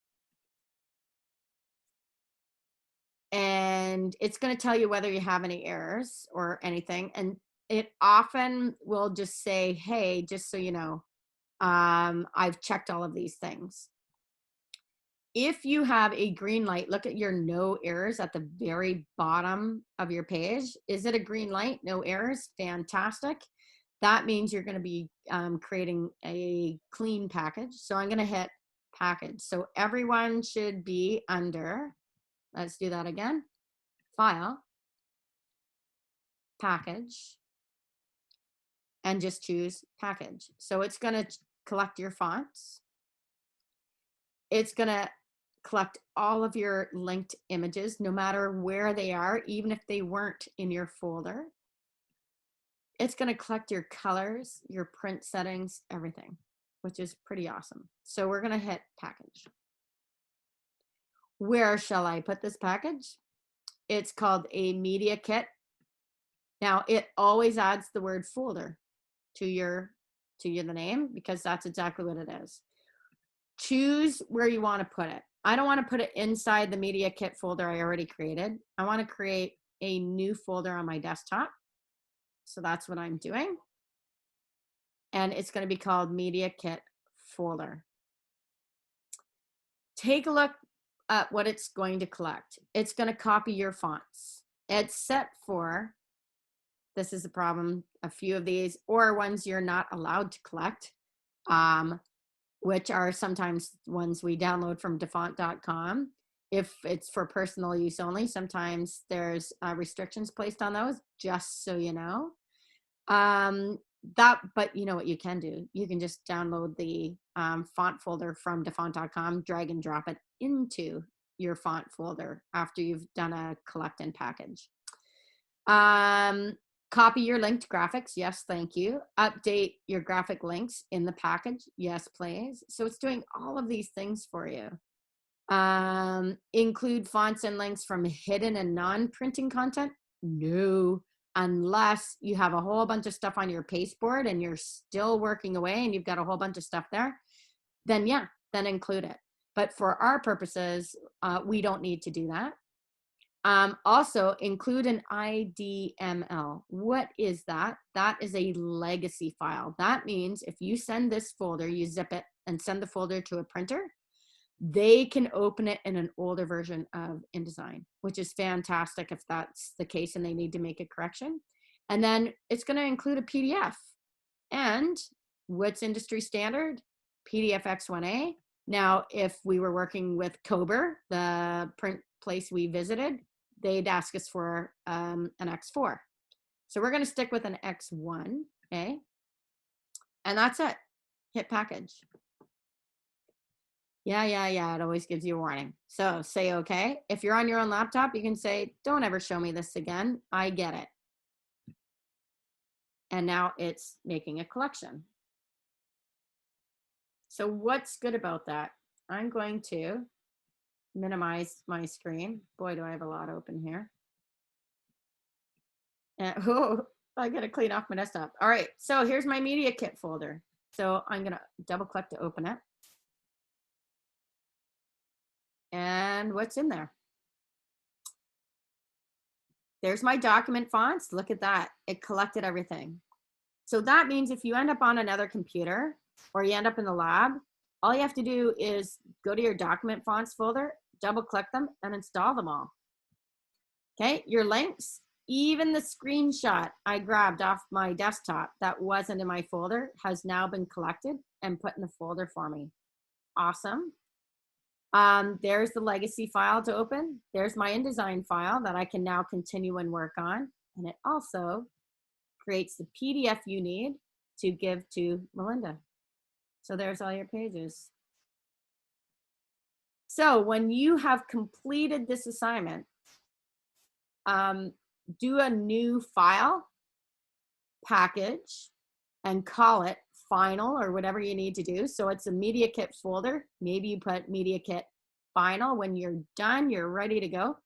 And it's going to tell you whether you have any errors or anything. And it often will just say, hey, just so you know, I've checked all of these things. If you have a green light, look at your no errors at the very bottom of your page. Is it a green light? No errors? Fantastic. That means you're going to be creating a clean package. So I'm going to hit Package. So everyone should be under, let's do that again, File, Package, and just choose Package. So it's going to collect your fonts. It's going to collect all of your linked images, no matter where they are, even if they weren't in your folder. It's going to collect your colors, your print settings, everything, which is pretty awesome. So we're going to hit Package. Where shall I put this package? It's called a media kit. Now it always adds the word folder to your to you the name because that's exactly what it is. Choose where you want to put it. I don't want to put it inside the Media Kit folder I already created. I want to create a new folder on my desktop. So that's what I'm doing. And it's going to be called Media Kit folder. Take a look at what it's going to collect. It's going to copy your fonts. It's set for, this is a problem, a few of these, or ones you're not allowed to collect, which are sometimes ones we download from defont.com. If it's for personal use only, sometimes there's restrictions placed on those, just so you know. But you know what you can do? You can just download the font folder from defont.com, drag and drop it into your font folder after you've done a collect and package. Copy your linked graphics. Yes, thank you. Update your graphic links in the package. Yes, please. So it's doing all of these things for you. Include fonts and links from hidden and non-printing content. No, unless you have a whole bunch of stuff on your pasteboard and you're still working away and you've got a whole bunch of stuff there, then yeah, then include it. But for our purposes, we don't need to do that. Also include an IDML. What is that? That is a legacy file. That means if you send this folder, you zip it and send the folder to a printer, they can open it in an older version of InDesign, which is fantastic if that's the case and they need to make a correction. And then it's going to include a PDF. And what's industry standard? PDF X1A. Now, if we were working with Kober, the print place we visited, they'd ask us for an X4. So we're going to stick with an X1, okay? And that's it. Hit package. Yeah, it always gives you a warning. So say okay. If you're on your own laptop, you can say, don't ever show me this again. I get it. And now it's making a collection. So what's good about that? I'm going to minimize my screen. Boy, do I have a lot open here. And, oh, I gotta clean off my desktop. All right, so here's my Media Kit folder. So I'm gonna double click to open it. And what's in there? There's my document fonts. Look at that. It collected everything. So that means if you end up on another computer or you end up in the lab, all you have to do is go to your document fonts folder, double click them and install them all. Okay, your links, even the screenshot I grabbed off my desktop that wasn't in my folder has now been collected and put in the folder for me. Awesome. There's the legacy file to open. There's my InDesign file that I can now continue and work on. And it also creates the PDF you need to give to Melinda. So there's all your pages. So when you have completed this assignment, do a new file, package, and call it final or whatever you need to do. So it's a Media Kit folder. Maybe you put Media Kit final. When you're done, you're ready to go.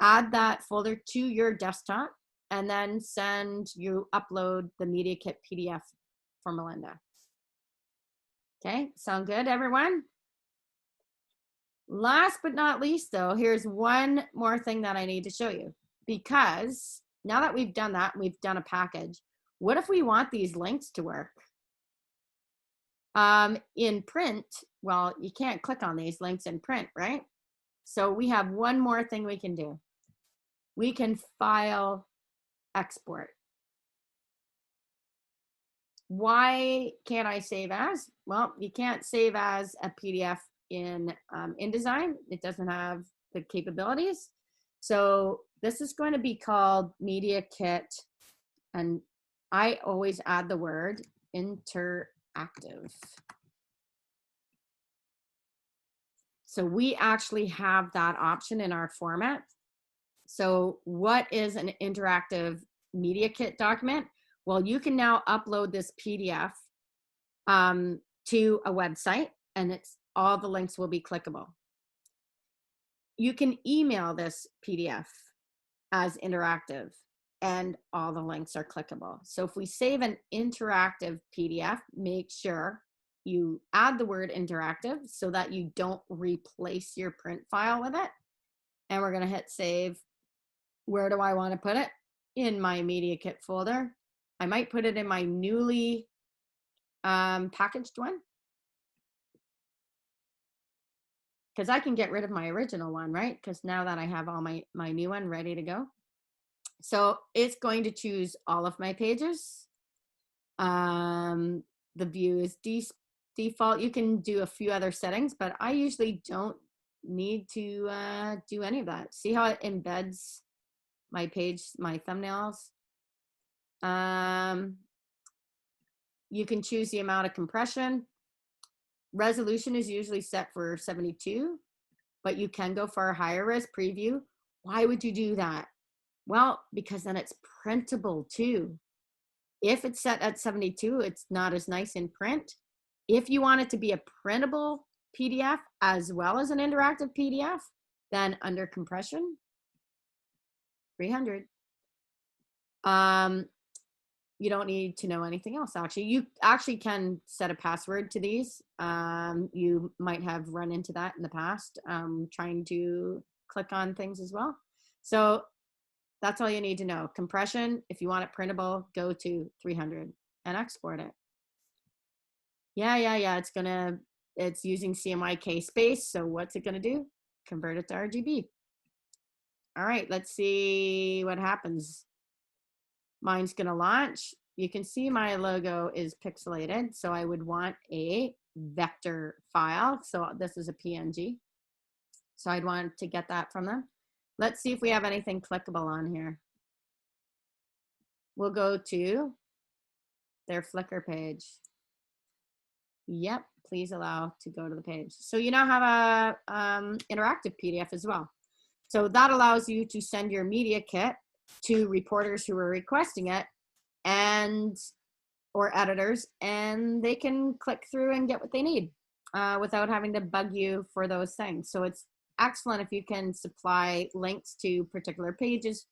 Add that folder to your desktop and then upload the Media Kit PDF for Melinda. Okay, sound good, everyone? Last but not least, though, here's one more thing that I need to show you. Because now that we've done that, we've done a package, what if we want these links to work? In print, well, you can't click on these links in print, right? So we have one more thing we can do. We can file export. Why can't I save as? Well, you can't save as a PDF in InDesign. It doesn't have the capabilities. So this is going to be called Media Kit, and I always add the word interactive. So we actually have that option in our format. So what is an interactive Media Kit document? Well, you can now upload this PDF to a website, and all the links will be clickable. You can email this PDF as interactive. and all the links are clickable. So if we save an interactive PDF, make sure you add the word interactive so that you don't replace your print file with it. And we're going to hit save. Where do I want to put it? In my Media Kit folder. I might put it in my newly packaged one, because I can get rid of my original one, right? Because now that I have all my new one ready to go. So it's going to choose all of my pages. The view is default. You can do a few other settings, but I usually don't need to do any of that. See how it embeds my page, my thumbnails? You can choose the amount of compression. Resolution is usually set for 72, but you can go for a higher res preview. Why would you do that? Well, because then it's printable too. If it's set at 72, it's not as nice in print. If you want it to be a printable PDF as well as an interactive PDF, then under compression, 300. You don't need to know anything else. Actually, you actually can set a password to these. You might have run into that in the past, trying to click on things as well. So that's all you need to know. Compression, if you want it printable, go to 300 and export it. Yeah. It's using CMYK space. So what's it gonna do? Convert it to RGB. All right, let's see what happens. Mine's gonna launch. You can see my logo is pixelated, so I would want a vector file. So this is a PNG. So I'd want to get that from them. Let's see if we have anything clickable on here. We'll go to their Flickr page. Yep, please allow to go to the page. So you now have a interactive PDF as well. So that allows you to send your media kit to reporters who are requesting it or editors, and they can click through and get what they need without having to bug you for those things. So it's excellent if you can supply links to particular pages,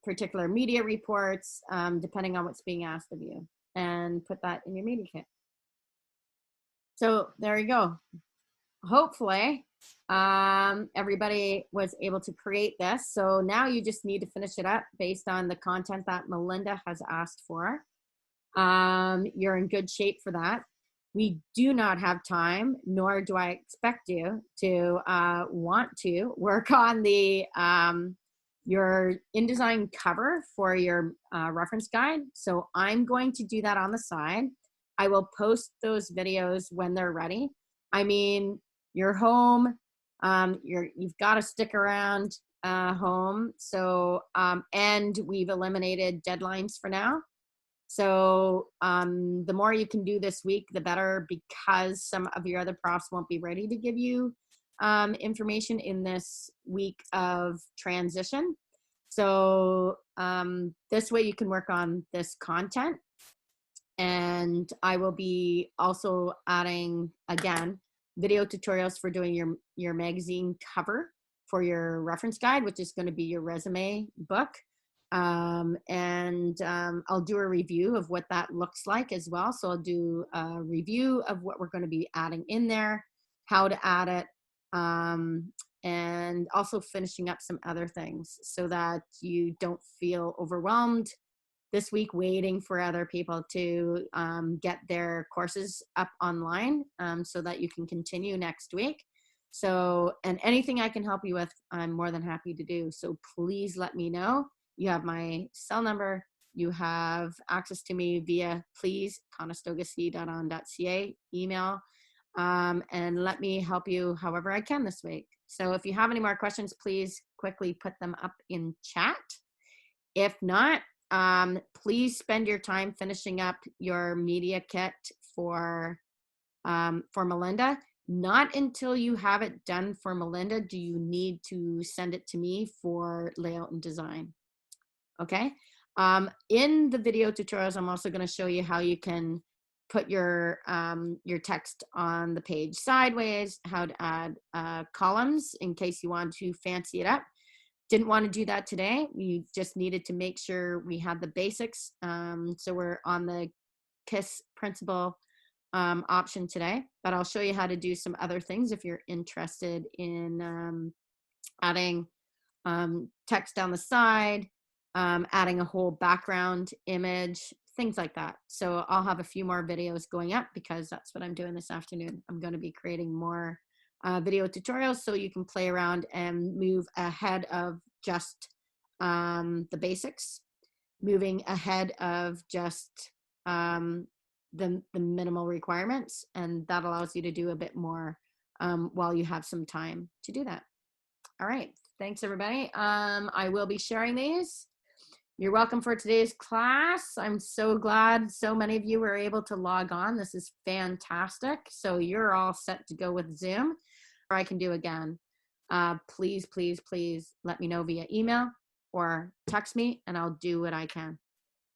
particular media reports, depending on what's being asked of you, and put that in your media kit. So there you go. Hopefully everybody was able to create this. So now you just need to finish it up based on the content that Melinda has asked for. You're in good shape for that. We do not have time, nor do I expect you to want to work on the your InDesign cover for your reference guide. So I'm going to do that on the side. I will post those videos when they're ready. I mean, you're home, you've got to stick around home. So, and we've eliminated deadlines for now. So the more you can do this week, the better, because some of your other profs won't be ready to give you information in this week of transition. So this way you can work on this content. And I will be also adding, again, video tutorials for doing your magazine cover for your reference guide, which is going to be your resume book. I'll do a review of what that looks like as well. So I'll do a review of what we're going to be adding in there, how to add it, and also finishing up some other things so that you don't feel overwhelmed this week waiting for other people to get their courses up online so that you can continue next week. So, and anything I can help you with, I'm more than happy to do. So please let me know. You have my cell number. You have access to me via please.conestogac.on.ca email, and let me help you however I can this week. So if you have any more questions, please quickly put them up in chat. If not, please spend your time finishing up your media kit for Melinda. Not until you have it done for Melinda do you need to send it to me for layout and design. Okay. In the video tutorials, I'm also going to show you how you can put your text on the page sideways, how to add columns in case you want to fancy it up. Didn't want to do that today. We just needed to make sure we had the basics. So we're on the KISS principle option today, but I'll show you how to do some other things if you're interested in adding text down the side, adding a whole background image, things like that. So I'll have a few more videos going up because that's what I'm doing this afternoon. I'm going to be creating more video tutorials so you can play around and move ahead of just the basics, moving ahead of just the minimal requirements, and that allows you to do a bit more while you have some time to do that. All right, thanks everybody. I will be sharing these. You're welcome for today's class. I'm so glad so many of you were able to log on. This is fantastic. So you're all set to go with Zoom, or I can do again. Please, please, please let me know via email or text me and I'll do what I can.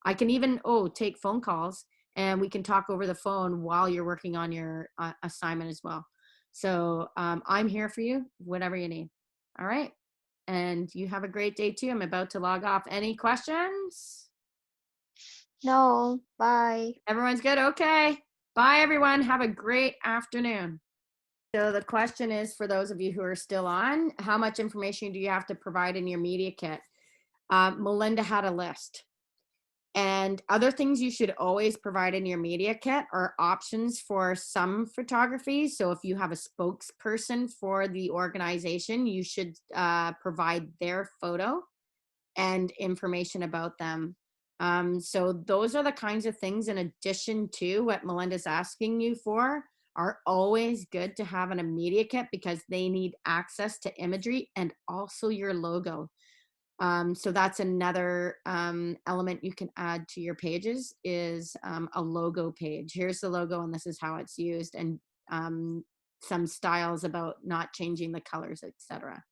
I can even, take phone calls and we can talk over the phone while you're working on your assignment as well. So I'm here for you, whatever you need. All right. And you have a great day too. I'm about to log off. Any questions? No, bye. Everyone's good? Okay. Bye, everyone. Have a great afternoon. So the question is, for those of you who are still on, how much information do you have to provide in your media kit? Melinda had a list. And other things you should always provide in your media kit are options for some photography. So if you have a spokesperson for the organization, you should provide their photo and information about them. So those are the kinds of things, in addition to what Melinda's asking you for, are always good to have in a media kit because they need access to imagery and also your logo. So that's another element you can add to your pages is a logo page. Here's the logo and this is how it's used, and some styles about not changing the colors, etc.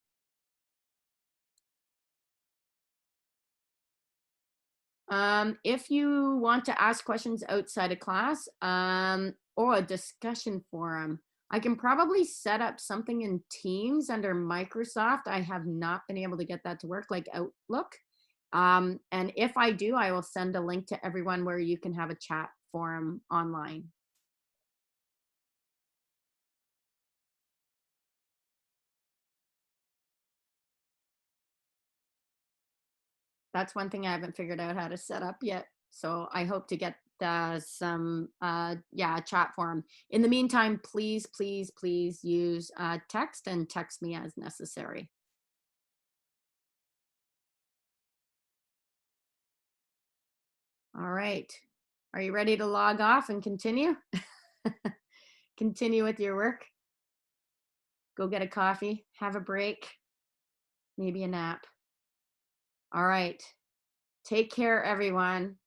If you want to ask questions outside of class or a discussion forum, I can probably set up something in Teams under Microsoft. I have not been able to get that to work like Outlook. And if I do, I will send a link to everyone where you can have a chat forum online. That's one thing I haven't figured out how to set up yet. So I hope to get some chat forum. In the meantime, please, please, please use text and text me as necessary. All right. Are you ready to log off and continue? Continue with your work. Go get a coffee, have a break, maybe a nap. All right. Take care, everyone.